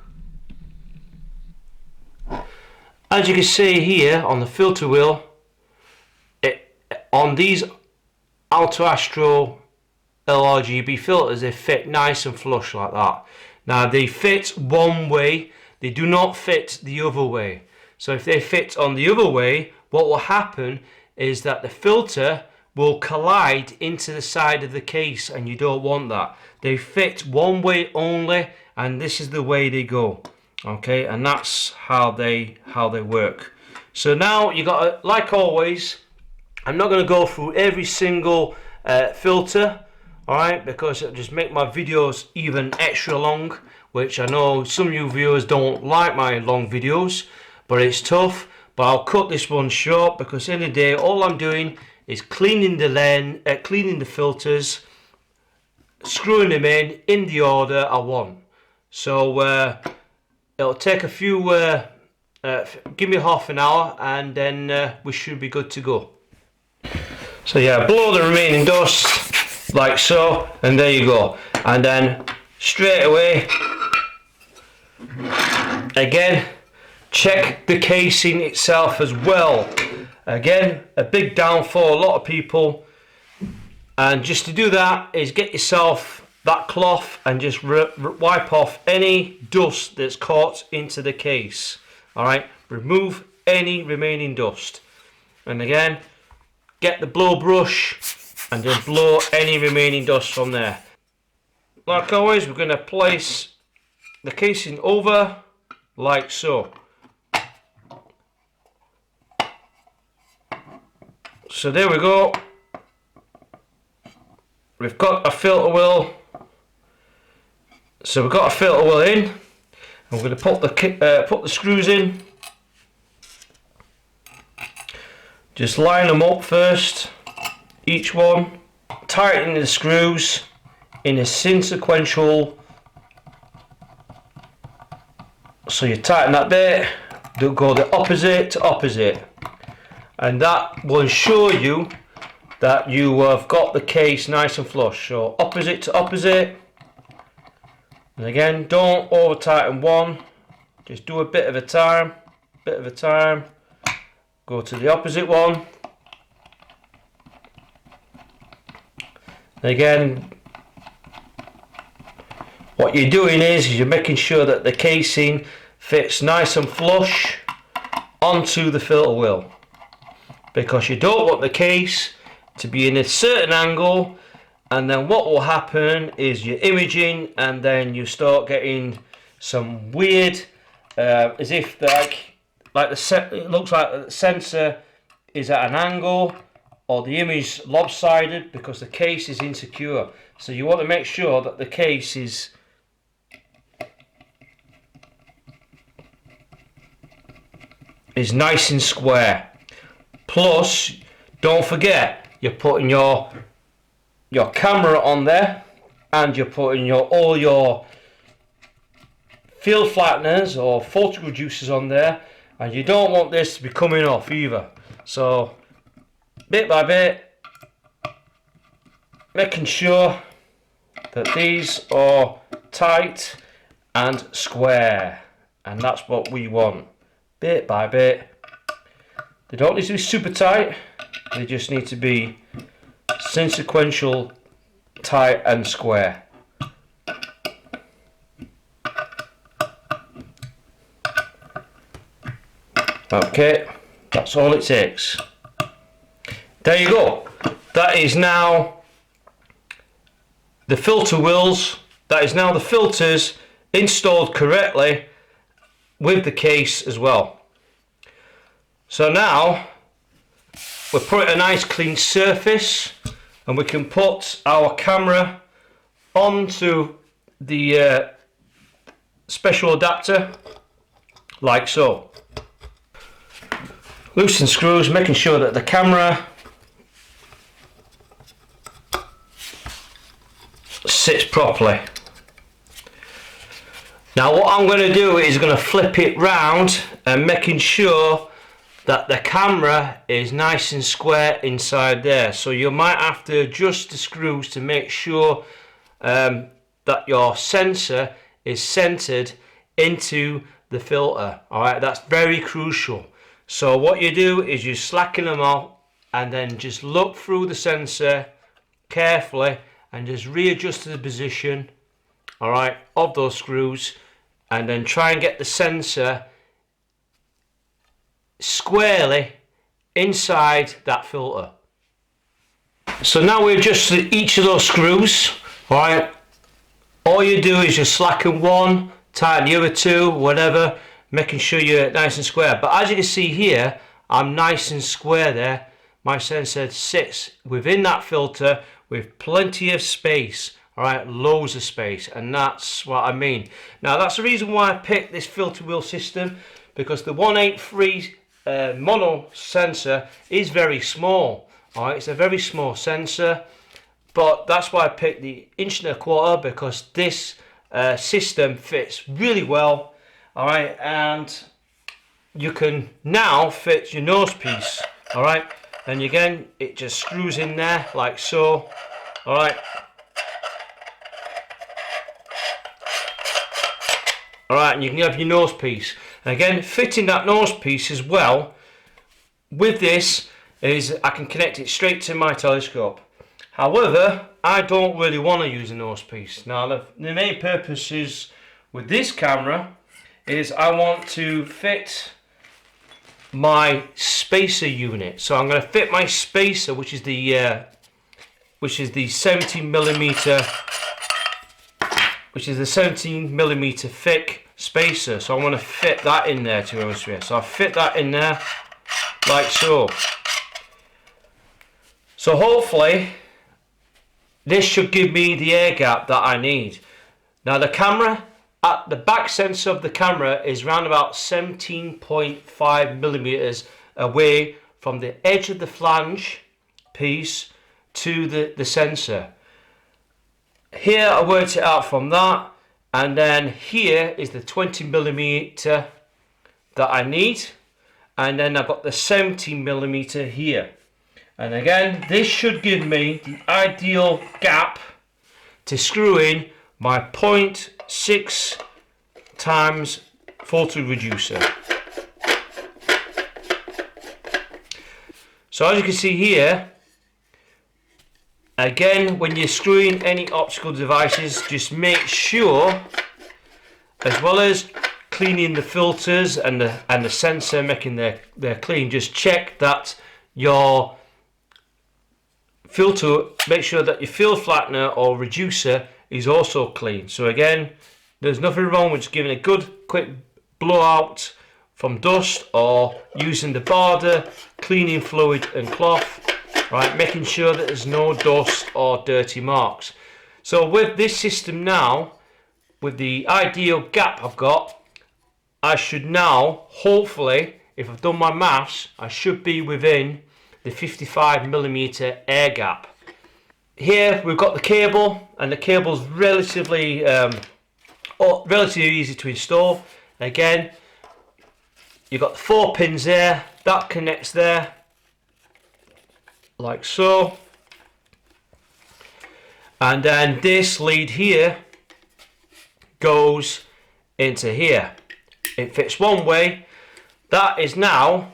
as you can see here on the filter wheel, on these Astro LRGB filters, they fit nice and flush like that. Now they fit one way, they do not fit the other way. So if they fit on the other way, what will happen is that the filter will collide into the side of the case, and you don't want that. They fit one way only, and this is the way they go. Okay, and that's how they work. So now you got, like always, I'm not going to go through every single filter, alright, because it'll just make my videos even extra long, which I know some of you viewers don't like my long videos, but it's tough. But I'll cut this one short because in the day all I'm doing is cleaning the lens, cleaning the filters, screwing them in the order I want. So it'll take a few, give me half an hour, and then we should be good to go. So yeah, blow the remaining dust like so, and there you go. And then straight away, again, check the casing itself as well. Again, a big downfall, a lot of people, and just to do that is get yourself that cloth and just wipe off any dust that's caught into the case. Alright, remove any remaining dust, and again, get the blow brush and just blow any remaining dust from there. Like always, we're going to place the casing over like so. So there we go. We've got a filter wheel. So we've got a filter wheel in. I'm going to put the screws in. Just line them up first, each one. Tighten the screws in a sequential. So you tighten that bit, do go the opposite to opposite, and that will ensure you that you have got the case nice and flush. So opposite to opposite, and again, don't over tighten one, just do a bit at a time, go to the opposite one, and again, what you're doing is you're making sure that the casing fits nice and flush onto the filter wheel, because you don't want the case to be in a certain angle, and then what will happen is you're imaging and then you start getting some weird as if it looks like the sensor is at an angle or the image lopsided because the case is insecure. So you want to make sure that the case is nice and square. Plus, don't forget, you're putting your camera on there, and you're putting all your field flatteners or photo reducers on there, and you don't want this to be coming off either. So bit by bit, making sure that these are tight and square, and that's what we want. Bit by bit. They don't need to be super tight, they just need to be sequential, tight and square. Okay, that's all it takes. There you go. That is now the filter wheels, that is now the filters installed correctly with the case as well. So now we put a nice clean surface, and we can put our camera onto the special adapter like so. Loosen screws, making sure that the camera sits properly. Now what I'm going to do is going to flip it round and making sure that the camera is nice and square inside there. So you might have to adjust the screws to make sure that your sensor is centered into the filter. Alright, that's very crucial. So what you do is you slacken them out and then just look through the sensor carefully and just readjust the position, alright, of those screws, and then try and get the sensor squarely inside that filter. So now we've adjusted each of those screws, alright. All you do is just slacken one, tighten the other two, whatever, making sure you're nice and square. But as you can see here, I'm nice and square there. My sensor sits within that filter with plenty of space, alright, loads of space, and that's what I mean. Now that's the reason why I picked this filter wheel system, because the 183 mono sensor is very small. Alright, it's a very small sensor, but that's why I picked the 1.25 inch, because this system fits really well. Alright, and you can now fit your nose piece. Alright, and again it just screws in there like so. Alright, alright, and you can have your nose piece. And again, fitting that nose piece as well with this is I can connect it straight to my telescope. However, I don't really want to use a nose piece. Now the main purpose is with this camera is I want to fit my spacer unit. So I'm going to fit my spacer, which is the 70mm which is the 17mm thick spacer. So I want to fit that in there, to be honest with you. So I fit that in there like so. So hopefully this should give me the air gap that I need. Now the camera, at the back sensor of the camera is around about 17.5mm away from the edge of the flange piece to the sensor. Here I worked it out from that, and then here is the 20mm that I need, and then I've got the 17mm here. And again, this should give me the ideal gap to screw in my 0.6 times photo reducer. So as you can see here, again, when you're screwing any optical devices, just make sure, as well as cleaning the filters and the sensor, making their clean, just check that your filter, make sure that your field flattener or reducer is also clean. So again, there's nothing wrong with just giving a good quick blowout from dust, or using the BAADER cleaning fluid and cloth, right, making sure that there's no dust or dirty marks. So with this system now, with the ideal gap I've got, I should now, hopefully, if I've done my maths, I should be within the 55mm air gap. Here we've got the cable, and the cable's relatively easy to install. Again, you've got the 4 pins there, that connects there, like so. And then this lead here goes into here. It fits one way. That is now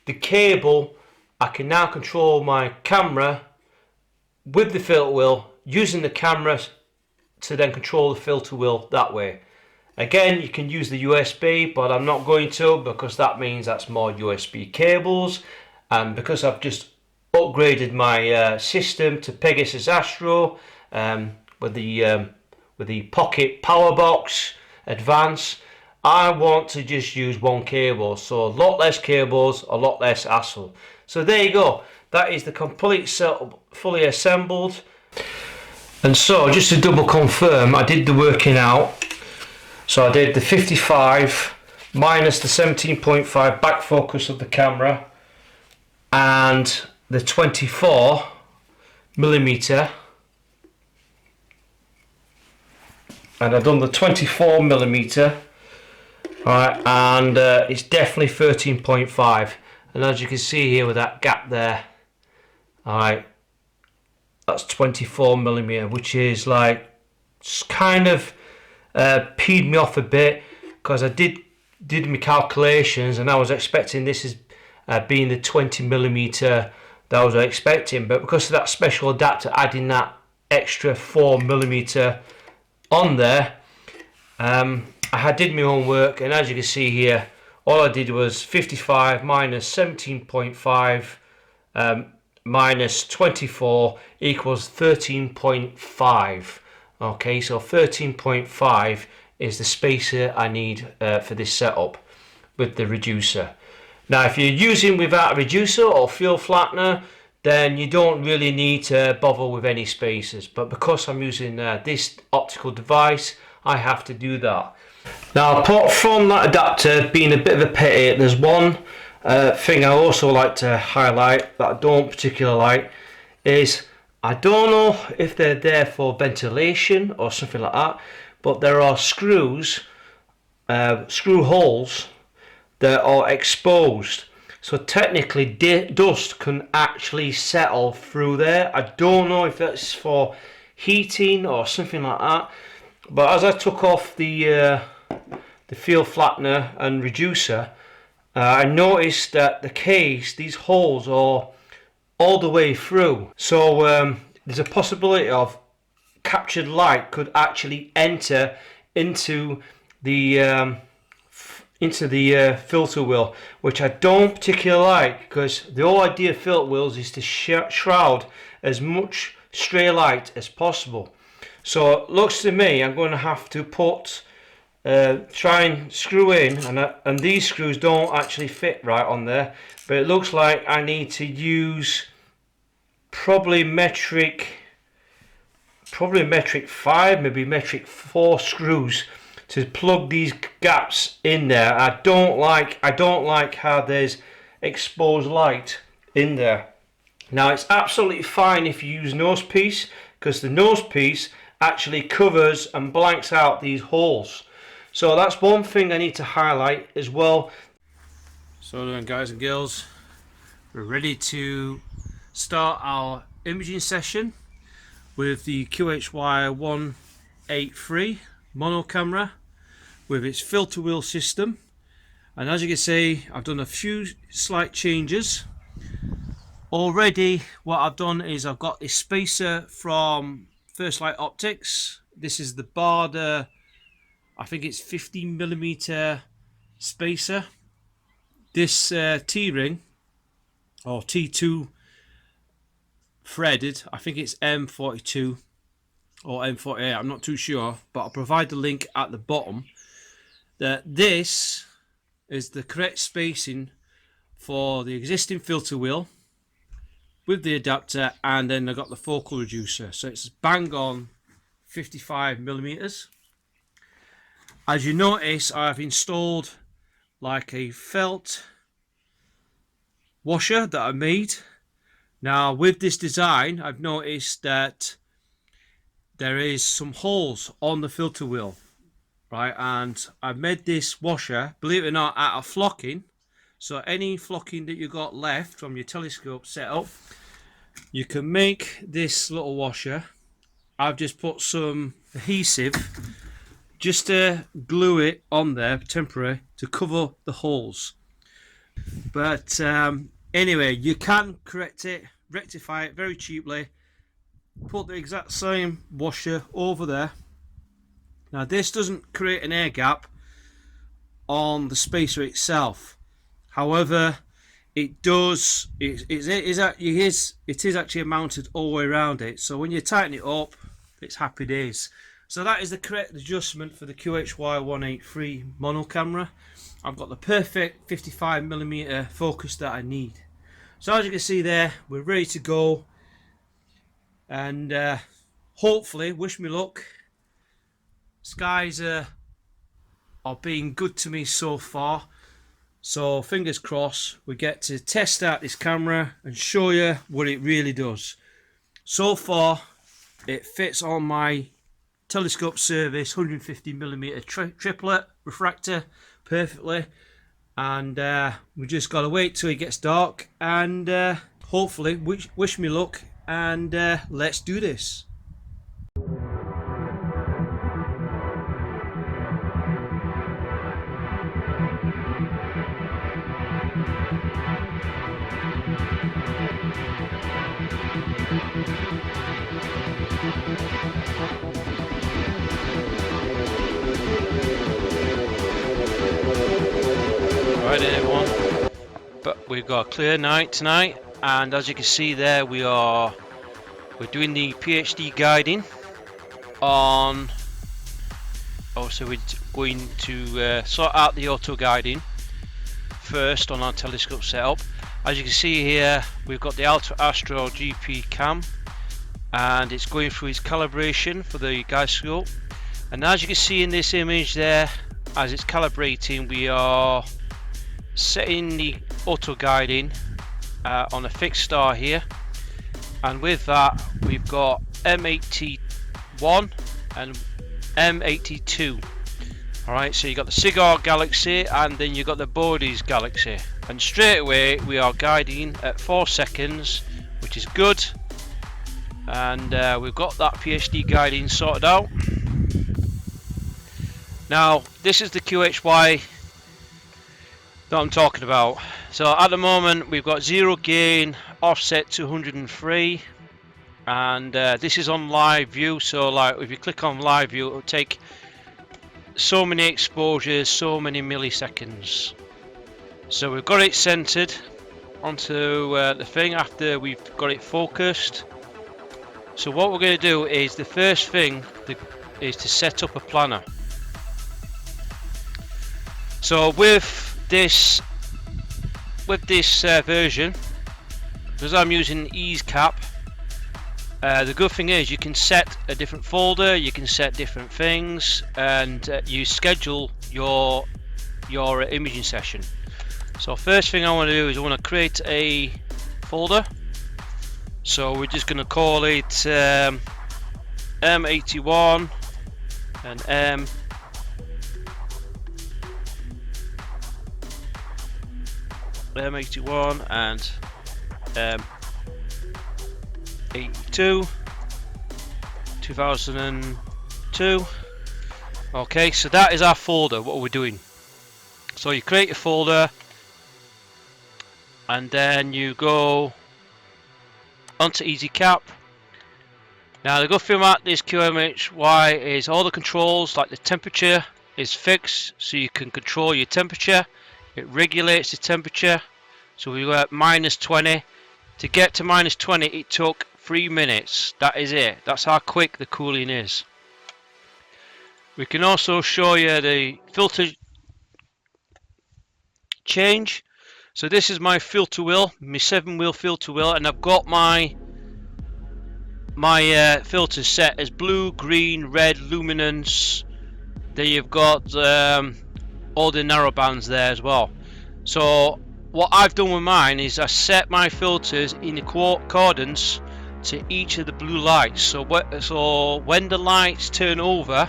the cable. I can now control my camera with the filter wheel, using the camera to then control the filter wheel that way. Again, you can use the USB, but I'm not going to, because that means that's more USB cables. And because I've just upgraded my system to Pegasus Astro with the Pocket Power Box Advance, I want to just use one cable, so a lot less cables, a lot less hassle. So there you go, that is the complete setup, fully assembled. And so just to double confirm, I did the working out. So I did the 55 minus the 17.5 back focus of the camera and the 24mm, and I've done the 24mm. Alright, and it's definitely 13.5, and as you can see here with that gap there, alright, that's 24mm, which is like kind of peed me off a bit, because I did my calculations and I was expecting this as being the 20mm that I was expecting, but because of that special adapter adding that extra 4mm on there, I did my own work, and as you can see here, all I did was 55 minus 17.5 minus 24 equals 13.5. Okay, so 13.5 is the spacer I need for this setup with the reducer. Now if you're using without a reducer or field flattener, then you don't really need to bother with any spacers, but because I'm using this optical device, I have to do that. Now apart from that adapter being a bit of a pity, there's one thing I also like to highlight that I don't particularly like, is I don't know if they're there for ventilation or something like that, but there are screw holes that are exposed, so technically dust can actually settle through there. I don't know if that's for heating or something like that, but as I took off the field flattener and reducer, I noticed that the case, these holes are all the way through, so there's a possibility of captured light could actually enter into the filter wheel, which I don't particularly like, because the whole idea of filter wheels is to shroud as much stray light as possible. So it looks to me I'm going to have to put try and screw in, and these screws don't actually fit right on there, but it looks like I need to use probably metric 5, maybe metric 4 screws to plug these gaps in there. I don't like how there's exposed light in there. Now it's absolutely fine if you use nose piece, because the nose piece actually covers and blanks out these holes. So that's one thing I need to highlight as well. So then, guys and girls, we're ready to start our imaging session with the QHY183 mono camera with its filter wheel system. And as you can see, I've done a few slight changes. Already what I've done is I've got this spacer from First Light Optics. This is the BAADER, I think it's 15mm spacer. This T-ring or T2 threaded, I think it's M42 or M48, I'm not too sure, but I'll provide the link at the bottom. That this is the correct spacing for the existing filter wheel with the adapter, and then I've got the focal reducer, so it's bang on 55mm. As you notice, I've installed like a felt washer that I made. Now with this design, I've noticed that there is some holes on the filter wheel, right? And I've made this washer, believe it or not, out of flocking. So any flocking that you got left from your telescope setup, you can make this little washer. I've just put some adhesive just to glue it on there, temporary, to cover the holes. But anyway, you can correct it, rectify it very cheaply. Put the exact same washer over there. Now this doesn't create an air gap on the spacer itself. However, it does. It is actually mounted all the way around it. So when you tighten it up, it's happy days. So that is the correct adjustment for the QHY183 mono camera. I've got the perfect 55mm focus that I need. So as you can see there, we're ready to go. And hopefully, wish me luck. Skies are being good to me so far. So fingers crossed we get to test out this camera and show you what it really does. So far it fits on my telescope service 150mm triplet refractor perfectly, and we just got to wait till it gets dark, and hopefully wish me luck, and let's do this. Right everyone, but we've got a clear night tonight, and as you can see there, we're doing the PhD guiding on. Also, we're going to sort out the auto guiding first on our telescope setup. As you can see here, we've got the Astro GP cam, and it's going through its calibration for the guide scope. And as you can see in this image there, as it's calibrating, we are setting the auto guiding on a fixed star here, and with that we've got M81 and M82. Alright, so you got the Cigar Galaxy and then you got the BAADER Galaxy, and straight away we are guiding at 4 seconds, which is good, and we've got that PhD guiding sorted out. Now this is the QHY that I'm talking about. So at the moment we've got 0 gain, offset to 103, and this is on live view. So like if you click on live view, it'll take so many exposures, so many milliseconds. So we've got it centered onto the thing after we've got it focused. So what we're going to do is the first thing is to set up a planner. So with this version, because I'm using EaseCap, the good thing is you can set a different folder, you can set different things, and you schedule your imaging session. So first thing I want to do is I want to create a folder. So we're just going to call it M81 and M81 and M82 2002. Okay, so that is our folder, what we're doing. So you create a folder and then you go onto EaseCap. Now the good thing about this QHY is all the controls, like the temperature is fixed, so you can control your temperature. It regulates the temperature. So we were at -20. To get to -20 it took 3 minutes. That is it. That's how quick the cooling is. We can also show you the filter change. So this is my filter wheel, my 7-wheel filter wheel, and I've got my filters set as blue, green, red, luminance. Then you've got all the narrow bands there as well. So what I've done with mine is I set my filters in accordance to each of the blue lights. So when the lights turn over,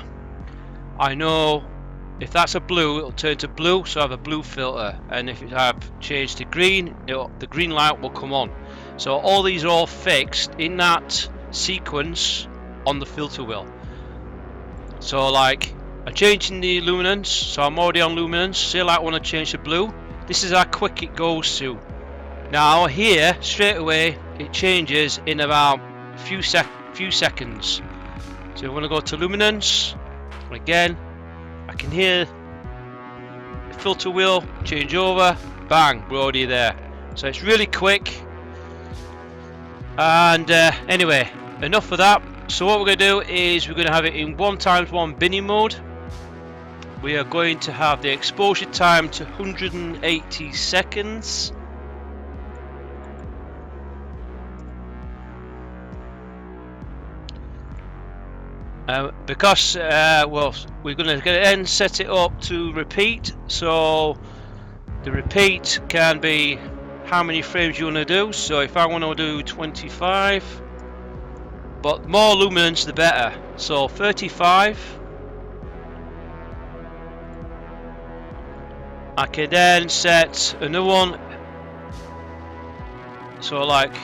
I know if that's a blue, it'll turn to blue, so I have a blue filter, and if I've changed to green, the green light will come on. So all these are all fixed in that sequence on the filter wheel. So like I'm changing the luminance, so I'm already on luminance. Say like I want to change to blue, this is how quick it goes to. Now here straight away it changes in about a few seconds. So we want to go to luminance again. I can hear the filter wheel change over, bang, we're already there. So it's really quick. And anyway, enough of that. So what we're going to do is we're going to have it in 1x1 binning mode. We are going to have the exposure time to 180 seconds. Because well, we're going to then set it up to repeat. So the repeat can be how many frames you want to do. So if I want to do 25, but more luminance the better. So 35. I can then set another one. So like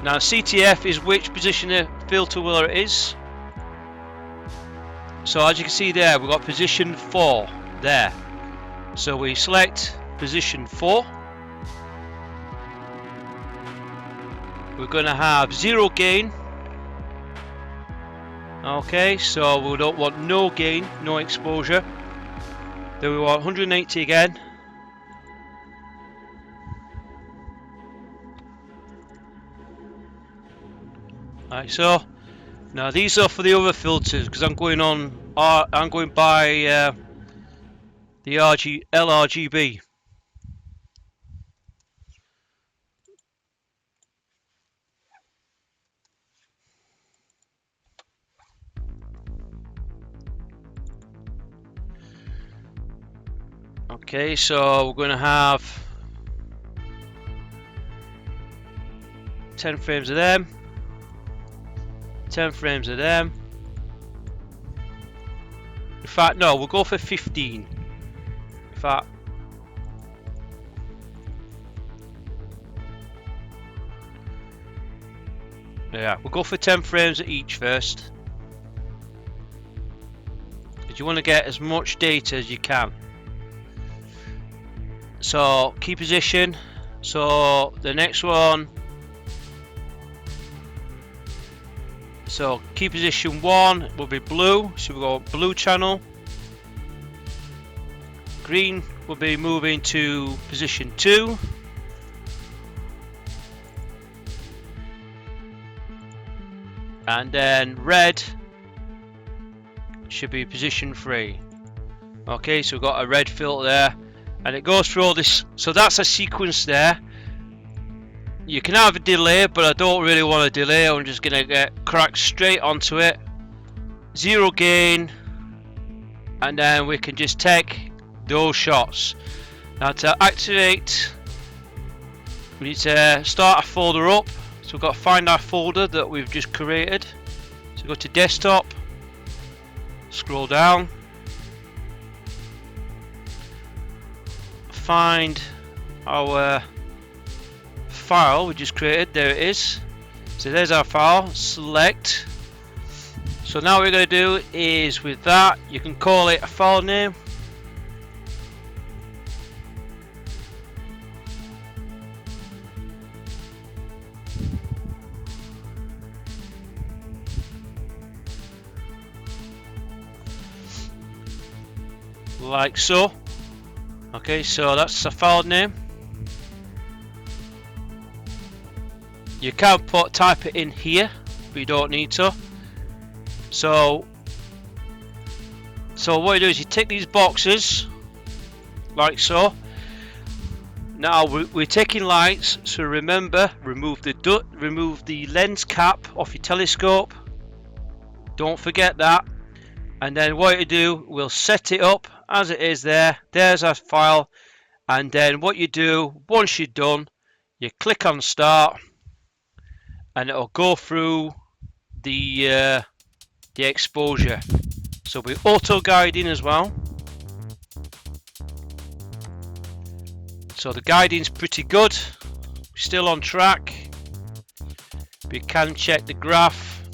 now CTF is which position the filter wheel it is. So as you can see there, we've got position 4 there. So we select position 4. We're going to have 0 gain. Okay, so we don't want no gain, no exposure. Then we want 180 again. Right, so now these are for the other filters because I'm going by the LRGB. Okay, so we're going to have 10 frames of them, 10 frames of them. In fact, no, we'll go for 15. In fact, yeah, we'll go for 10 frames of each first, because you want to get as much data as you can. So key position. So the next one. So key position 1 will be blue. So we go blue channel. Green will be moving to position 2. and then red should be position 3. Okay, so we've got a red filter there, and it goes through all this. So that's a sequence there. You can have a delay, but I don't really want a delay. I'm just gonna get cracked straight onto it. 0 gain, and then we can just take those shots. Now to activate, we need to start a folder up. So we've got to find our folder that we've just created. So go to desktop, scroll down, find our file we just created. There it is. So there's our file. Select. So now what we're going to do is, with that, you can call it a file name. Like so. Okay, so that's a file name. You can type it in here, but you don't need to. So what you do is you tick these boxes, like so. Now we're taking lights, so remember, remove the lens cap off your telescope. Don't forget that. And then what you do, we'll set it up as it is there. There's our file. And then what you do, once you're done, you click on start, and it'll go through the exposure. So we're auto guiding as well. So the guiding's pretty good. We're still on track. But you can check the graph,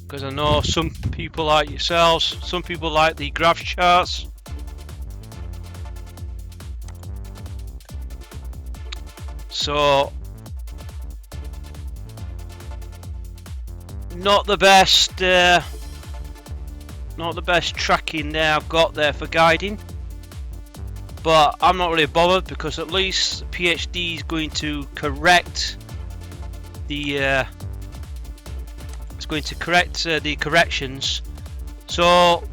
because I know some people like yourselves, some people like the graph charts. So not the best tracking there I've got there for guiding, but I'm not really bothered, because at least PhD is going to correct the the corrections. So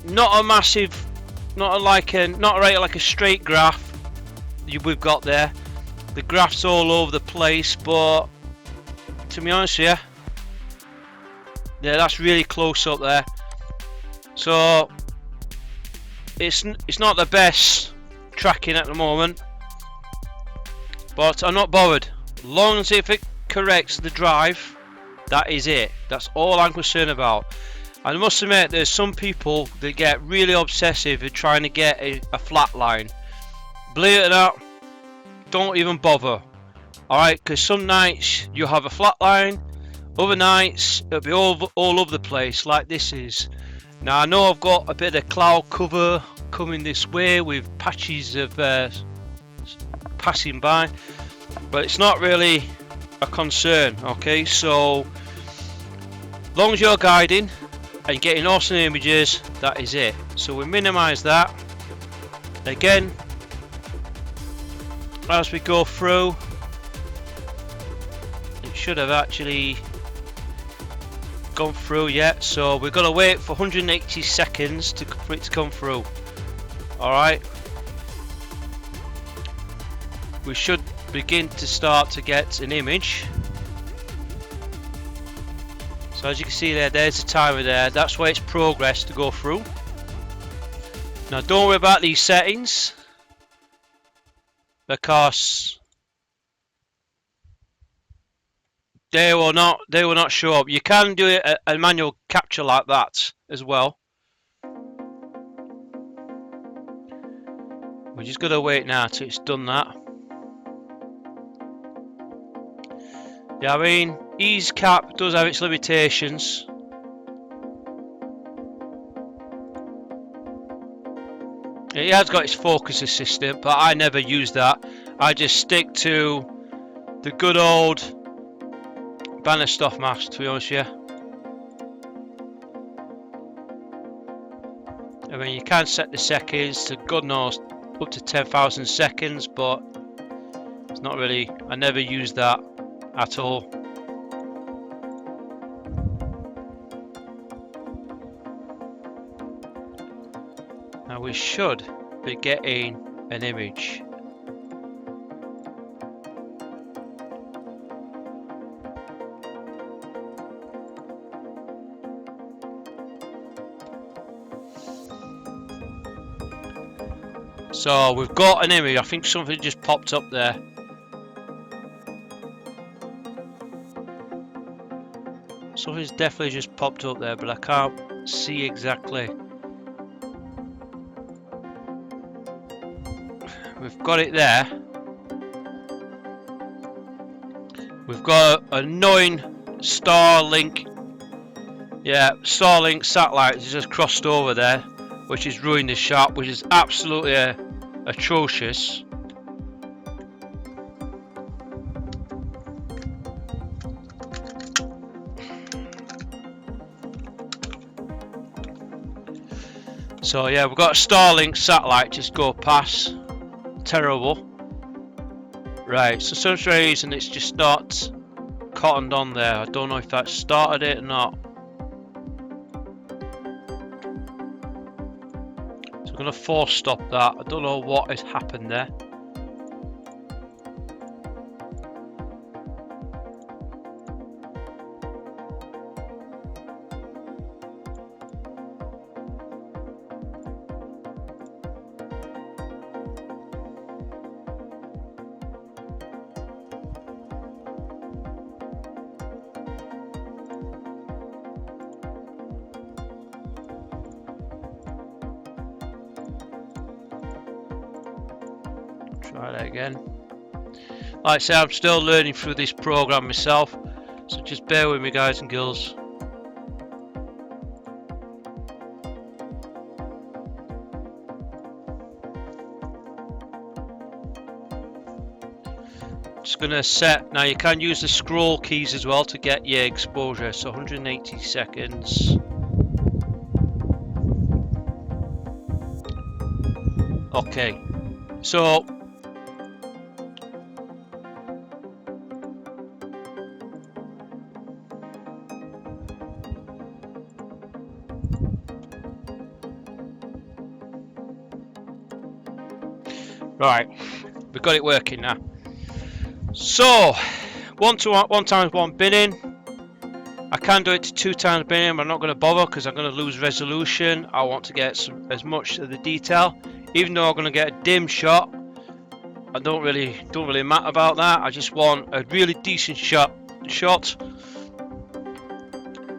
not a massive, not like a straight graph we've got there. The graph's all over the place, but to be honest with you, yeah, that's really close up there. So it's not the best tracking at the moment, but I'm not bothered. As long as if it corrects the drive, that is it. That's all I'm concerned about. I must admit, there's some people that get really obsessive in trying to get a flat line. Believe it or not, don't even bother. Alright, because some nights you'll have a flat line, other nights it'll be all over the place like this is. Now I know I've got a bit of cloud cover coming this way with patches of passing by, but it's not really a concern. Okay, so long as you're guiding and getting awesome images, that is it. So we minimize that. Again, as we go through, it should have actually gone through yet, so we've got to wait for 180 seconds for it to come through. Alright, we should begin to start to get an image. So as you can see there's the timer there. That's where it's progressed to go through. Now don't worry about these settings, because they will not show up. You can do a manual capture like that as well. We're just gonna wait now till it's done that. Yeah, I mean, ease cap does have its limitations. It has got its focus assistant, but I never use that. I just stick to the good old banner stuff mask, to be honest with you. I mean, you can set the seconds to God knows up to 10,000 seconds, but it's not really, I never use that at all. we should be getting an image. So we've got an image. I think something just popped up there. Something's definitely just popped up there, but I can't see exactly. We've got it there. We've got an annoying Starlink. Yeah, Starlink satellite has just crossed over there, which is ruining the shot, which is absolutely atrocious. So yeah, we've got a Starlink satellite just go past. Terrible. Right, so for some reason it's just not cottoned on there. I don't know if that started it or not. So I'm going to force stop that. I don't know what has happened there. Try that again. Like I say, I'm still learning through this program myself, so just bear with me, guys and girls. Just gonna set. Now you can use the scroll keys as well to get your exposure. So 180 seconds. Okay, so right, we've got it working now. So 1 times 1 binning. I can do it to 2 times binning, but I'm not going to bother because I'm going to lose resolution. I want to get as much of the detail, even though I'm going to get a dim shot. I don't really matter about that. I just want a really decent shot.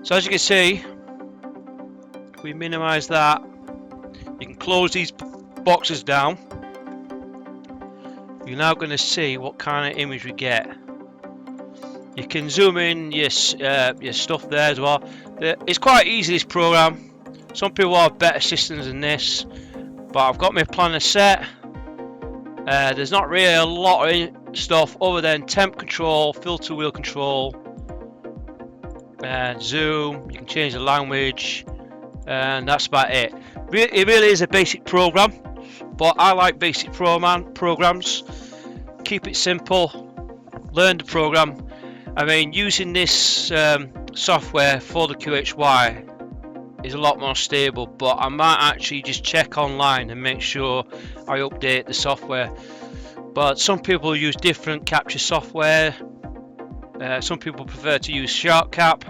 So as you can see, if we minimize that, you can close these boxes down. You're now going to see what kind of image we get. You can zoom in your stuff there as well. It's quite easy, this program. Some people have better systems than this, but I've got my planner set. There's not really a lot of stuff other than temp control, filter wheel control, zoom. You can change the language, and that's about it. It really is a basic program, but I like basic programs. Keep it simple. Learn the program. I mean, using this software for the QHY is a lot more stable, but I might actually just check online and make sure I update the software. But some people use different capture software. Some people prefer to use SharkCap.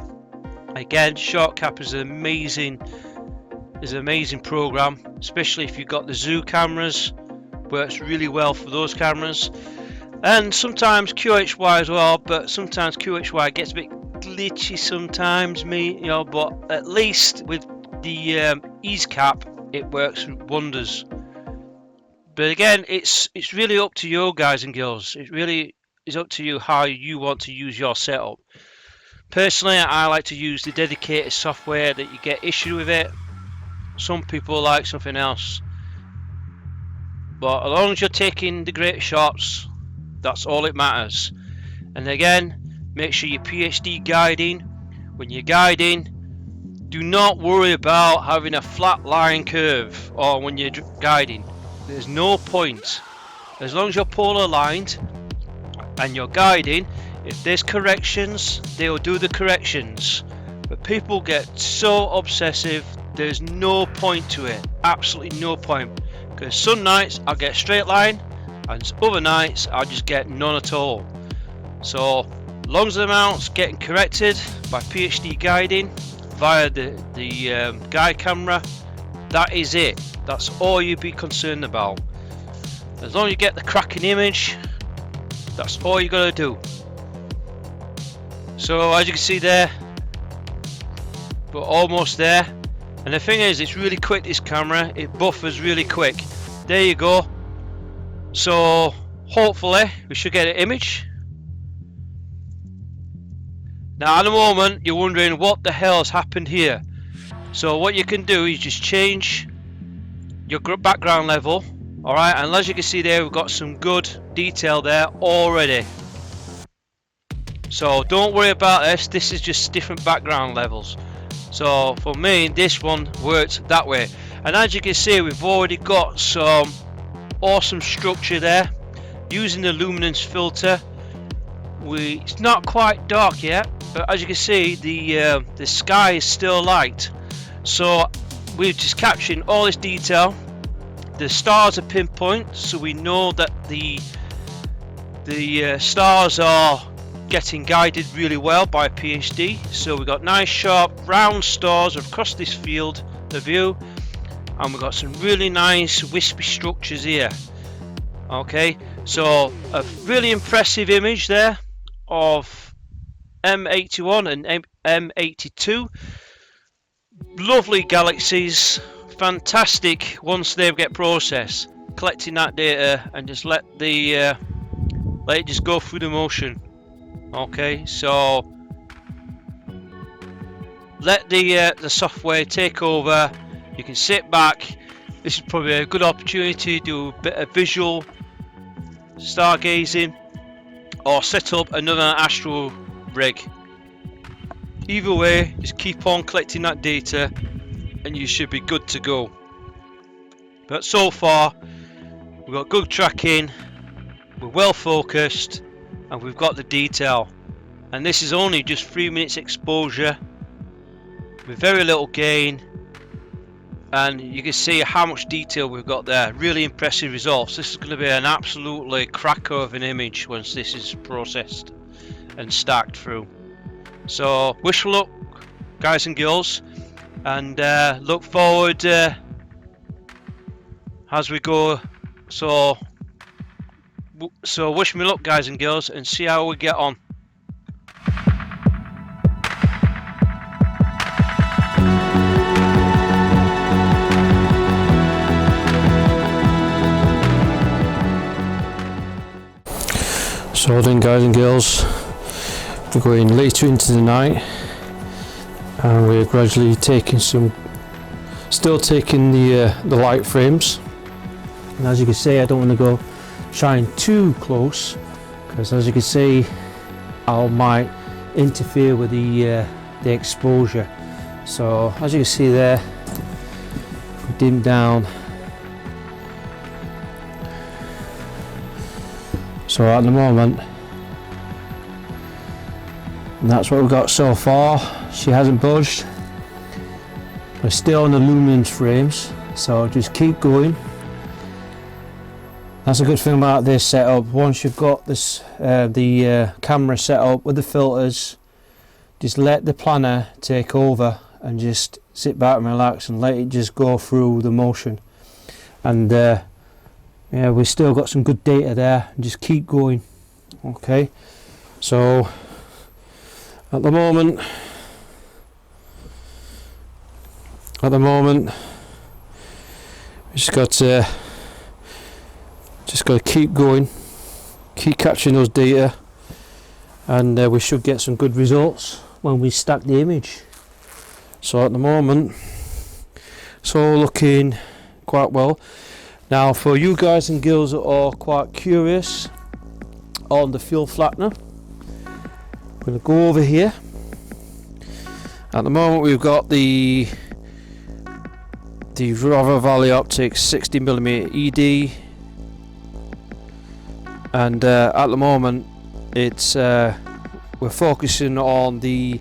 Again, SharkCap is an amazing program, especially if you've got the zoo cameras. Works really well for those cameras. And sometimes QHY as well, but sometimes QHY gets a bit glitchy sometimes, but at least with the ease cap it works wonders. But again, it's really up to you, guys and girls. It really is up to you how you want to use your setup. Personally, I like to use the dedicated software that you get issued with it. Some people like something else, but as long as you're taking the great shots, that's all it matters. And again, make sure you're PhD guiding. When you're guiding, do not worry about having a flat line curve, or when you're guiding, there's no point. As long as you're polar aligned and you're guiding, if there's corrections, they'll do the corrections. But people get so obsessive, There's no point to it, absolutely no point, because some nights I'll get a straight line and other nights I'll just get none at all. So long as the amount's getting corrected by PhD guiding via the guide camera, that is it. That's all you'd be concerned about. As long as you get the cracking image, that's all you gotta do. So as you can see there, we're almost there. And the thing is, it's really quick, this camera, it buffers really quick. There you go. So hopefully we should get an image. Now at the moment you're wondering what the hell's happened here. So what you can do is just change your background level. Alright, and as you can see there, we've got some good detail there already. So don't worry about this is just different background levels. So for me, this one works that way. And as you can see, we've already got some awesome structure there. Using the luminance filter, it's not quite dark yet, but as you can see, the sky is still light. So we're just capturing all this detail. The stars are pinpoint, so we know that the stars are getting guided really well by a PhD. So we've got nice sharp round stars across this field of view, and we've got some really nice wispy structures here. Okay, so a really impressive image there of M81 and M82. Lovely galaxies, fantastic once they get processed. Collecting that data and just let it just go through the motion. Okay, so let the software take over. You can sit back. This is probably a good opportunity to do a bit of visual stargazing or set up another Astro rig. Either way, just keep on collecting that data and you should be good to go. But so far we've got good tracking, we're well focused, and we've got the detail. And this is only just 3 minutes exposure with very little gain, and you can see how much detail we've got there. Really impressive results. This is going to be an absolutely cracker of an image once this is processed and stacked through. So wish luck, guys and girls, and look forward as we go. So wish me luck, guys and girls, and see how we get on. So then, guys and girls, we're going later into the night and we're gradually taking still taking the light frames. And as you can see, I don't want to go shine too close, because as you can see, I might interfere with the exposure. So as you can see there, dim down. So at the moment, and that's what we've got so far. She hasn't budged. We're still on the luminance frames, so just keep going. That's a good thing about this setup. Once you've got this the camera set up with the filters, just let the planner take over and just sit back and relax and let it just go through the motion. And yeah, we've still got some good data there, and just keep going. Okay, so at the moment we just got to keep going, keep capturing those data, and we should get some good results when we stack the image. So at the moment it's all looking quite well. Now for you guys and girls that are quite curious on the fuel flattener, I'm going to go over here. At the moment we've got the River Valley Optics 60mm ED, and at the moment it's we're focusing on the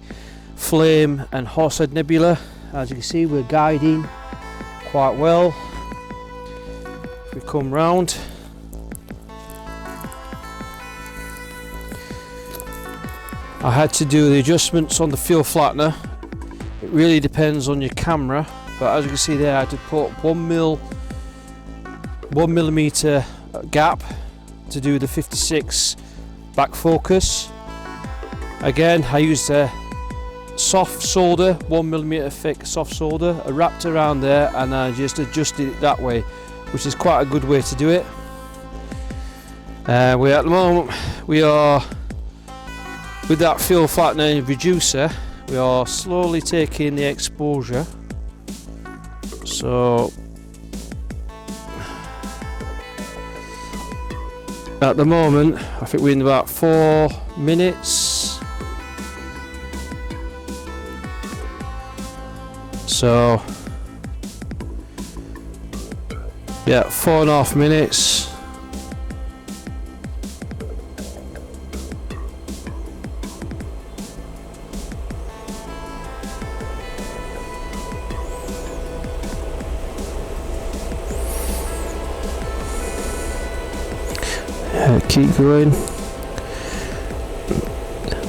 Flame and Horsehead Nebula, as you can see, we're guiding quite well. If we come round, I had to do the adjustments on the field flattener. It really depends on your camera, but as you can see there, I had to put 1 millimeter gap to do the 56 back focus. Again, I used a soft solder, 1 millimeter thick soft solder. I wrapped around there and I just adjusted it that way, which is quite a good way to do it. At the moment we are with that field flattener reducer. We are slowly taking the exposure. So at the moment, I think we're in about 4 minutes. So yeah, 4.5 minutes. Keep going.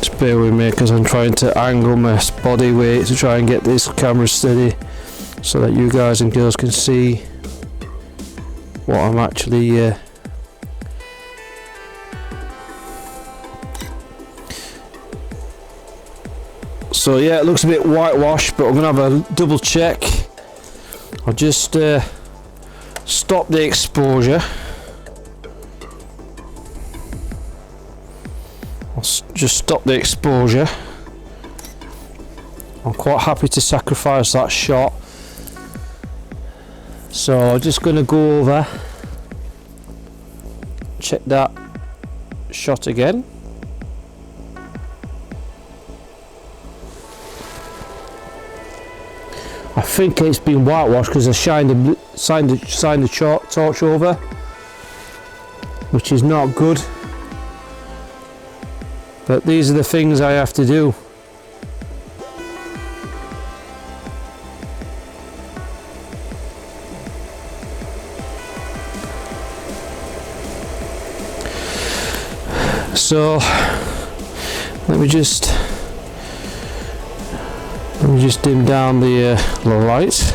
Just bear with me because I'm trying to angle my body weight to try and get this camera steady so that you guys and girls can see what I'm actually so yeah, it looks a bit whitewashed, but I'm gonna have a double check. I'll just stop the exposure. Just stop the exposure. I'm quite happy to sacrifice that shot, so I'm just going to go over, check that shot again. I think it's been whitewashed because I shined the torch over, which is not good. But these are the things I have to do. So let me just dim down the light.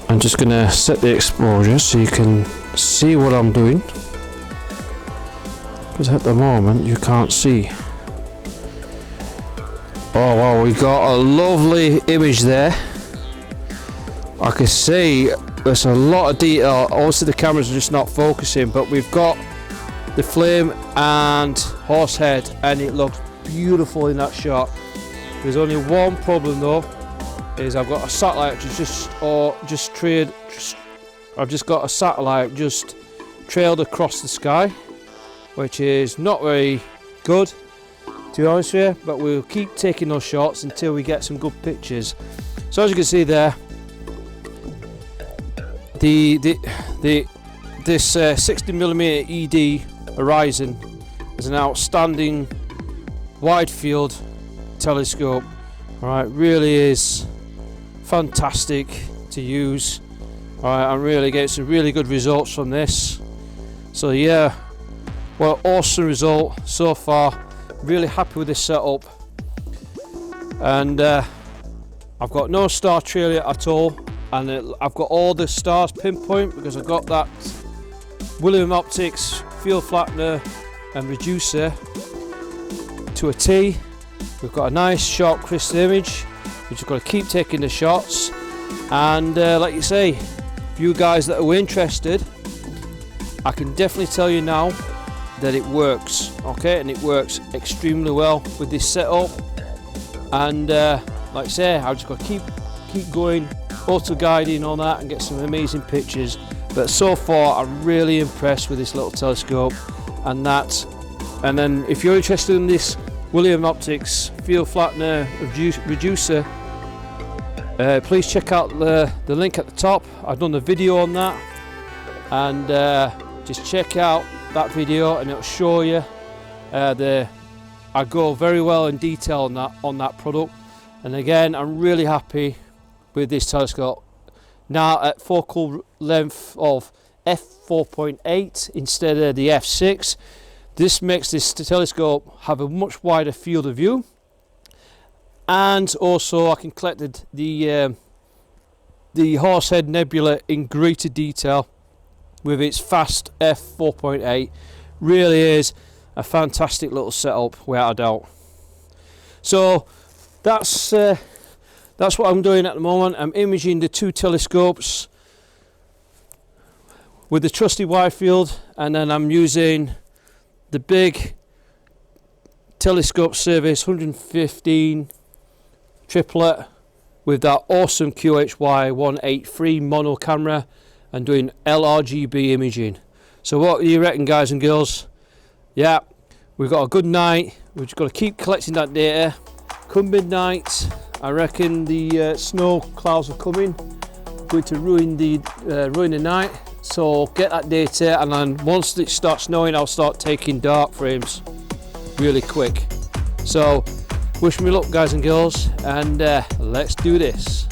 I'm just going to set the exposure so you can see what I'm doing, because at the moment you can't see. Oh wow, we got a lovely image there. I can see there's a lot of detail. Obviously the camera's just not focusing, but we've got the flame and horse head and it looks beautiful in that shot. There's only one problem though, is I've got a satellite I've just got a satellite just trailed across the sky, which is not very good, to be honest with you, but we'll keep taking those shots until we get some good pictures. So as you can see there, this 60mm ED Horizon is an outstanding wide field telescope. Alright, really is fantastic to use. Alright, I'm really getting some really good results from this. So yeah, well, awesome result so far. Really happy with this setup, and I've got no star trail at all, and I've got all the stars pinpoint because I've got that William Optics field flattener and reducer to a T. We've got a nice sharp crisp image. We've just got to keep taking the shots, and like you say, if you guys that are interested, I can definitely tell you now that it works, okay, and it works extremely well with this setup. And like I say, I've just got to keep going, auto guiding on that, and get some amazing pictures. But so far I'm really impressed with this little telescope and that. And then if you're interested in this William Optics field flattener reducer, please check out the link at the top. I've done a video on that, and just check out that video and it'll show you I go very well in detail on that product, And again, I'm really happy with this telescope. Now at focal length of f4.8 instead of the f6, this makes this telescope have a much wider field of view, and also I can collect the Horsehead Nebula in greater detail with its fast f4.8. Really is a fantastic little setup, without a doubt. So that's what I'm doing at the moment. I'm imaging the two telescopes with the trusty wide field, and then I'm using the big telescope service 115 triplet with that awesome QHY183 mono camera and doing LRGB imaging. So what do you reckon, guys and girls? Yeah, we've got a good night. We've just got to keep collecting that data. Come midnight, I reckon the snow clouds are coming, going to ruin the night. So get that data, and then once it starts snowing, I'll start taking dark frames really quick. So wish me luck, guys and girls, and let's do this.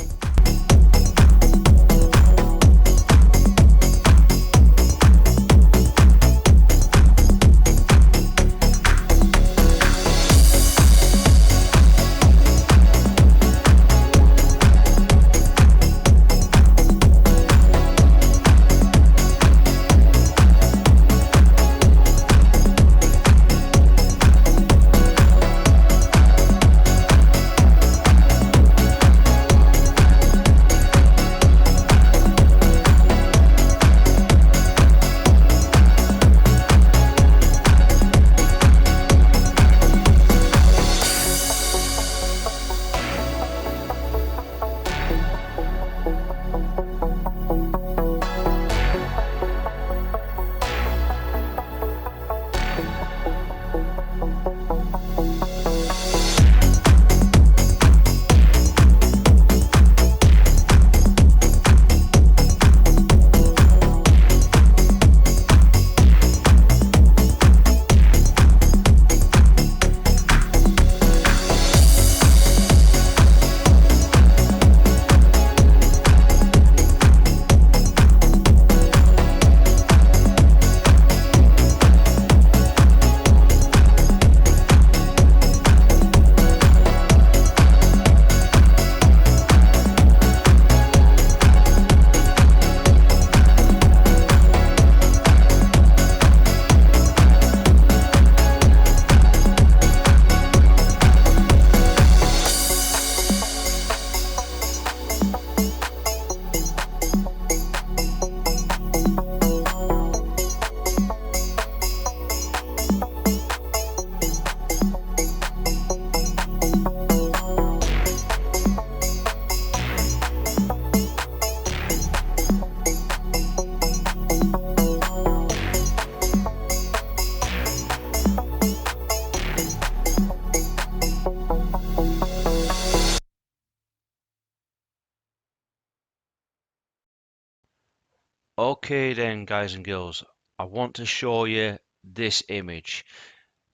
Okay then, guys and girls, I want to show you this image.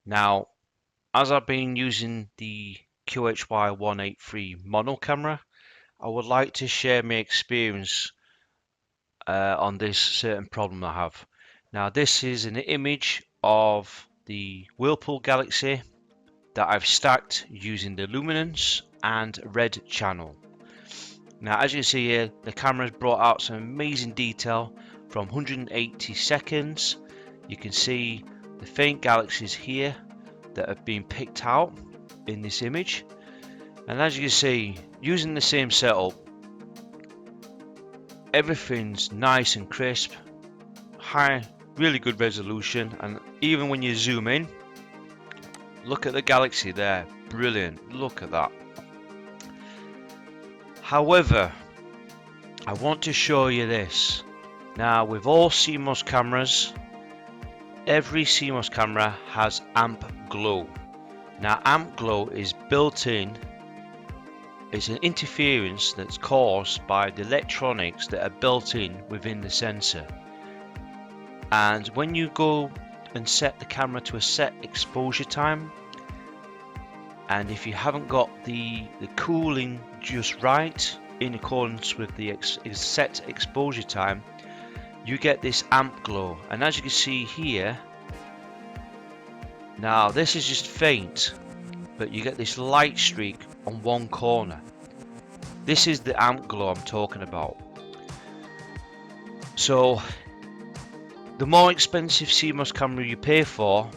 Now, as I've been using the QHY183 mono camera, I would like to share my experience on this certain problem I have. Now, this is an image of the Whirlpool Galaxy that I've stacked using the luminance and red channel. Now, as you see here, the camera's brought out some amazing detail from 180 seconds. You can see the faint galaxies here that have been picked out in this image. And as you can see, using the same setup, everything's nice and crisp, high, really good resolution, and even when you zoom in, look at the galaxy there, brilliant, look at that. However, I want to show you this. Now, with all CMOS cameras, every CMOS camera has amp glow. Now, amp glow is built in. It's an interference that's caused by the electronics that are built in within the sensor. And when you go and set the camera to a set exposure time, and if you haven't got the cooling just right in accordance with the set exposure time, you get this amp glow. And as you can see here, now this is just faint, but you get this light streak on one corner. This is the amp glow I'm talking about. So the more expensive CMOS camera you pay for,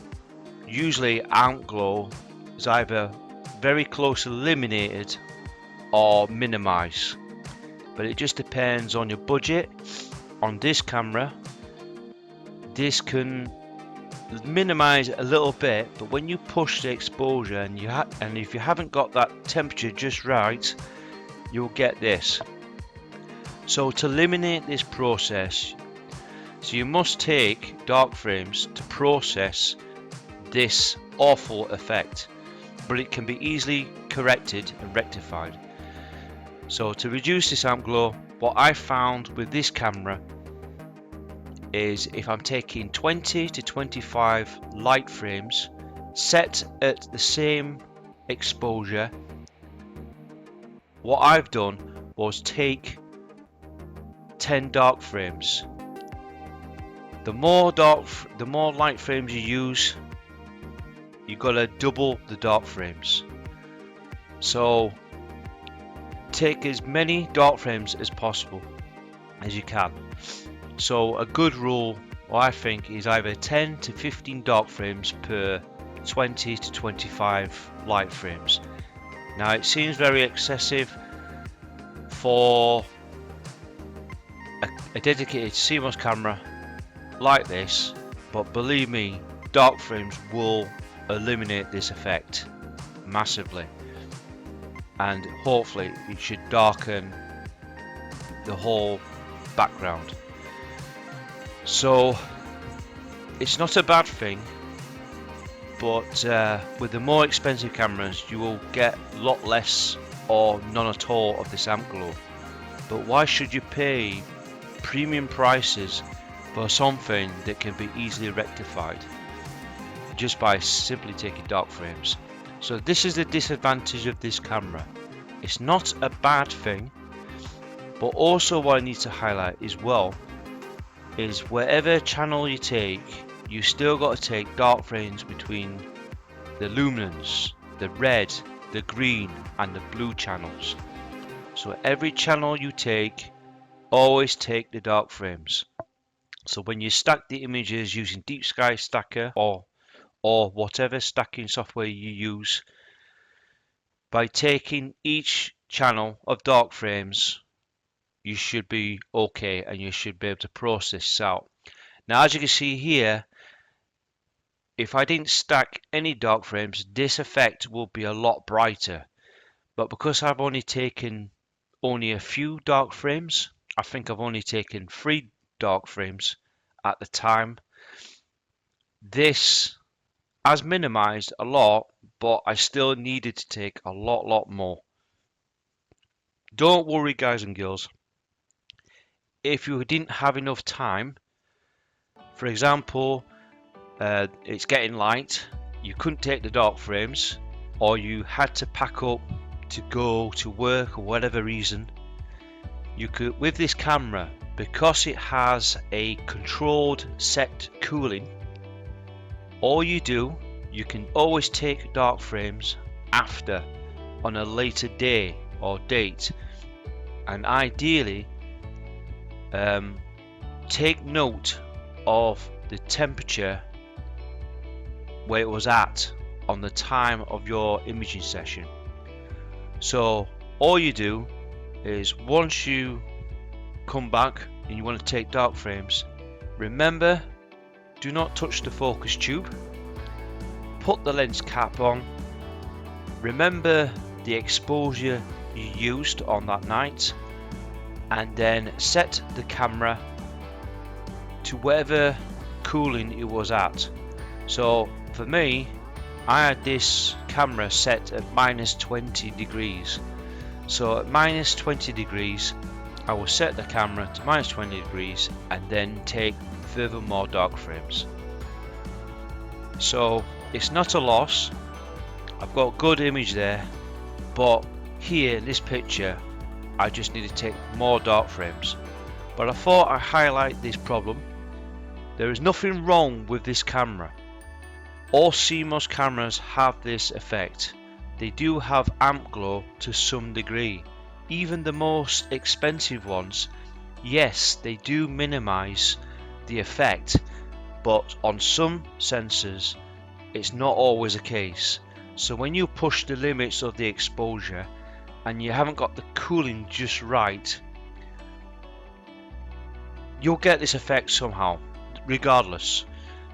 usually amp glow is either very close eliminated or minimized, but it just depends on your budget. On this camera, this can minimize a little bit, but when you push the exposure and if you haven't got that temperature just right, you'll get this. So to eliminate this process, so you must take dark frames to process this awful effect, but it can be easily corrected and rectified. So to reduce this amp glow, what I found with this camera is if I'm taking 20 to 25 light frames set at the same exposure, what I've done was take 10 dark frames. The more light frames you use, you've got to double the dark frames. So take as many dark frames as possible as you can. So a good rule, I think, is either 10 to 15 dark frames per 20 to 25 light frames. Now it seems very excessive for a dedicated CMOS camera like this, but believe me, dark frames will eliminate this effect massively, and hopefully it should darken the whole background. So it's not a bad thing, but with the more expensive cameras you will get a lot less or none at all of this amp glow. But why should you pay premium prices for something that can be easily rectified just by simply taking dark frames? So this is the disadvantage of this camera. It's not a bad thing, but also what I need to highlight as well is wherever channel you take, you still got to take dark frames between the luminance, the red, the green and the blue channels. So every channel you take, always take the dark frames. So when you stack the images using Deep Sky Stacker or whatever stacking software you use, by taking each channel of dark frames, you should be okay and you should be able to process this out. Now as you can see here, if I didn't stack any dark frames, this effect will be a lot brighter, but because I've only taken a few dark frames, I think I've only taken 3 dark frames at the time, this has minimized a lot, but I still needed to take a lot more. Don't worry guys and girls, if you didn't have enough time, for example, it's getting light, you couldn't take the dark frames, or you had to pack up to go to work or whatever reason, you could, with this camera, because it has a controlled set cooling, all you do, you can always take dark frames after on a later day or date, and ideally take note of the temperature where it was at on the time of your imaging session. So all you do is once you come back and you want to take dark frames, remember, do not touch the focus tube, put the lens cap on, remember the exposure you used on that night, and then set the camera to whatever cooling it was at. So for me, I had this camera set at minus 20 degrees. So at minus 20 degrees, I will set the camera to minus 20 degrees and then take furthermore dark frames. So it's not a loss. I've got a good image there, but here in this picture I just need to take more dark frames. But I thought I'd highlight this problem. There is nothing wrong with this camera. All CMOS cameras have this effect. They do have amp glow to some degree. Even the most expensive ones, yes, they do minimize the effect, but on some sensors it's not always the case. So when you push the limits of the exposure and you haven't got the cooling just right, you'll get this effect somehow, regardless.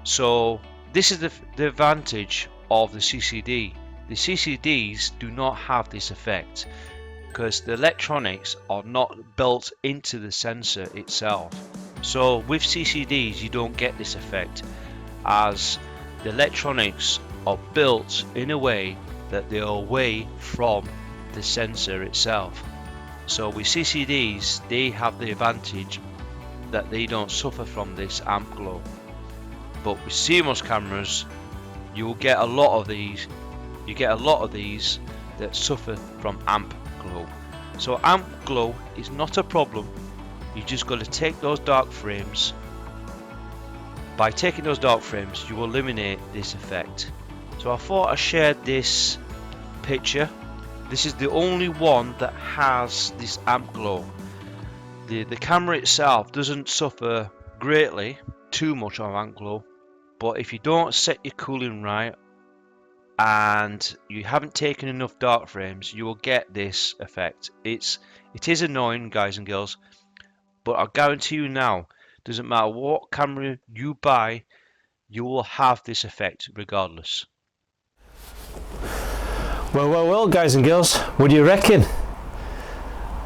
So this is the advantage of the CCD. The CCDs do not have this effect because the electronics are not built into the sensor itself. So with CCDs you don't get this effect, as the electronics are built in a way that they are away from the sensor itself. So with CCDs they have the advantage that they don't suffer from this amp glow. But with CMOS cameras you will get a lot of these. You get a lot of these that suffer from amp glow. So amp glow is not a problem. You just got to take those dark frames. By taking those dark frames you will eliminate this effect. So I thought I shared this picture. This is the only one that has this amp glow. The camera itself doesn't suffer greatly too much of amp glow, but if you don't set your cooling right and you haven't taken enough dark frames, you will get this effect. It is annoying, guys and girls, but I guarantee you now, doesn't matter what camera you buy, you will have this effect regardless. Well, guys and girls, what do you reckon?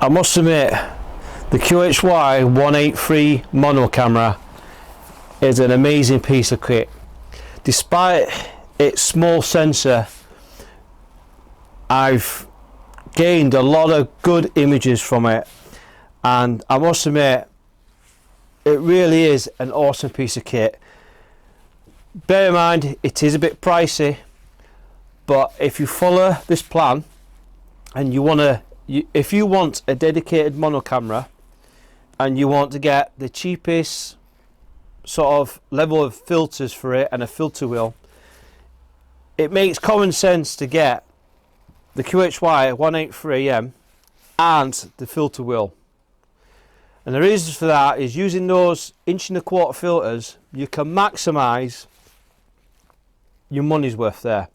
I must admit, the QHY183 mono camera is an amazing piece of kit. Despite its small sensor, I've gained a lot of good images from it, and I must admit it really is an awesome piece of kit. Bear in mind it is a bit pricey, but if you follow this plan and if you want a dedicated mono camera and you want to get the cheapest sort of level of filters for it and a filter wheel, it makes common sense to get the QHY183M and the filter wheel. And the reason for that is, using those 1.25" filters, you can maximize your money's worth there,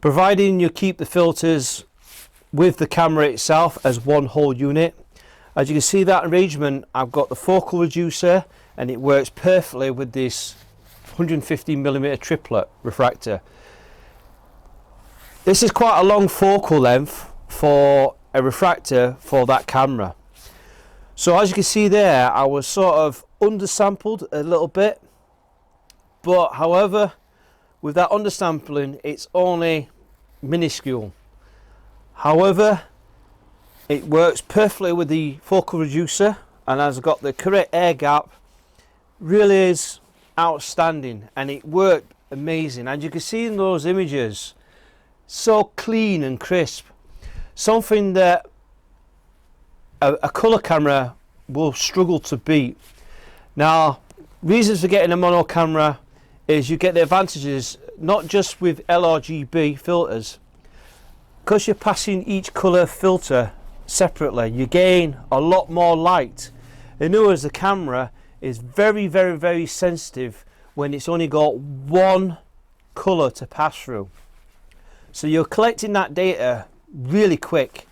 providing you keep the filters with the camera itself as one whole unit. As you can see, that arrangement, I've got the focal reducer and it works perfectly with this 150mm triplet refractor. This is quite a long focal length for a refractor for that camera. So as you can see there, I was sort of undersampled a little bit, but however, with that undersampling it's only minuscule. However, it works perfectly with the focal reducer, and as I've got the correct air gap, really is outstanding, and it worked amazing. And you can see in those images, so clean and crisp, something that a colour camera will struggle to beat. Now, reasons for getting a mono camera is you get the advantages not just with LRGB filters, because you're passing each colour filter separately, you gain a lot more light. In other words, the camera is very sensitive when it's only got one colour to pass through. So you're collecting that data really quick,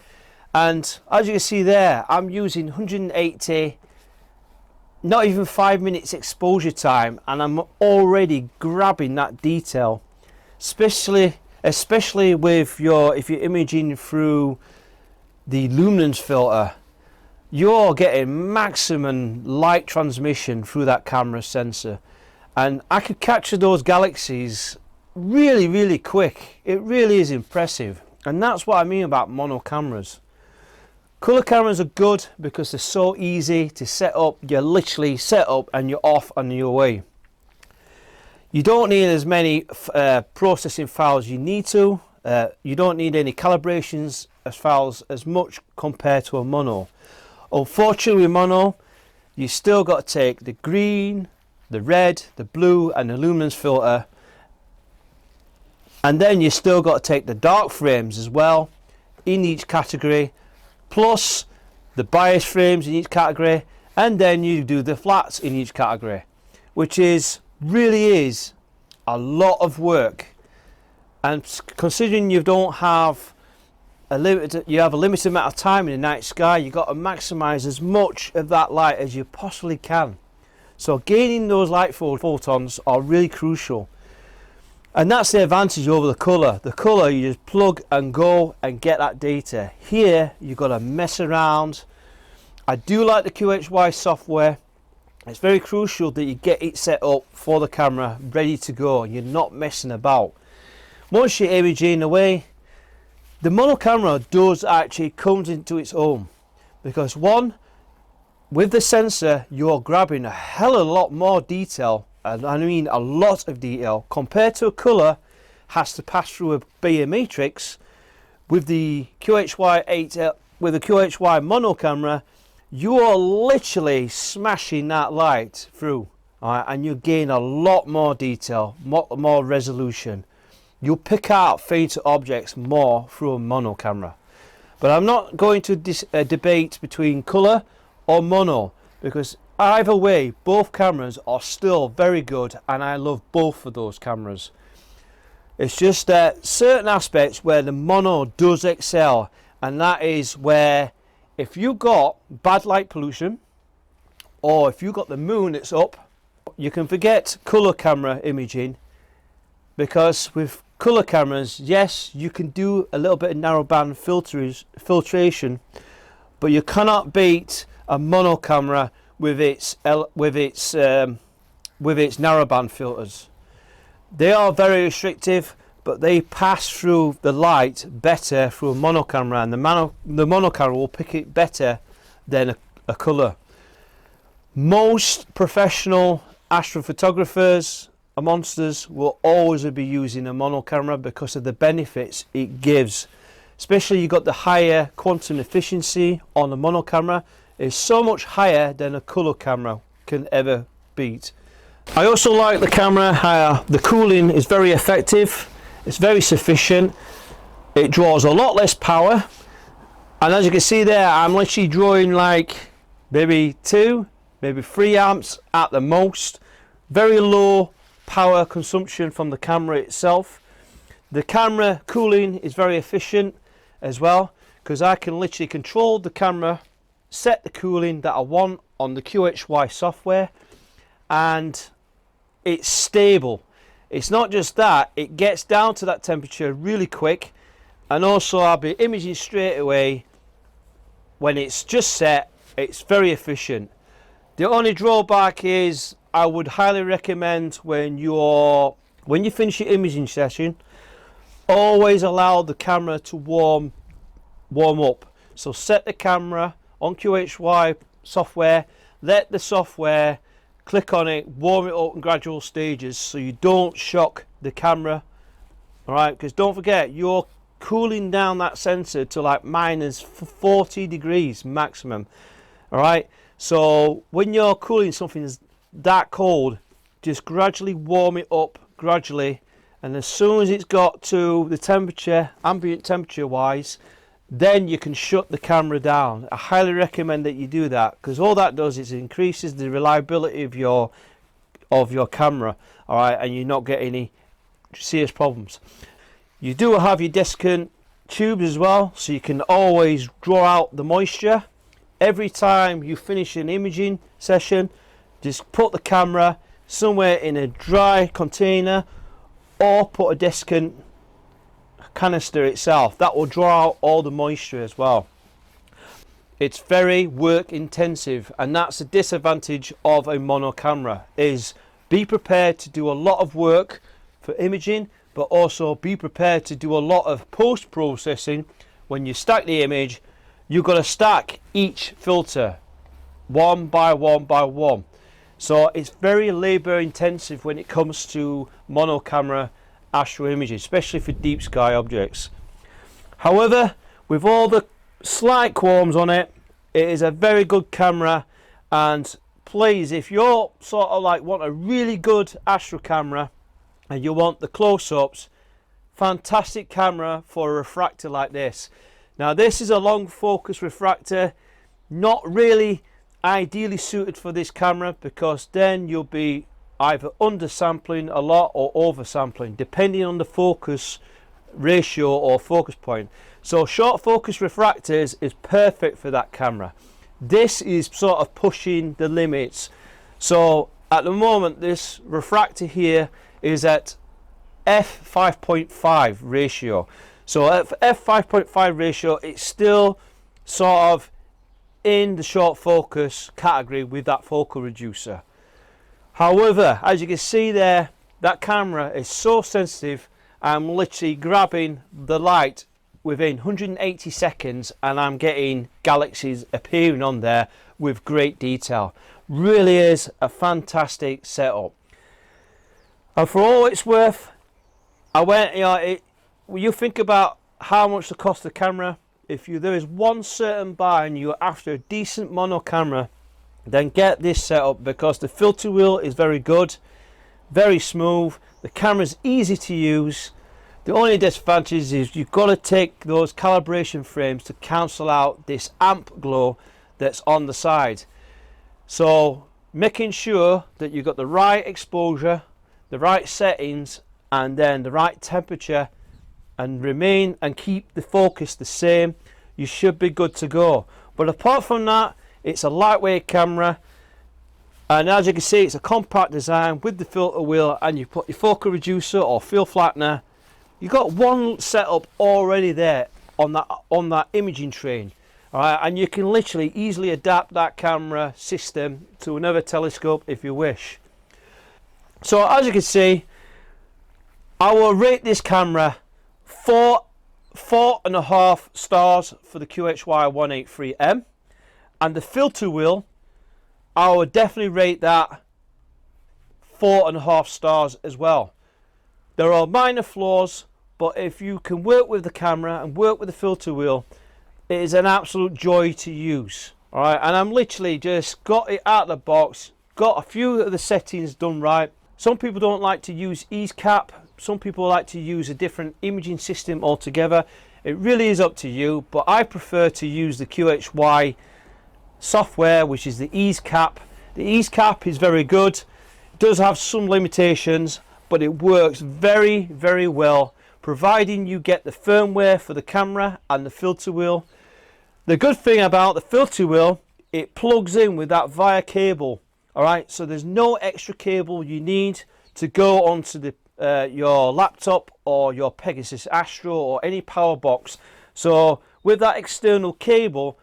and as you can see there, I'm using 180, not even 5 minutes exposure time, and I'm already grabbing that detail, especially with if you're imaging through the luminance filter. You're getting maximum light transmission through that camera sensor, and I could capture those galaxies really quick. It really is impressive, and that's what I mean about mono cameras. Color cameras are good because they're so easy to set up. You're literally set up and you're off and you're away. You don't need as many processing files you need to, You don't need any calibrations as much compared to a mono. Unfortunately with mono, you still got to take the green, the red, the blue and the luminance filter, and then you still got to take the dark frames as well in each category, plus the bias frames in each category, and then you do the flats in each category, which really is a lot of work. And considering you don't have a limited amount of time in the night sky, you've got to maximize as much of that light as you possibly can. So gaining those light photons are really crucial. And that's the advantage over the colour. The colour, you just plug and go and get that data. Here, you've got to mess around. I do like the QHY software. It's very crucial that you get it set up for the camera, ready to go. You're not messing about. Once you're imaging away, the mono camera does actually comes into its own, because one, with the sensor, you're grabbing a hell of a lot more detail, and I mean a lot of detail, compared to a colour has to pass through a Bayer matrix. With the QHY mono camera, you are literally smashing that light through, and you gain a lot more detail, more resolution. You'll pick out fainter objects more through a mono camera. But I'm not going to debate between colour or mono, because either way, both cameras are still very good, and I love both of those cameras. It's just that certain aspects where the mono does excel, and that is where if you've got bad light pollution, or if you've got the moon that's up, you can forget colour camera imaging, because with colour cameras, yes, you can do a little bit of narrowband filtration, but you cannot beat a mono camera with its narrowband filters. They are very restrictive, but they pass through the light better through a mono camera, and the mono camera will pick it better than a colour. Most professional astrophotographers, monsters, will always be using a mono camera because of the benefits it gives. Especially you got the higher quantum efficiency on the mono camera. It's so much higher than a colour camera can ever beat. I also like the camera how the cooling is very effective. It's very sufficient. It draws a lot less power, and as you can see there, I'm literally drawing like maybe 2, maybe 3 amps at the most. Very low power consumption from the camera itself. The camera cooling is very efficient as well, because I can literally control the camera, set the cooling that I want on the QHY software, and it's stable. It's not just that, it gets down to that temperature really quick, and also I'll be imaging straight away. When it's just set, it's very efficient. The only drawback is I would highly recommend when you finish your imaging session, always allow the camera to warm up. So set the camera on QHY software, let the software click on it, warm it up in gradual stages so you don't shock the camera. Alright, because don't forget, you're cooling down that sensor to like minus 40 degrees maximum. Alright, so when you're cooling something that cold, just gradually warm it up gradually, and as soon as it's got to the temperature, ambient temperature wise, then you can shut the camera down. I highly recommend that you do that, because all that does is increases the reliability of your camera. All right, and you're not getting any serious problems. You do have your desiccant tubes as well, so you can always draw out the moisture. Every time you finish an imaging session, just put the camera somewhere in a dry container, or put a desiccant canister itself. That will draw out all the moisture as well. It's very work intensive, and that's the disadvantage of a mono camera, is be prepared to do a lot of work for imaging, but also be prepared to do a lot of post-processing. When you stack the image, you've got to stack each filter one by one by one. So it's very labor intensive when it comes to mono camera astro imaging, especially for deep sky objects. However, with all the slight qualms on it, it is a very good camera, and please, if you're sort of like want a really good astro camera and you want the close-ups, fantastic camera for a refractor like this. Now this is a long focus refractor, not really ideally suited for this camera, because then you'll be either undersampling a lot or oversampling depending on the focus ratio or focus point. So short focus refractors is perfect for that camera. This is sort of pushing the limits. So at the moment this refractor here is at f5.5 ratio. So at f5.5 ratio, it's still sort of in the short focus category with that focal reducer. However, as you can see there, that camera is so sensitive. I'm literally grabbing the light within 180 seconds and I'm getting galaxies appearing on there with great detail. Really is a fantastic setup. And for all it's worth, I went, you think about how much the cost of the camera. If there is one certain buy and you're after a decent mono camera, then get this setup, because the filter wheel is very good, very smooth, the camera is easy to use. The only disadvantage is you've got to take those calibration frames to cancel out this amp glow that's on the side. So making sure that you've got the right exposure, the right settings, and then the right temperature, and keep the focus the same, you should be good to go. But apart from that, it's a lightweight camera, and as you can see, it's a compact design with the filter wheel, and you put your focal reducer or field flattener. You've got one setup already there on that imaging train. All right, and you can literally easily adapt that camera system to another telescope if you wish. So as you can see, I will rate this camera 4.5 stars for the QHY183M, and the filter wheel, I would definitely rate that 4.5 stars as well. There are minor flaws, but if you can work with the camera and work with the filter wheel, it is an absolute joy to use. All right, and I'm literally just got it out of the box, got a few of the settings done right. Some people don't like to use ease cap, some people like to use a different imaging system altogether. It really is up to you, but I prefer to use the QHY software, which is the ease cap. The ease cap is very good. It does have some limitations, but it works very, very well, providing you get the firmware for the camera and the filter wheel. The good thing about the filter wheel, it plugs in with that via cable. All right, so there's no extra cable you need to go onto the your laptop or your Pegasus Astro or any power box. So with that external cable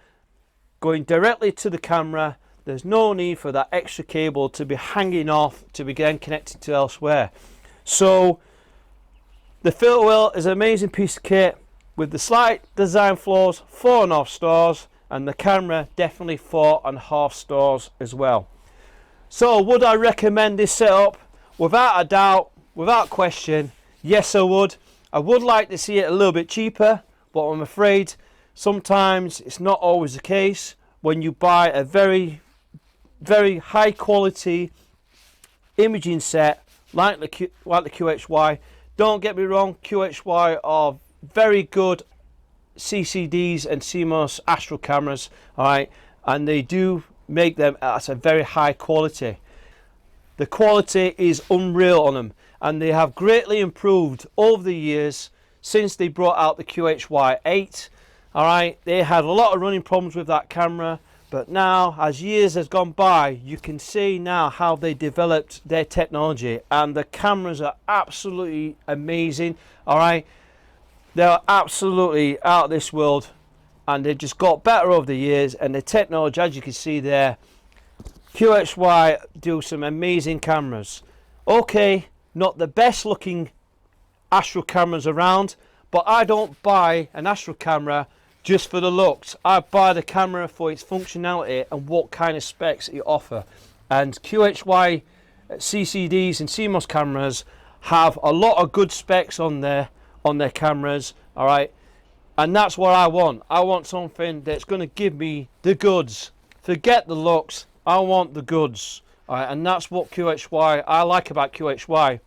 going directly to the camera, there's no need for that extra cable to be hanging off to be then connected to elsewhere. So the filter wheel is an amazing piece of kit with the slight design flaws, 4.5 stars, and the camera definitely 4.5 stars as well. So would I recommend this setup? Without a doubt, without question, yes I would. I would like to see it a little bit cheaper, but I'm afraid sometimes it's not always the case. When you buy a very, very high quality imaging set like the QHY, don't get me wrong, QHY are very good CCDs and CMOS Astro cameras, all right, and they do make them at a very high quality. The quality is unreal on them, and they have greatly improved over the years since they brought out the QHY8. All right, they had a lot of running problems with that camera, but now as years has gone by, you can see now how they developed their technology, and the cameras are absolutely amazing. All right, they're absolutely out of this world, and they've just got better over the years, and the technology, as you can see there, QHY do some amazing cameras. Okay, not the best looking Astro cameras around, but I don't buy an Astro camera just for the looks. I buy the camera for its functionality and what kind of specs it offer. And QHY CCDs and CMOS cameras have a lot of good specs on their cameras, all right? And that's what I want. I want something that's going to give me the goods. Forget the looks, I want the goods, all right? And that's what I like about QHY.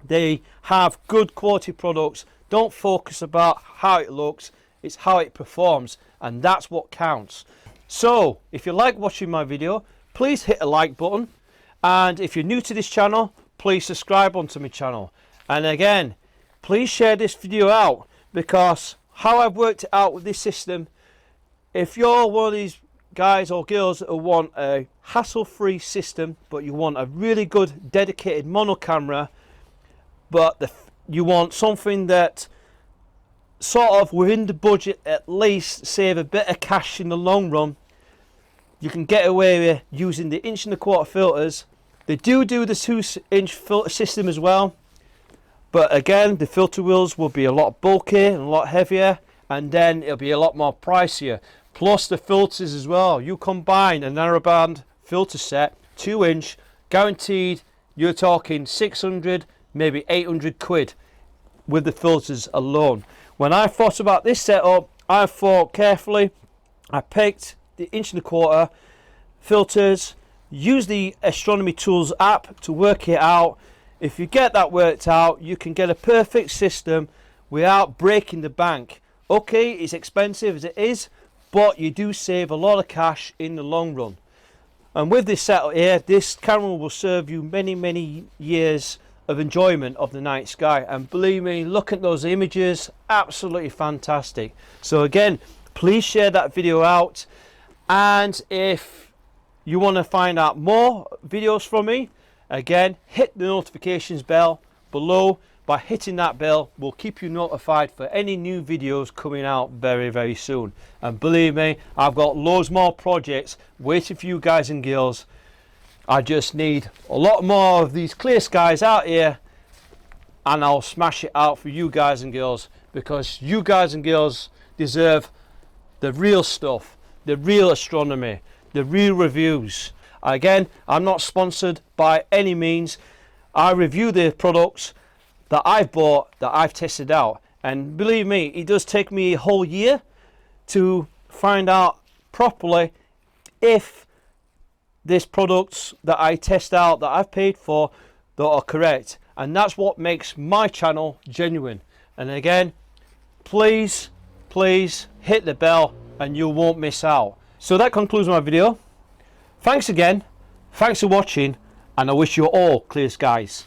They have good quality products. Don't focus about how it looks, it's how it performs, and that's what counts. So if you like watching my video, please hit a like button, and if you're new to this channel, please subscribe onto my channel. And again, please share this video out, because how I've worked it out with this system, if you're one of these guys or girls that want a hassle-free system, but you want a really good dedicated mono camera, but you want something that sort of within the budget, at least save a bit of cash in the long run, you can get away with using the 1.25" filters. They do the 2" filter system as well, but again the filter wheels will be a lot bulkier and a lot heavier, and then it'll be a lot more pricier. Plus the filters as well. You combine a narrowband filter set, 2" guaranteed, you're talking 600, maybe 800 quid with the filters alone. When I thought about this setup, I thought carefully. I picked the 1.25" filters, use the Astronomy Tools app to work it out. If you get that worked out, you can get a perfect system without breaking the bank. Okay, it's expensive as it is, but you do save a lot of cash in the long run. And with this setup here, this camera will serve you many years of enjoyment of the night sky, and believe me, look at those images, absolutely fantastic. So again, please share that video out, and if you want to find out more videos from me, again, hit the notifications bell below. By hitting that bell, we'll keep you notified for any new videos coming out very soon. And believe me, I've got loads more projects waiting for you guys and girls. I just need a lot more of these clear skies out here, and I'll smash it out for you guys and girls, because you guys and girls deserve the real stuff, the real astronomy, the real reviews. Again, I'm not sponsored by any means. I review the products that I've bought, that I've tested out, and believe me, it does take me a whole year to find out properly if these products that I test out, that I've paid for, that are correct. And that's what makes my channel genuine. And again, please hit the bell and you won't miss out. So that concludes my video. Thanks again, thanks for watching, and I wish you all clear skies.